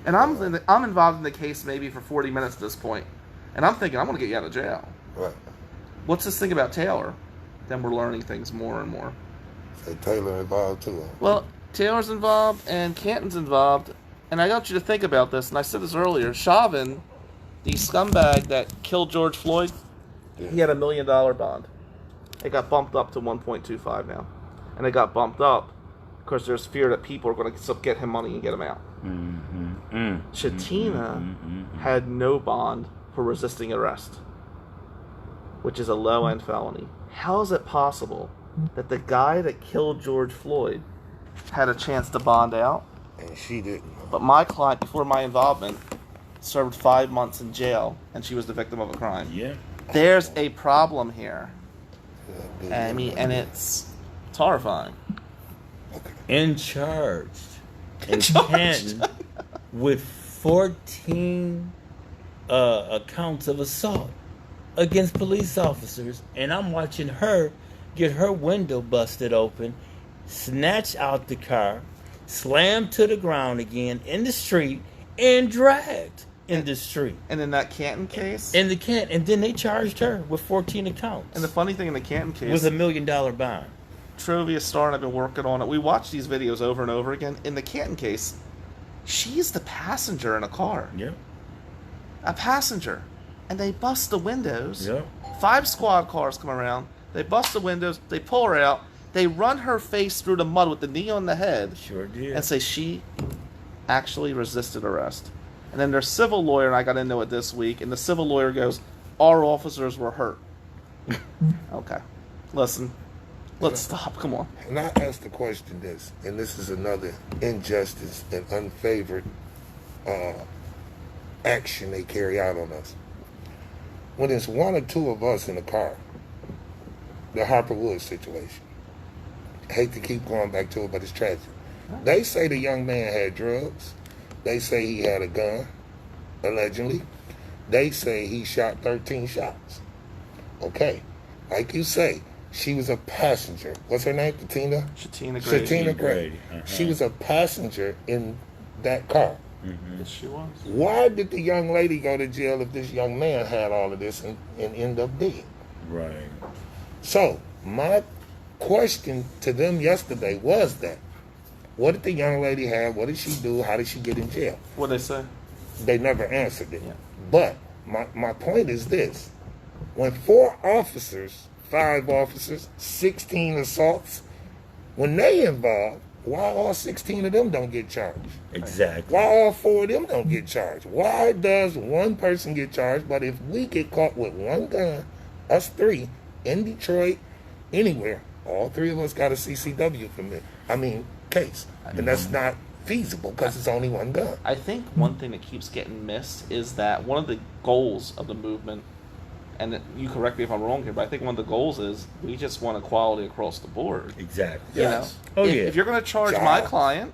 And I'm involved in the case maybe for 40 minutes at this point. And I'm thinking, I'm going to get you out of jail. Right. What's this thing about Taylor? Then we're learning things more and more. Say Taylor involved too. Huh? Well, Taylor's involved and Canton's involved. And I want you to think about this, and I said this earlier. Chauvin, the scumbag that killed George Floyd, he had $1 million bond. It got bumped up to 1.25 now. And it got bumped up because there's fear that people are going to get him money and get him out. Sha'Teina had no bond for resisting arrest, which is a low-end felony. How is it possible that the guy that killed George Floyd had a chance to bond out, And she didn't. but my client, before my involvement, served 5 months in jail, and she was the victim of a crime? Yeah. There's a problem here. Yeah, I mean, and it's horrifying. In charge in Canton with 14 accounts of assault against police officers, and I'm watching her get her window busted open, snatch out the car, slammed to the ground again in the street, and dragged in the street. And in that Canton case, In the Canton, and then they charged her with 14 accounts. and the funny thing in the Canton case, with $1 million bond. Trovia Star and I've been working on it. We watch these videos over and over again. In the Canton case, she's the passenger in a car. Yeah. A passenger. And they bust the windows. Yeah. 5 squad cars come around. They bust the windows. They pull her out. They run her face through the mud with the knee on the head. Sure did. And say she actually resisted arrest. And then their civil lawyer, and I got into it this week, and the civil lawyer goes, our officers were hurt. Okay. Listen. Let's stop. Come on. And I asked the question this, and this is another injustice and unfavored action they carry out on us. When it's 1 or 2 of us in a car, the Harper Woods situation, I hate to keep going back to it, but it's tragic. They say the young man had drugs. They say he had a gun, allegedly. They say he shot 13 shots. Okay, like you say, she was a passenger. What's her name? Sha'Teina Grady. Sha'Teina Grady. Grady, She was a passenger in that car. Yes, she was. Why did the young lady go to jail if this young man had all of this and end up dead? Right. So, my question to them yesterday was that, what did the young lady have? What did she do? How did she get in jail? What'd they say? They never answered it. Yeah. But my point is this. When 4 officers, 5 officers, 16 assaults, when they involved, why all 16 of them don't get charged? Exactly. Why all 4 of them don't get charged? Why does one person get charged, but if we get caught with 1 gun, us 3, in Detroit, anywhere, all 3 of us got a CCW case. And that's not feasible because it's only 1 gun. I think one thing that keeps getting missed is that one of the goals of the movement, and you correct me if I'm wrong here, but I think one of the goals is we just want equality across the board. Exactly. You Yes. know, Oh, if, yeah. if you're going to charge Jobs. my client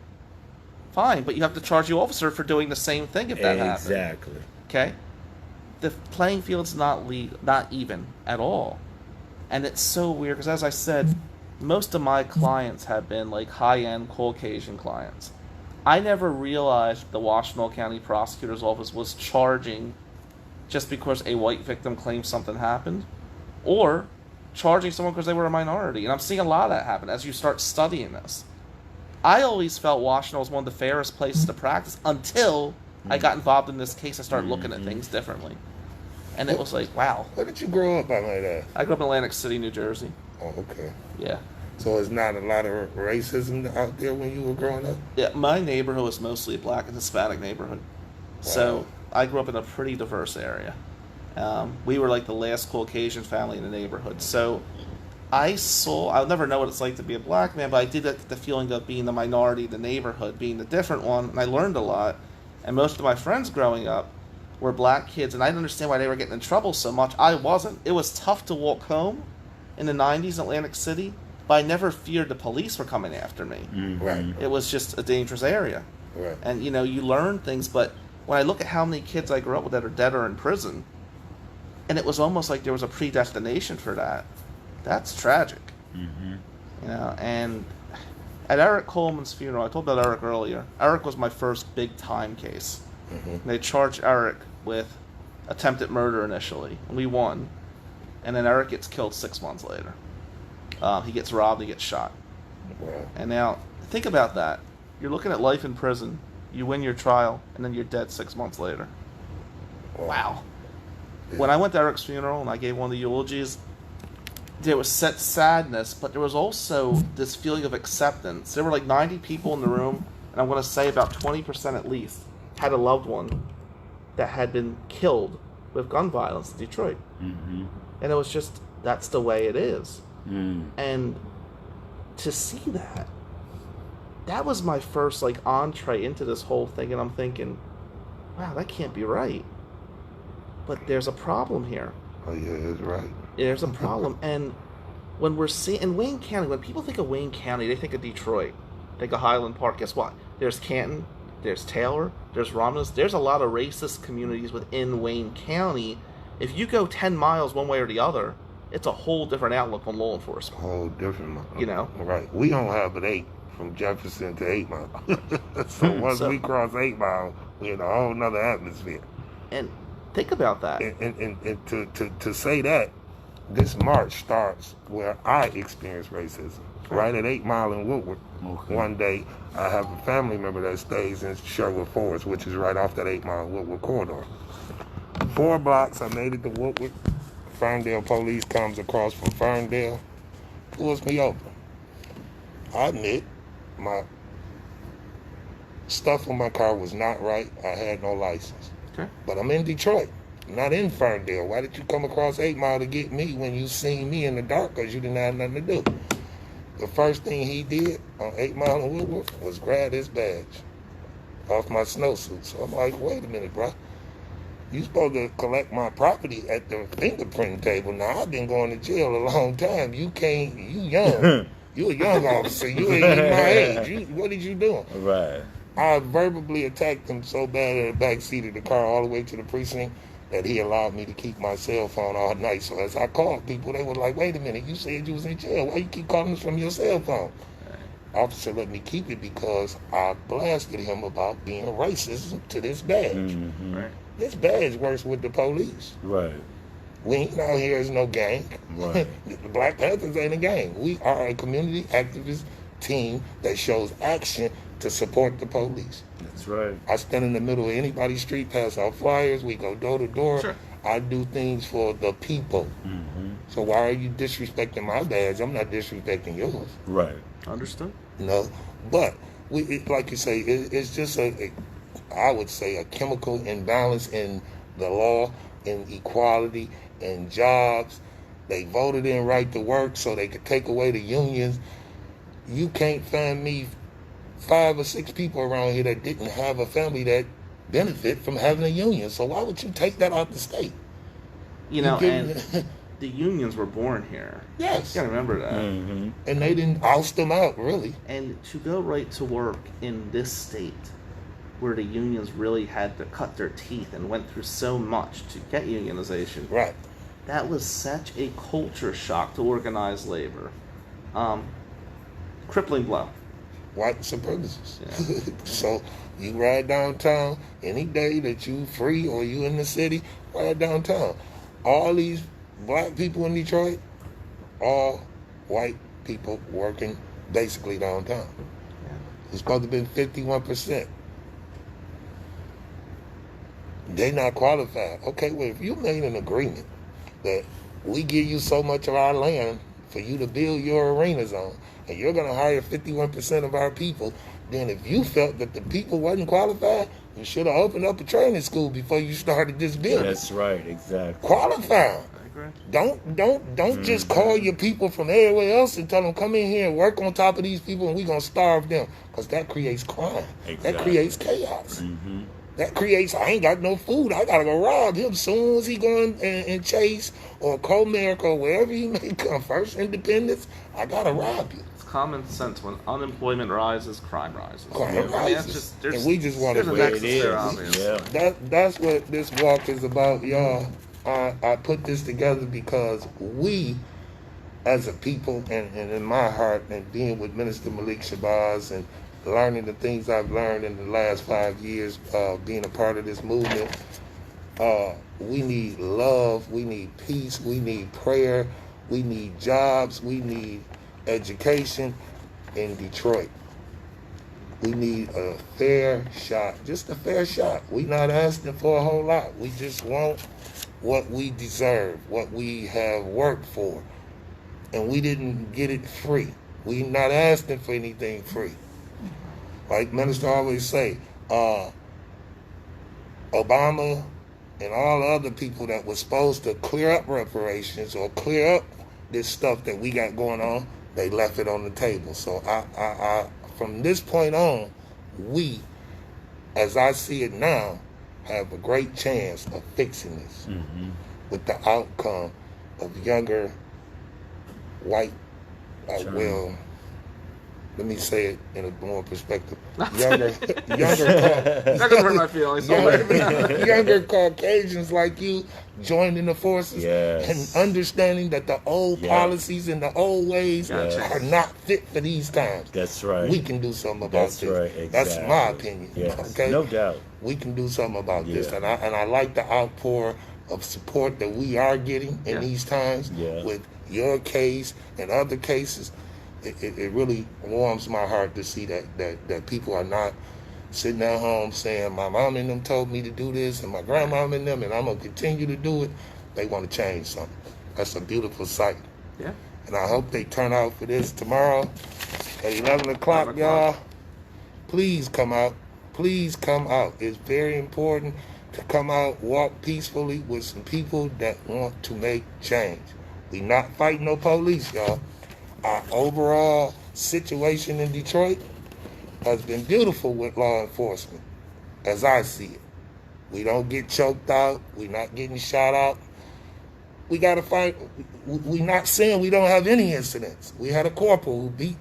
Fine, but you have to charge the officer for doing the same thing if that happens. Exactly. Okay? The playing field's not even at all. And it's so weird, because as I said, most of my clients have been like high-end Caucasian clients. I never realized the Washtenaw County Prosecutor's Office was charging just because a white victim claimed something happened, or charging someone because they were a minority. And I'm seeing a lot of that happen as you start studying this. I always felt Washtenaw was one of the fairest places to practice until I got involved in this case. I started looking at things differently. And it was like, wow. Where did you grow up, I might ask? I grew up in Atlantic City, New Jersey. Oh, okay. Yeah. So it's not a lot of racism out there when you were growing up? Yeah, my neighborhood was mostly a black and Hispanic neighborhood. So I grew up in a pretty diverse area. We were like the last Caucasian family in the neighborhood. So I'll never know what it's like to be a black man, but I did get the feeling of being the minority in the neighborhood, being the different one, and I learned a lot. And most of my friends growing up were black kids, and I didn't understand why they were getting in trouble so much. I wasn't. It was tough to walk home in the 90s in Atlantic City, but I never feared the police were coming after me. Right. It was just a dangerous area. Right. And, you learn things, but when I look at how many kids I grew up with that are dead or in prison, and it was almost like there was a predestination for that, that's tragic. And at Eric Coleman's funeral, I told about Eric earlier. Eric was my first big time case. They charged Eric with attempted murder initially, and we won. And then Eric gets killed 6 months later. He gets robbed, he gets shot. Wow. And now, think about that. You're looking at life in prison, you win your trial, and then you're dead 6 months later. Wow. When I went to Eric's funeral and I gave one of the eulogies, there was sadness, but there was also this feeling of acceptance. There were like 90 people in the room, and I'm going to say about 20% at least had a loved one that had been killed with gun violence in Detroit. And it was just, that's the way it is. And to see that was my first like entree into this whole thing, and I'm thinking, wow, that can't be right. But there's a problem here. Oh, yeah, that's right. There's a problem. And when we're seeing in Wayne County, when people think of Wayne County, they think of Detroit, think of Highland Park. Guess what? There's Canton, there's Taylor, there's Romulus. There's a lot of racist communities within Wayne County. If you go 10 miles one way or the other, it's a whole different outlook on law enforcement. Whole different. Right. We don't have an 8 from Jefferson to 8 Mile. So once we cross 8 Mile, we're in a whole nother atmosphere. And think about that. And to say that, this march starts where I experienced racism. Right at 8 Mile in Woodward. One day, I have a family member that stays in Sherwood Forest, which is right off that 8 Mile Woodward corridor. 4 blocks, I made it to Woodward. Ferndale police comes across from Ferndale, pulls me over. I admit, my stuff on my car was not right. I had no license. Okay. But I'm in Detroit, not in Ferndale. Why did you come across 8 Mile to get me when you seen me in the dark because you didn't have nothing to do? The first thing he did on 8 Mile and Woodward was grab his badge off my snowsuit. So I'm like, wait a minute, bro. You supposed to collect my property at the fingerprint table. Now, I've been going to jail a long time. You young. You a young officer. You ain't even my age. What did you do? Right. I verbally attacked him so bad in the back seat of the car all the way to the precinct that he allowed me to keep my cell phone all night. So as I called people, they were like, wait a minute, you said you was in jail. Why you keep calling us from your cell phone? Officer let me keep it because I blasted him about being racist to this badge. Right. This badge works with the police. Right. We ain't out here as no gang. Right. The Black Panthers ain't a gang. We are a community activist team that shows action to support the police. That's right. I stand in the middle of anybody's street, pass out flyers, we go door to door. Sure. I do things for the people. So why are you disrespecting my badge? I'm not disrespecting yours. Right. Understood. But like you say, it's just I would say a chemical imbalance in the law, in equality, in jobs. They voted in right to work so they could take away the unions. You can't find me 5 or 6 people around here that didn't have a family that benefit from having a union. So why would you take that out the state? the unions were born here. Yes. You gotta remember that. Mm-hmm. And they didn't oust them out, really. And to go right to work in this state, where the unions really had to cut their teeth and went through so much to get unionization. Right. That was such a culture shock to organized labor. Crippling blow. White supremacists. Yeah. So you ride downtown any day that you free or you in the city, ride downtown. All these black people in Detroit, all white people working basically downtown. Yeah. It's supposed to have been 51%. They not qualified. Okay, well, if you made an agreement that we give you so much of our land for you to build your arenas on, and you're going to hire 51% of our people, then if you felt that the people wasn't qualified, you should have opened up a training school before you started this building. That's right, exactly. Qualified. I agree. Don't just call your people from everywhere else and tell them, come in here and work on top of these people and we're going to starve them. Because that creates crime. Exactly. That creates chaos. Mm-hmm. That creates, I ain't got no food. I got to go rob him soon as he go and Chase or Comerica or wherever he may come. First Independence, I got to rob you. It's common sense. When unemployment rises, crime rises. Crime I mean, rises. there's, And we just want to there's a where nexus it is. there, obviously. Yeah. That's what this walk is about, y'all. I put this together because we, as a people, and in my heart, and being with Minister Malik Shabazz and learning the things I've learned in the last 5 years, being a part of this movement, we need love, we need peace, we need prayer, we need jobs, we need education in Detroit. We need a fair shot, just a fair shot. We're not asking for a whole lot. We just want what we deserve, what we have worked for. And we didn't get it free. We're not asking for anything free. Like Minister always say, Obama and all the other people that were supposed to clear up reparations or clear up this stuff that we got going on, they left it on the table. So I from this point on, we, as I see it now, have a great chance of fixing this with the outcome of younger white, well, let me say it in a more perspective. Younger That doesn't hurt my feelings. younger Caucasians like you joining the forces and understanding that the old policies and the old ways are not fit for these times. That's right. We can do something about That's this. right, exactly. That's my opinion. Yes, Okay? no doubt. We can do something about this. And I like the outpour of support that we are getting in these times with your case and other cases. It really warms my heart to see that people are not sitting at home saying, my mom and them told me to do this, and my grandmom and them, and I'm going to continue to do it. They want to change something. That's a beautiful sight. Yeah. And I hope they turn out for this tomorrow at 11 o'clock, y'all. Please come out. Please come out. It's very important to come out, walk peacefully with some people that want to make change. We not fighting no police, y'all. Our overall situation in Detroit has been beautiful with law enforcement, as I see it. We don't get choked out. We're not getting shot out. We got to fight. We're not saying we don't have any incidents. We had a corporal who beat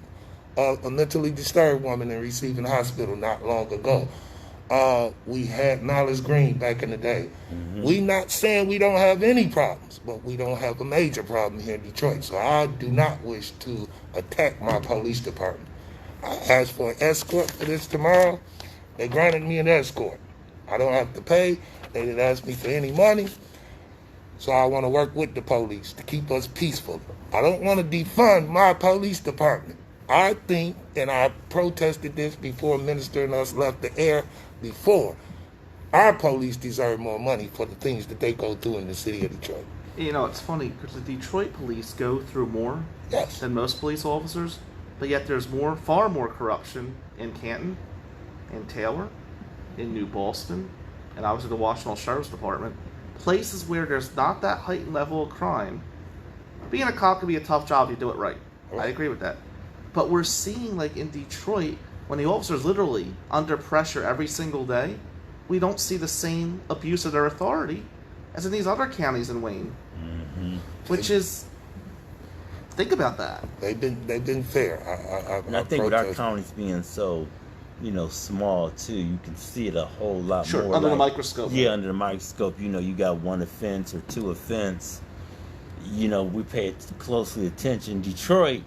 a mentally disturbed woman in Receiving Hospital not long ago. We had Malice Green back in the day. We're not saying we don't have any problems, but we don't have a major problem here in Detroit. So I do not wish to attack my police department. I asked for an escort for this tomorrow. They granted me an escort. I don't have to pay. They didn't ask me for any money. So I want to work with the police to keep us peaceful. I don't want to defund my police department. I think, and I protested this before Minister and us left the air before, our police deserve more money for the things that they go through in the city of Detroit. You know, it's funny because the Detroit police go through more than most police officers, but yet there's far more corruption in Canton, in Taylor, in New Boston, and obviously the Washington Sheriff's Department. Places where there's not that heightened level of crime. Being a cop can be a tough job if you do it right. I agree with that. But we're seeing, like in Detroit, when the officer's literally under pressure every single day, we don't see the same abuse of their authority as in these other counties in Wayne. which is, think about that. They've been fair. And I think with our protest- counties being so, small too, you can see it a whole lot Sure, more. under the like- microscope. Yeah, under the microscope, you got one offense or two offense. We pay closely attention. Detroit,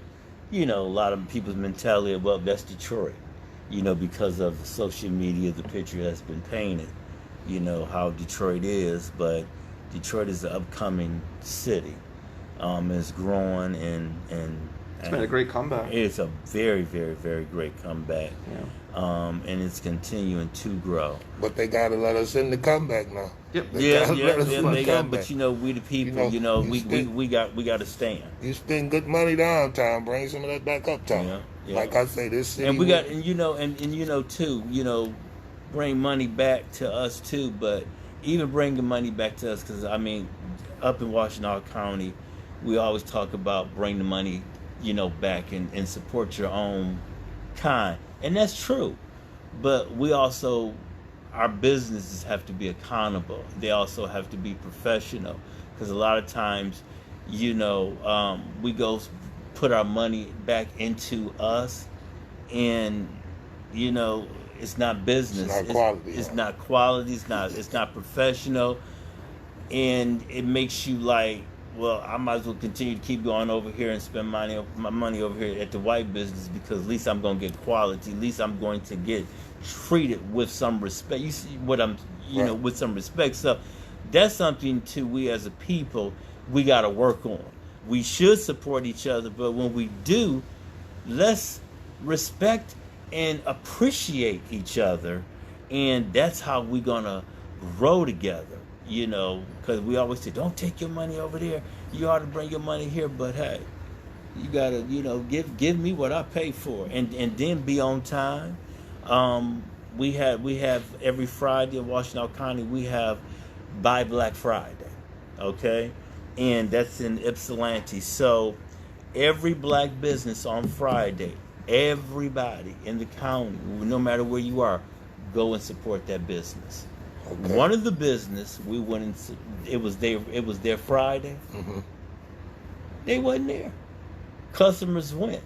a lot of people's mentality of, well, that's Detroit. Because of social media, the picture that's been painted, how Detroit is. But Detroit is an upcoming city. It's growing and It's been a great comeback. it's a very, very, very great comeback. Yeah. And it's continuing to grow. But they gotta let us in the comeback now. Yep. They gotta let us in the They got, comeback. but we the people, we got to stand. You spend good money downtown, bring some of that back uptown. Yeah. Like I say, this city. And we got, too, bring money back to us too. But even bringing money back to us, because up in Washington County, we always talk about bring the money, back and support your own kind, and that's true. But we also, our businesses have to be accountable. They also have to be professional, because a lot of times, we go put our money back into us, and it's not business. It's not quality. It's not quality. It's not professional, and it makes you like, well, I might as well continue to keep going over here and spend my money over here at the white business, because at least I'm going to get quality. At least I'm going to get treated with some respect. You see what I'm, Right. with some respect. So that's something too. We as a people, we got to work on. We should support each other, but when we do, let's respect and appreciate each other, and that's how we're gonna grow together. Because we always say, don't take your money over there. You ought to bring your money here. But hey, you gotta, give me what I pay for, and then be on time. We have every Friday in Washington County, we have Buy Black Friday, okay, and that's in Ypsilanti. So every black business on Friday, everybody in the county, no matter where you are, go and support that business. Okay. One of the business we went and it was their Friday. Mhm. They wasn't there. Customers went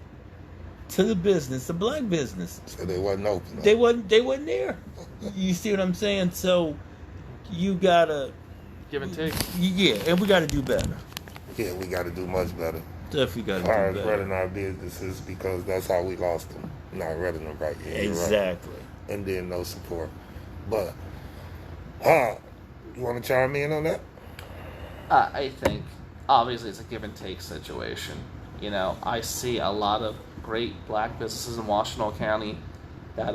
to the business, the black business. So they wasn't open. They wasn't there. You see what I'm saying? So you gotta Give and take. yeah, and we gotta do better. Yeah, we got to do much better. Definitely gotta As far do as better. running our businesses, because that's how we lost them. Not running them right. Yeah, you're right. Exactly. And then no support. But, you want to chime in on that? I think obviously it's a give and take situation. I see a lot of great black businesses in Washington County that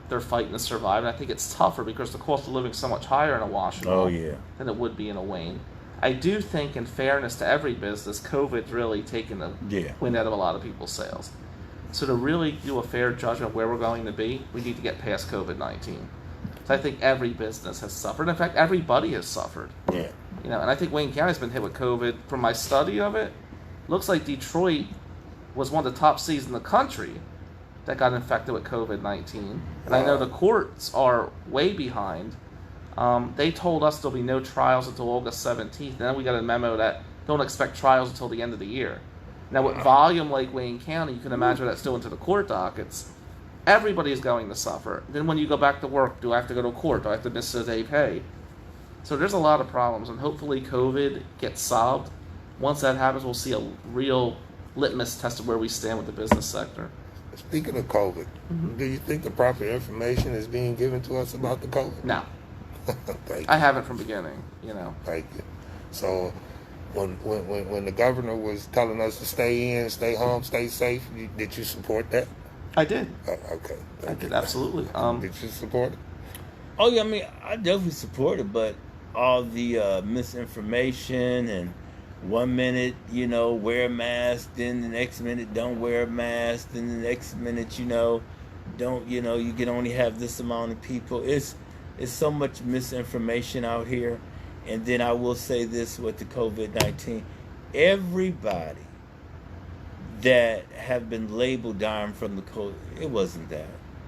they're fighting to survive, and I think it's tougher because the cost of living is so much higher in a Washington Oh yeah. than it would be in a Wayne. I do think, in fairness to every business, COVID's really taken the Yeah. wind out of a lot of people's sails. So to really do a fair judgment of where we're going to be, we need to get past COVID-19. So I think every business has suffered. In fact, everybody has suffered. Yeah. And I think Wayne County's been hit with COVID. From my study of it, looks like Detroit was one of the top cities in the country that got infected with COVID-19. And I know the courts are way behind. They told us there'll be no trials until August 17th. And then we got a memo that don't expect trials until the end of the year. Now, with volume like Wayne County, you can imagine that's still into the court dockets. Everybody's going to suffer. Then when you go back to work, do I have to go to court? Do I have to miss a day pay? So there's a lot of problems, and hopefully COVID gets solved. Once that happens, we'll see a real litmus test of where we stand with the business sector. Speaking of COVID, do you think the proper information is being given to us about the COVID? No, Thank you. I haven't from beginning, Thank you. So, when the governor was telling us to stay in, stay home, stay safe, did you support that? I did. Okay. I Thank did, you. absolutely. Did you support it? Oh yeah, I definitely support it, but all the misinformation, and 1 minute, wear a mask, then the next minute don't wear a mask, then the next minute, don't, you can only have this amount of people. It's so much misinformation out here. And then I will say this with the COVID-19, everybody that have been labeled dying from the COVID, it wasn't that.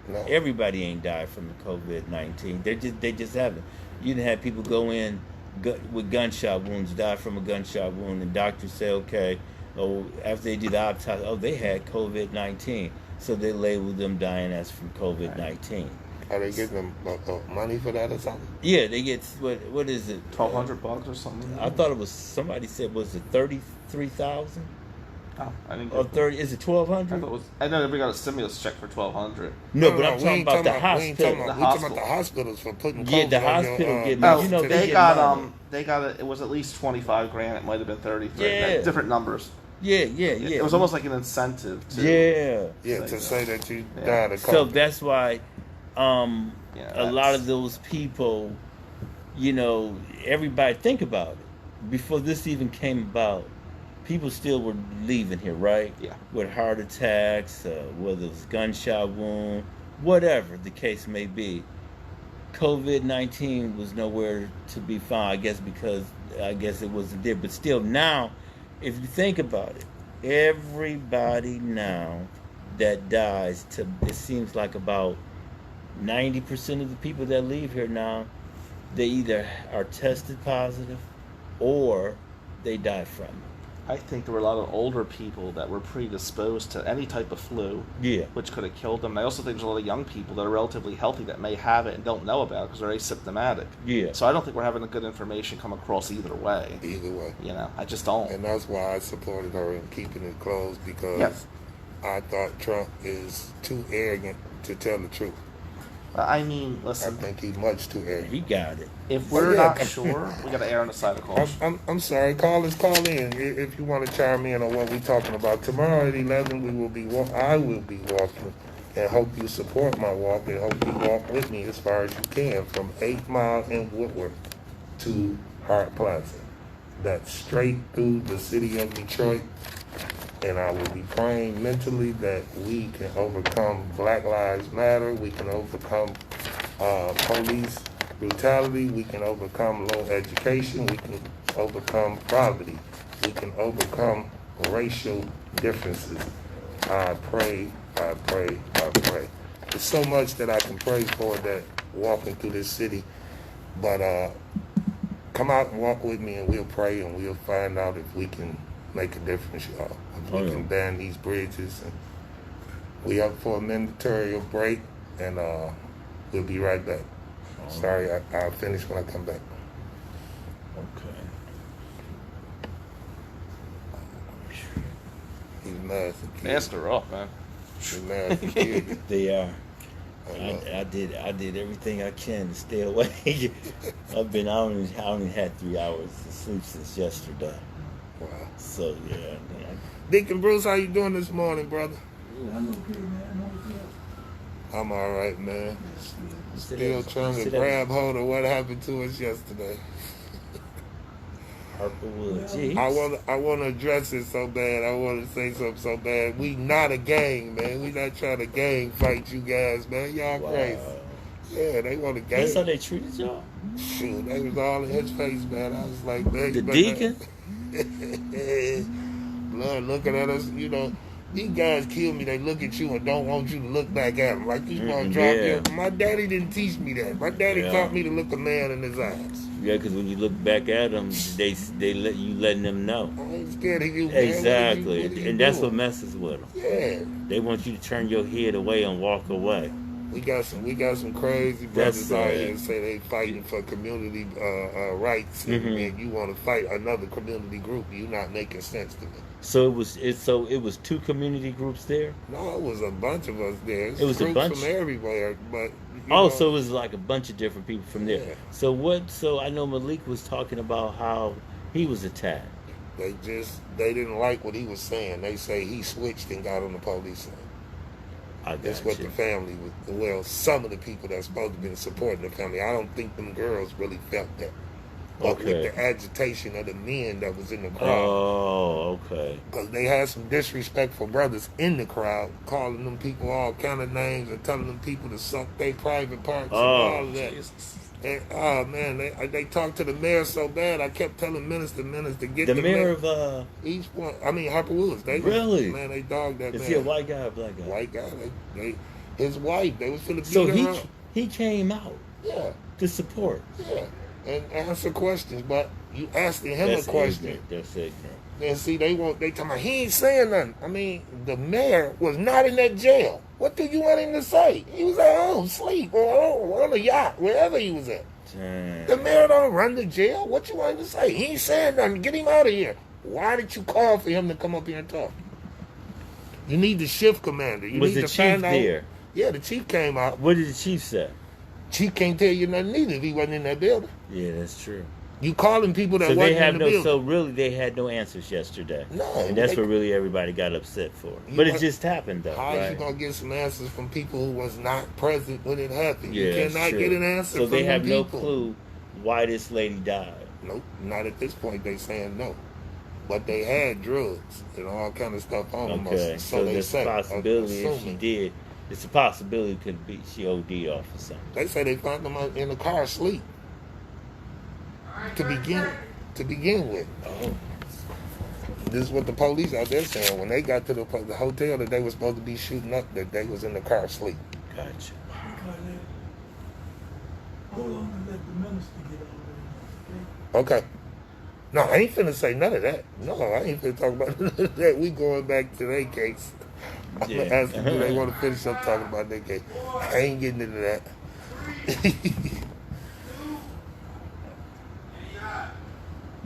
No. Everybody ain't died from the COVID-19. They just haven't. You didn't have people go in with gunshot wounds, died from a gunshot wound, and doctors say, okay, oh, after they do the autopsy, oh, they had COVID-19, so they labeled them dying as from COVID-19. Are they getting them money for that or something? Yeah, they get what is it? $1,200 or something. I thought it was somebody said was it 33,000 Oh, I didn't or get 30? Is it I 1,200? thought it was. I know we got a stimulus check for $1,200. No, but I'm we talking ain't about the we ain't hospital. we talking about the hospitals for putting Yeah, the COVID on hospital your, get Oh, money. You know, they they get got money. they got it. It was at least 25 grand. It might have been 33. Yeah. Different numbers. Yeah. It was almost like an incentive to. Yeah. to say that you Yeah. died of COVID. So that's why a Yeah, lot of those people, everybody think about it. Before this even came about, people still were leaving here, right? Yeah. With heart attacks, whether it was gunshot wound, whatever the case may be. COVID-19 was nowhere to be found, I guess, because it wasn't there. But still, now, if you think about it, everybody now that dies, it seems like about 90% of the people that leave here now, they either are tested positive or they die from it. I think there were a lot of older people that were predisposed to any type of flu, Yeah. which could have killed them. I also think there's a lot of young people that are relatively healthy that may have it and don't know about it because they're asymptomatic. Yeah. So I don't think we're having the good information come across either way. Either way. I just don't. And that's why I supported her in keeping it closed, because Yes. I thought Trump is too arrogant to tell the truth. I mean, I listen, think he's much too arrogant. He got it. if we're yeah. not sure, we got to err on the side of caution. I'm sorry. Callers, call in if you want to chime in on what we're talking about. Tomorrow at 11, I will be walking, and hope you support my walk, and hope you walk with me as far as you can from 8 Mile in Woodward to Hart Plaza. That's straight through the city of Detroit. And I will be praying mentally that we can overcome Black Lives Matter. We can overcome police brutality. We can overcome low education. We can overcome poverty. We can overcome racial differences. I pray. There's so much that I can pray for that walking through this city. But come out and walk with me, and we'll pray, and we'll find out if we can make a difference, y'all. If we can ban these bridges. And we up for a mandatory break, and we'll be right back. Sorry, I'll finish when I come back. Okay. He's mad for kids. Mask her up, man. He's mad for kids. They are. I I did everything I can to stay away. I only had 3 hours of sleep since yesterday. Wow. So yeah. Deacon Bruce, how you doing this morning, brother? I'm all right, man. Still trying to grab hold of what happened to us yesterday. Harperwood. Jeez. I want to address it so bad. I want to say something so bad. We not a gang, man. We not trying to gang fight you guys, man. Y'all crazy. Yeah, they want to gang. That's how they treated y'all? Shoot, they was all in his face, man. I was like, man. The deacon? Blood looking at us, these guys kill me. They look at you and don't want you to look back at them. Like you want to drop you. My daddy didn't teach me that. My daddy taught me to look a man in his eyes. Yeah, because when you look back at them, they let you letting them know. I ain't scared of you, man. Exactly, What are you and that's doing? what messes with them. Yeah. They want you to turn your head away and walk away. We got some crazy brothers That's out here that say they fighting for community rights, and you want to fight another community group. You're not making sense to me. So it was 2 community groups there. No, it was a bunch of us there. It was a groups bunch? from everywhere, but So it was like a bunch of different people from there. Yeah. So I know Malik was talking about how he was attacked. they didn't like what he was saying. They say he switched and got on the police side. That's what the family was. Well, some of the people that's supposed to be supporting the family. I don't think them girls really felt that. But with the agitation of the men that was in the crowd. Oh, okay. Because they had some disrespectful brothers in the crowd, calling them people all kind of names and telling them people to suck their private parts and all of that. Jesus. And, oh, man, they talked to the mayor so bad, I kept telling minister get The mayor of each one. I mean, Harper Woods. Really? Man, they dogged that man. Is he a white guy or black guy? White guy. His wife, they was finna beat So her up. he came out Yeah, to support. yeah. and answer questions, but you asking him That's a question. ignorant. That's ignorant. And see, they talking about he ain't saying nothing. I mean, the mayor was not in that jail. What do you want him to say? He was at home, sleep, or on a yacht, wherever he was at. Dang. The mayor don't run the jail. What you want him to say? He ain't saying nothing. Get him out of here. Why did you call for him to come up here and talk? You need the shift commander. You Was need the to chief find out. there? Yeah, the chief came out. What did the chief say? Chief can't tell you nothing either if he wasn't in that building. Yeah, that's true. You calling people that So wasn't they have in the no. building. So really, they had no answers yesterday. No, and that's they- what really everybody got upset for. You But it want- just happened though, How is you right? gonna get some answers from people who was not present when it happened? Yeah, You that's cannot true. get an answer So from they them have no people. clue why this lady died. Nope, not at this point. They saying no, but they had drugs and all kind of stuff on them. Okay, so they there's say. a possibility if she Assuming. did. It's a possibility could be she OD'd off or something. They say they found them in the car asleep. To begin with. Oh, This is what the police out there saying. When they got to the hotel that they were supposed to be shooting up, that they was in the car asleep. gotcha. Hold on and let the minister get over there. Okay. No, I ain't finna say none of that. No, I ain't finna talk about none of that. We going back to their case. I'm Yeah. gonna ask them, do they want to finish up talking about their case? I ain't getting into that.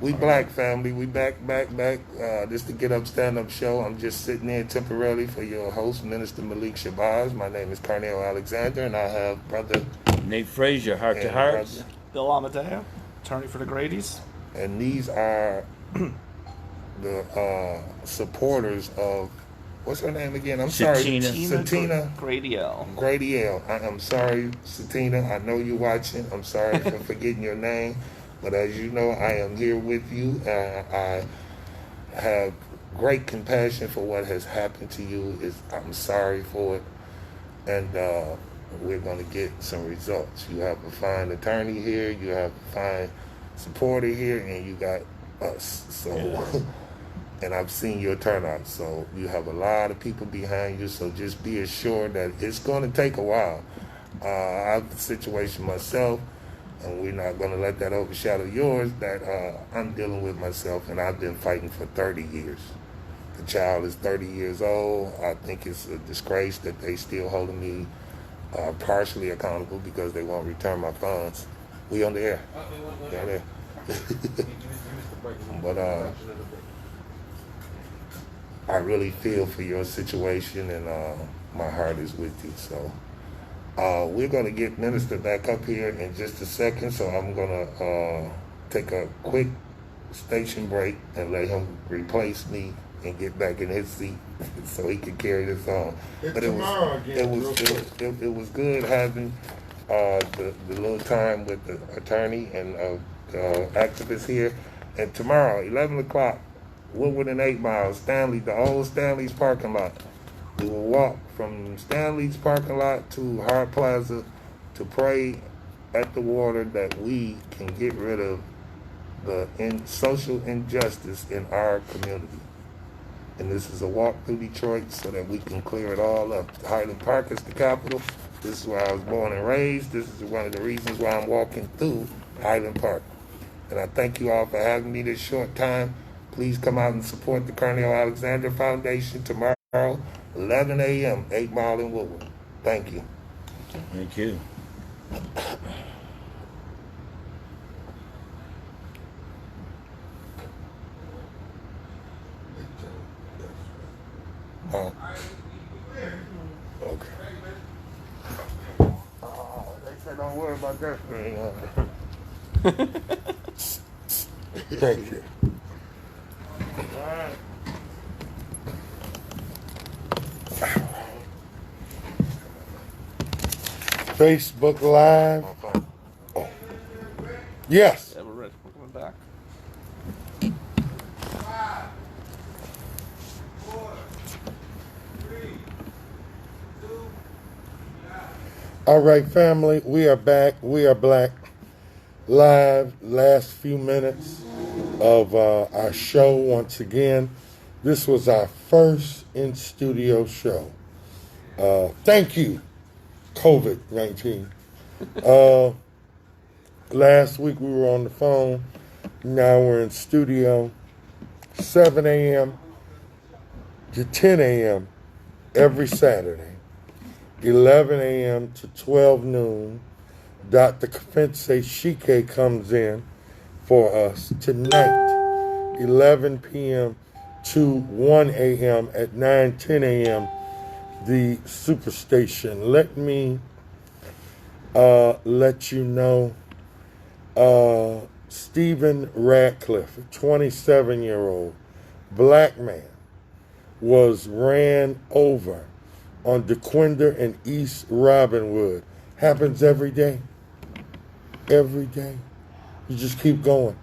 We black family. We back. This the Get Up Stand Up show. I'm just sitting there temporarily for your host, Minister Malik Shabazz. My name is Cornel Alexander, and I have brother Nate Frazier, Heart to and Heart. brother. Bill Amadeo, attorney for the Gradys. And these are the supporters of, what's her name again? I'm Sha'Teina. sorry. Sha'Teina Grady L. Grady L. I'm sorry, Sha'Teina. I know you're watching. I'm sorry for forgetting your name. But as you know, I am here with you. I have great compassion for what has happened to you. I'm sorry for it. And we're going to get some results. You have a fine attorney here. You have a fine supporter here. And you got us. So, and I've seen your turnout. So you have a lot of people behind you. So just be assured that it's going to take a while. I have the situation myself. And we're not going to let that overshadow yours, that I'm dealing with myself, and I've been fighting for 30 years. The child is 30 years old. I think it's a disgrace that they still holding me partially accountable because they won't return my funds. We on the air. Down there. But I really feel for your situation, and my heart is with you. So we're going to get Minister back up here in just a second, so I'm going to take a quick station break and let him replace me and get back in his seat so he can carry this on. But it was good having the little time with the attorney and the activists here. And tomorrow, 11 o'clock, Woodward and 8 Mile, Stanley, the old Stanley's parking lot. We will walk from Stanley's parking lot to Hart Plaza to pray at the water that we can get rid of the social injustice in our community. And this is a walk through Detroit so that we can clear it all up. Highland Park is the capital. This is where I was born and raised. This is one of the reasons why I'm walking through Highland Park. And I thank you all for having me this short time. Please come out and support the Cornel Alexander Foundation tomorrow, 11 a.m., 8 Mile in Woodward. Thank you. Thank you. Okay. They said don't worry about that thing. Thank you. All right. Facebook Live. Oh. Yes. Yeah, we're ready. We're coming back. 5, 4, 3, 2, All right, family. We are back. We are black. Live. Last few minutes of our show once again. This was our first in-studio show. Thank you, COVID-19. Because Last week we were on the phone. Now we're in studio. 7 a.m. to 10 a.m. every Saturday. 11 a.m. to 12 noon. Dr. Kafense Shike comes in for us tonight. 11 p.m. to 1 a.m. at 9:10 a.m. the Superstation. Let me let you know, Stephen Radcliffe, a 27-year-old black man, was ran over on DeQuinder and East Robinwood. Happens every day. Every day. You just keep going.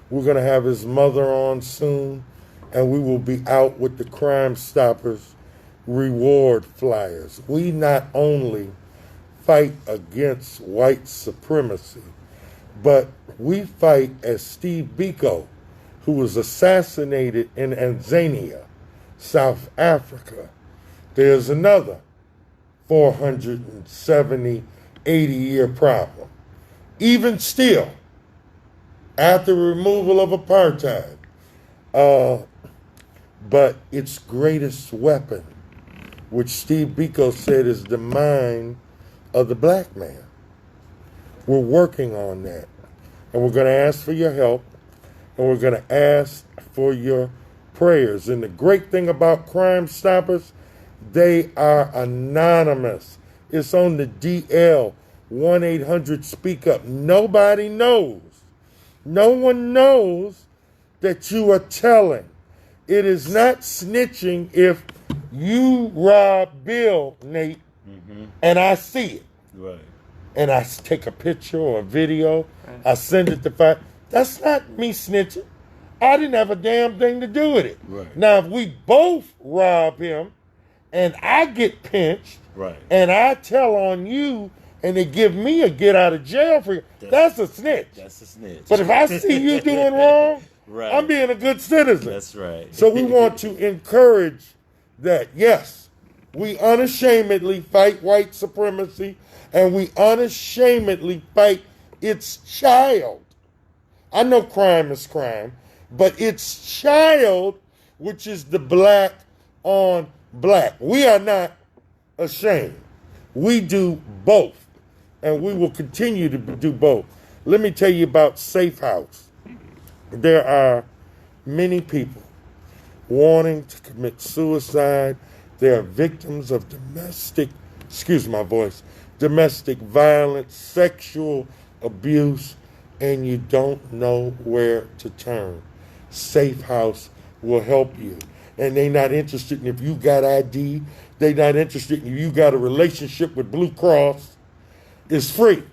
We're going to have his mother on soon, and we will be out with the Crime Stoppers reward flyers. We not only fight against white supremacy, but we fight as Steve Biko, who was assassinated in Tanzania, South Africa. There's another 470, 80-year problem. Even still, after removal of apartheid, but its greatest weapon, which Steve Biko said is the mind of the black man. We're working on that. And we're going to ask for your help, and we're going to ask for your prayers. And the great thing about Crime Stoppers, they are anonymous. It's on the DL 1-800-SPEAK UP. Nobody knows. No one knows that you are telling. It is not snitching if you rob Bill, Nate, and I see it. Right. And I take a picture or a video, I send it to five. That's not me snitching. I didn't have a damn thing to do with it. Right. Now, if we both rob him and I get pinched, right, and I tell on you and they give me a get out of jail for you, that's a snitch. That's a snitch. But if I see you doing wrong, right, I'm being a good citizen. That's right. So we want to encourage that, yes, we unashamedly fight white supremacy, and we unashamedly fight its child. I know crime is crime, but its child, which is the black on black. We are not ashamed. We do both, and we will continue to do both. Let me tell you about Safe House. There are many people wanting to commit suicide. They are victims of domestic violence, sexual abuse, and you don't know where to turn. Safe House will help you. And they're not interested in if you got ID. They're not interested in if you got a relationship with Blue Cross. It's free.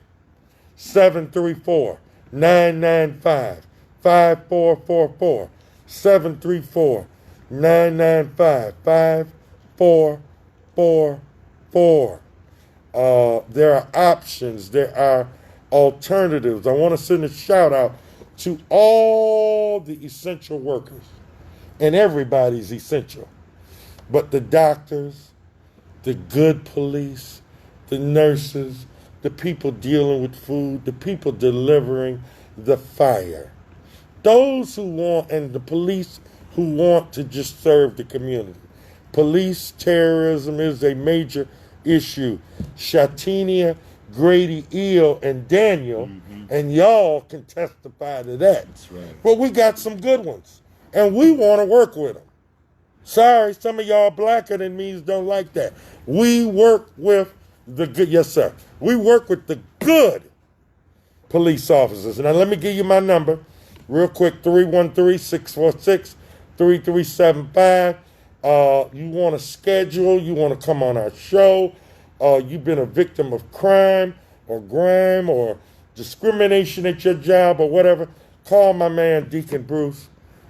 734-995-5444. 734-995-5444. There are options. There are alternatives. I want to send a shout out to all the essential workers. And everybody's essential. But the doctors, the good police, the nurses, the people dealing with food, the people delivering the fire. Those who want, and the police who want to just serve the community. Police terrorism is a major issue. Sha'Teina, Grady, Eel, and Daniel, and y'all can testify to that. That's right. But we got some good ones, and we want to work with them. Sorry, some of y'all blacker than me don't like that. We work with the good, yes sir. We work with the good police officers. Now let me give you my number real quick, 313-646-3375. You want to schedule, you want to come on our show, you've been a victim of crime or grime or discrimination at your job or whatever, call my man Deacon Bruce.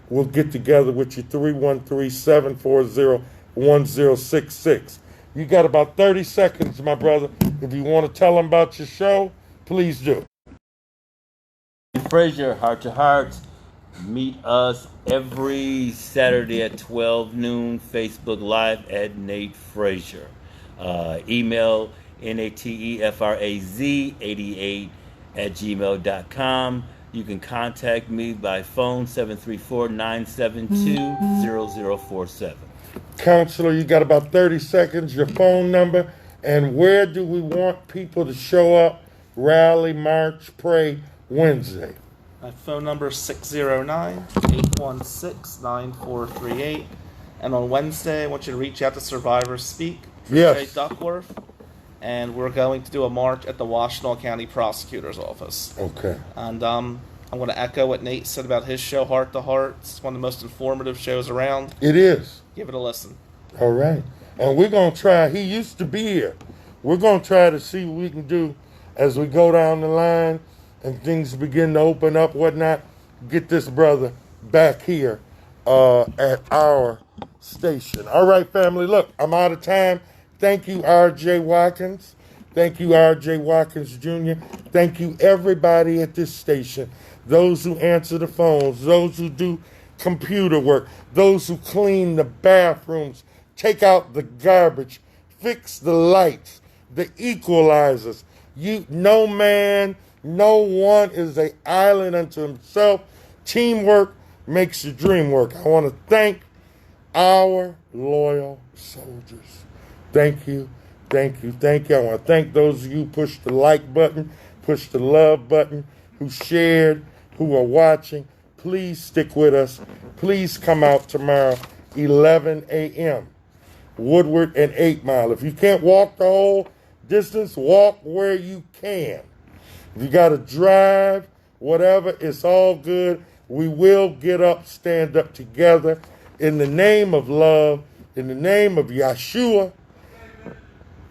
We'll get together with you, 313-740-1066. You got about 30 seconds, my brother. If you want to tell them about your show, please do. Frazier, Heart to Heart. Meet us every Saturday at 12 noon, Facebook Live at Nate Frazier. Email NATEFRAZ88 at gmail.com. You can contact me by phone 734-972-0047. Counselor, you got about 30 seconds, your phone number, and where do we want people to show up, rally, march, pray Wednesday? My phone number is 609-816-9438. And on Wednesday, I want you to reach out to Survivors Speak for Yes. Jay Duckworth. And we're going to do a march at the Washtenaw County Prosecutor's Office. Okay. And I'm going to echo what Nate said about his show, Heart to Heart. It's one of the most informative shows around. It is. Give it a listen. All right. And we're going to try, he used to be here. We're going to try to see what we can do as we go down the line and things begin to open up, whatnot, get this brother back here at our station. All right, family, look, I'm out of time. Thank you, R.J. Watkins. Thank you, R.J. Watkins Jr. Thank you, everybody at this station. Those who answer the phones, those who do computer work, those who clean the bathrooms, take out the garbage, fix the lights, the equalizers. No man, no one is an island unto himself. Teamwork makes the dream work. I want to thank our loyal soldiers. Thank you, thank you, thank you. I want to thank those of you who pushed the like button, pushed the love button, who shared, who are watching. Please stick with us. Please come out tomorrow, 11 a.m. Woodward and 8 Mile. If you can't walk the whole distance, walk where you can. If you got to drive, whatever, it's all good. We will get up, stand up together in the name of love, in the name of Yeshua.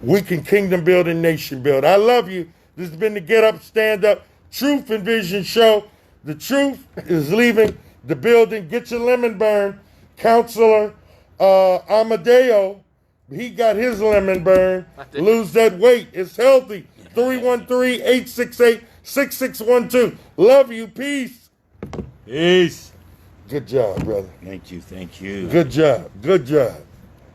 We can kingdom build and nation build. I love you. This has been the Get Up, Stand Up, Truth and Vision show. The truth is leaving the building. Get your lemon burn. Counselor Amadeo, he got his lemon burn. Lose that weight. It's healthy. 313-868-6612. Love you. Peace. Peace. Good job, brother. Thank you, thank you. Good job. Good job.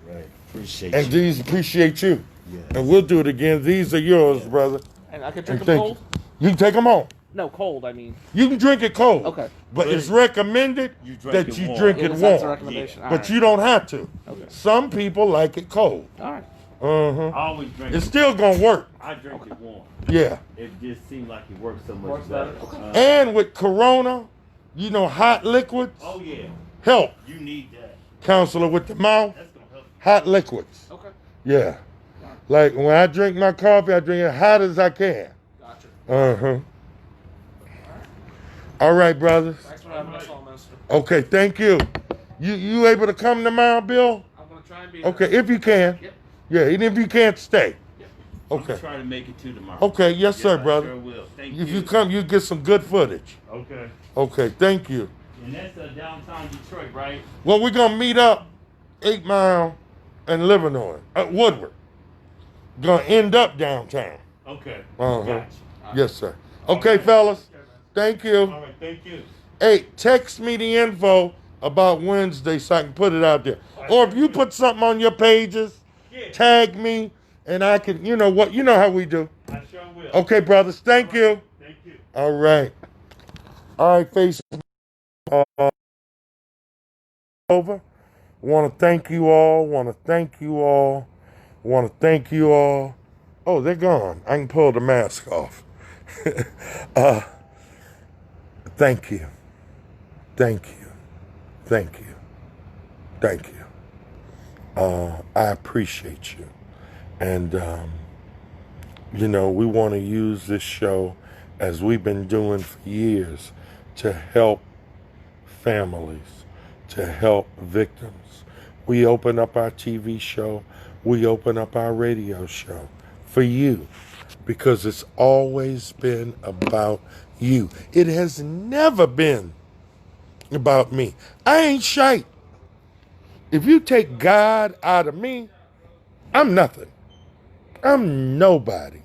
Right. Appreciate And you. these appreciate you. Yes. And we'll do it again. These are yours, brother. And I can drink And them thank cold? you. You can take them home. No, cold, I mean. You can drink it cold. Okay. But it's recommended that you drink it Yes, that's a warm. recommendation. All But right. you don't have to. Okay. Some people like it cold. All right. Uh-huh. I always drink It's it. still going to work. I drink it warm. Yeah. It just seems like it works so much Works better. better. And with Corona, you know, hot liquids Oh, yeah. help. You need that. Counselor, with the mouth, That's going to help. hot liquids. Okay. Yeah. Like when I drink my coffee, I drink it hot as I can. Gotcha. Uh-huh. All right, brothers. Thanks for having us on, Minister. Okay, thank you. You able to come tomorrow, Bill? I'm going to try and be Okay, if you can. Yep. Yeah, even if you can't stay. I'm Okay. trying to make it to tomorrow. Okay, yes, sir, I brother. sure will. Thank If you. you come, you get some good footage. Okay. Okay, thank you. And that's downtown Detroit, right? Well, we're going to meet up 8 Mile and Livernois, Woodward. Going to end up downtown. Okay. Uh-huh. Gotcha. Yes, sir. Okay, fellas. Thank you. All right, thank you. Hey, text me the info about Wednesday so I can put it out there. Or if you put something on your pages, tag me, and I can, you know what, you know how we do. I sure will. Okay, brothers, thank you. Thank you. All right. All right, Facebook. Over. Want to thank you all. Want to thank you all. Want to thank you all. Oh, they're gone. I can pull the mask off. Thank you. Thank you. Thank you. Thank you. I appreciate you. And, you know, we want to use this show, as we've been doing for years, to help families, to help victims. We open up our TV show. We open up our radio show for you, because it's always been about you. It has never been about me. I ain't shite. If you take God out of me, I'm nothing. I'm nobody.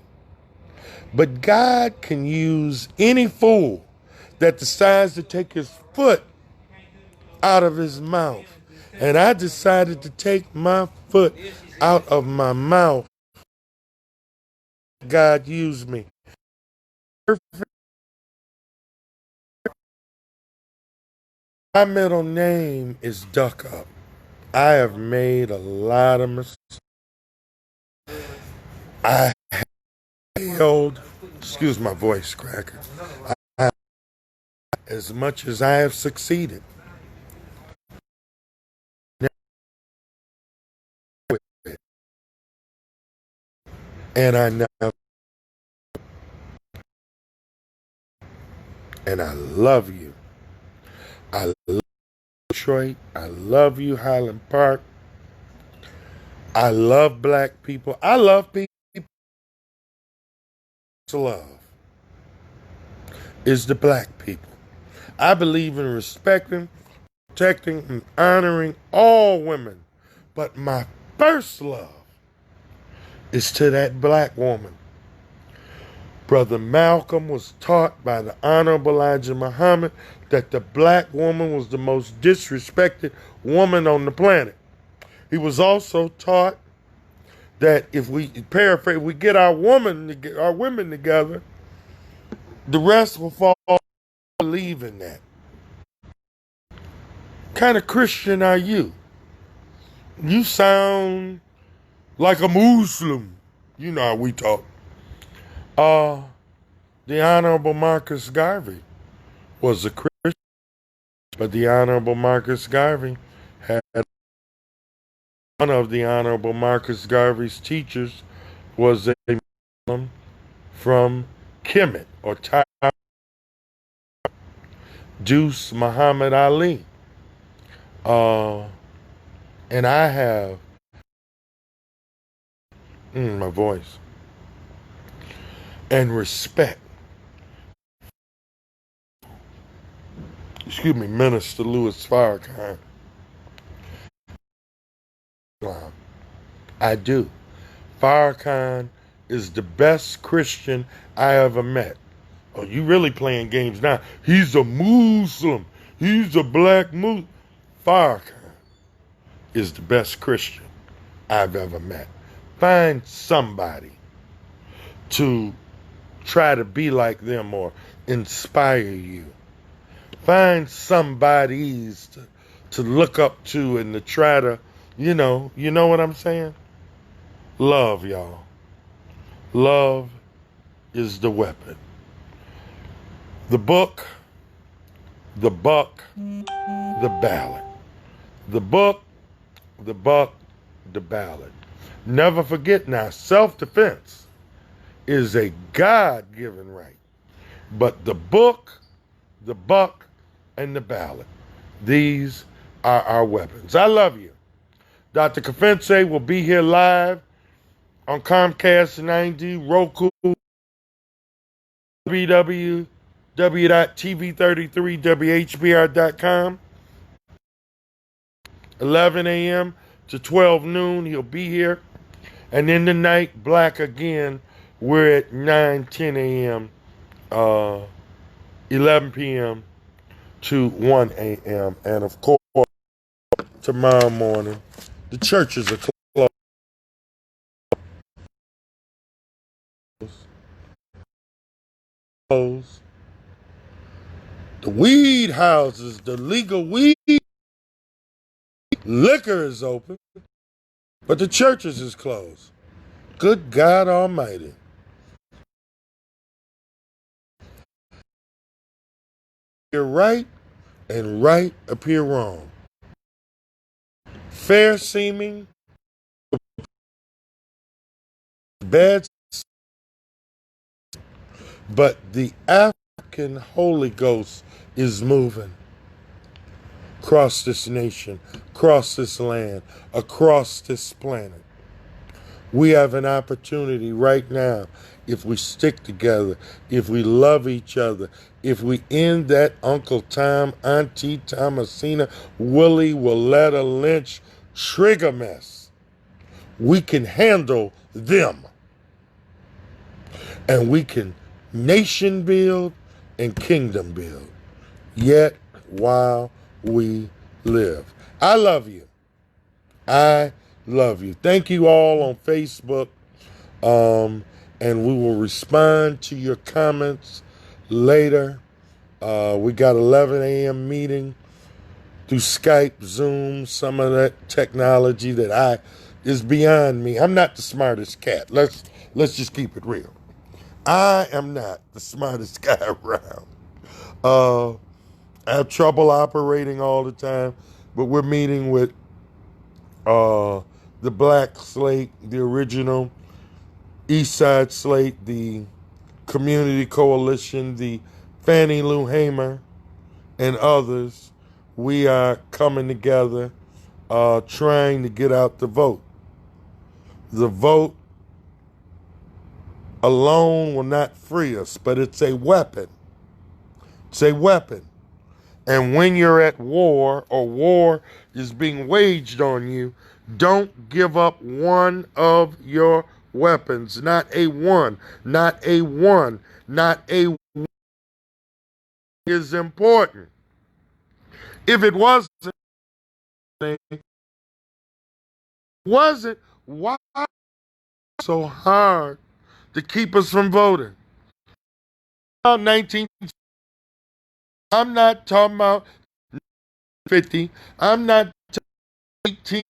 But God can use any fool that decides to take his foot out of his mouth. And I decided to take my foot out of my mouth. God used me. Perfect My middle name is Duck Up. I have made a lot of mistakes. I have failed. Excuse my voice cracker. As much as I have succeeded. And I know. And I love you. I love Detroit. I love you, Highland Park. I love black people. I love people. Love is the black people. I believe in respecting, protecting, and honoring all women. But my first love is to that black woman. Brother Malcolm was taught by the Honorable Elijah Muhammad that the black woman was the most disrespected woman on the planet. He was also taught that if we paraphrase, we get our women together, the rest will fall. Believe in that. What kind of Christian are you? You sound like a Muslim. You know how we talk. The Honorable Marcus Garvey was a Christian, but the Honorable Marcus Garvey had one of the Honorable Marcus Garvey's teachers was a Muslim from Kemet or Taiwan, Deuce Muhammad Ali. And I have my voice and respect. Excuse me, Minister Louis Farrakhan. I do. Farrakhan is the best Christian I ever met. Oh, you really playing games now. He's a Muslim. He's a black Muslim. Farrakhan is the best Christian I've ever met. Find somebody to try to be like them or inspire you. Find somebody's to look up to and to try to, you know what I'm saying? Love, y'all. Love is the weapon. The book, the buck, the ballot. The book, the buck, the ballot. Never forget now, self-defense is a God-given right. But the book, the buck, and the ballot, these are our weapons. I love you. Dr. Kafense will be here live on Comcast 90, Roku, www.tv33whbr.com. 11 a.m. to 12 noon, he'll be here. And in the night, Black again, we're at 9, 10 a.m., 11 p.m. to 1 a.m. And of course, tomorrow morning, the churches are closed. The weed houses, the legal weed, liquor is open, but the churches is closed. Good God Almighty. Appear right and right appear wrong. Fair seeming, bad, but the African Holy Ghost is moving across this nation, across this land, across this planet. We have an opportunity right now, if we stick together, if we love each other, if we end that Uncle Tom, Auntie Thomasina, Willie Willetta Lynch trigger mess. We can handle them. And we can nation build and kingdom build. Yet while we live. I love you. I love you. Thank you all on Facebook. And we will respond to your comments later. We got 11 a.m. meeting through Skype, Zoom, some of that technology that is beyond me. I'm not the smartest cat. Let's just keep it real. I am not the smartest guy around. I have trouble operating all the time, but we're meeting with the Black Slate, the original East Side Slate, the Community Coalition, the Fannie Lou Hamer, and others. We are coming together, trying to get out the vote. The vote alone will not free us, but it's a weapon. It's a weapon. And when you're at war or war is being waged on you, don't give up one of your weapons. Not a one. Not a one. Not a one is important. If it wasn't, why so hard to keep us from voting? 19, I'm not talking about 50. I'm not 18.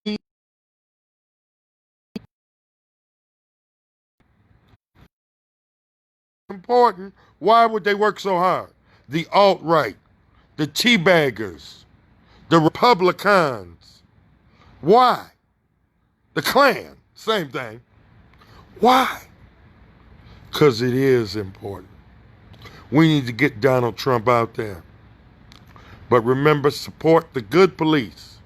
Important. Why would they work so hard? The alt-right, the teabaggers, the Republicans. Why? The Klan, same thing. Why? Because it is important. We need to get Donald Trump out there. But remember, support the good police.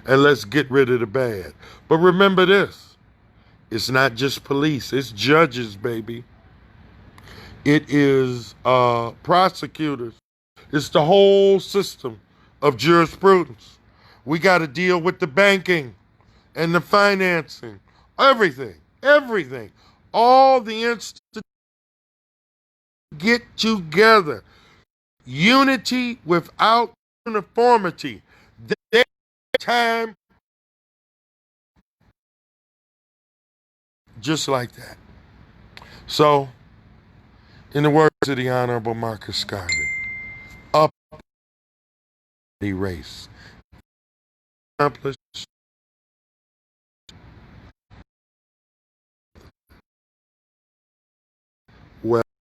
And let's get rid of the bad. But remember this. It's not just police. It's judges, baby. It is prosecutors. It's the whole system of jurisprudence. We got to deal with the banking and the financing. Everything. All the institutions get together. Unity without uniformity. Their time, just like that. So, in the words of the Honorable Marcus Garvey, up the race. Accomplished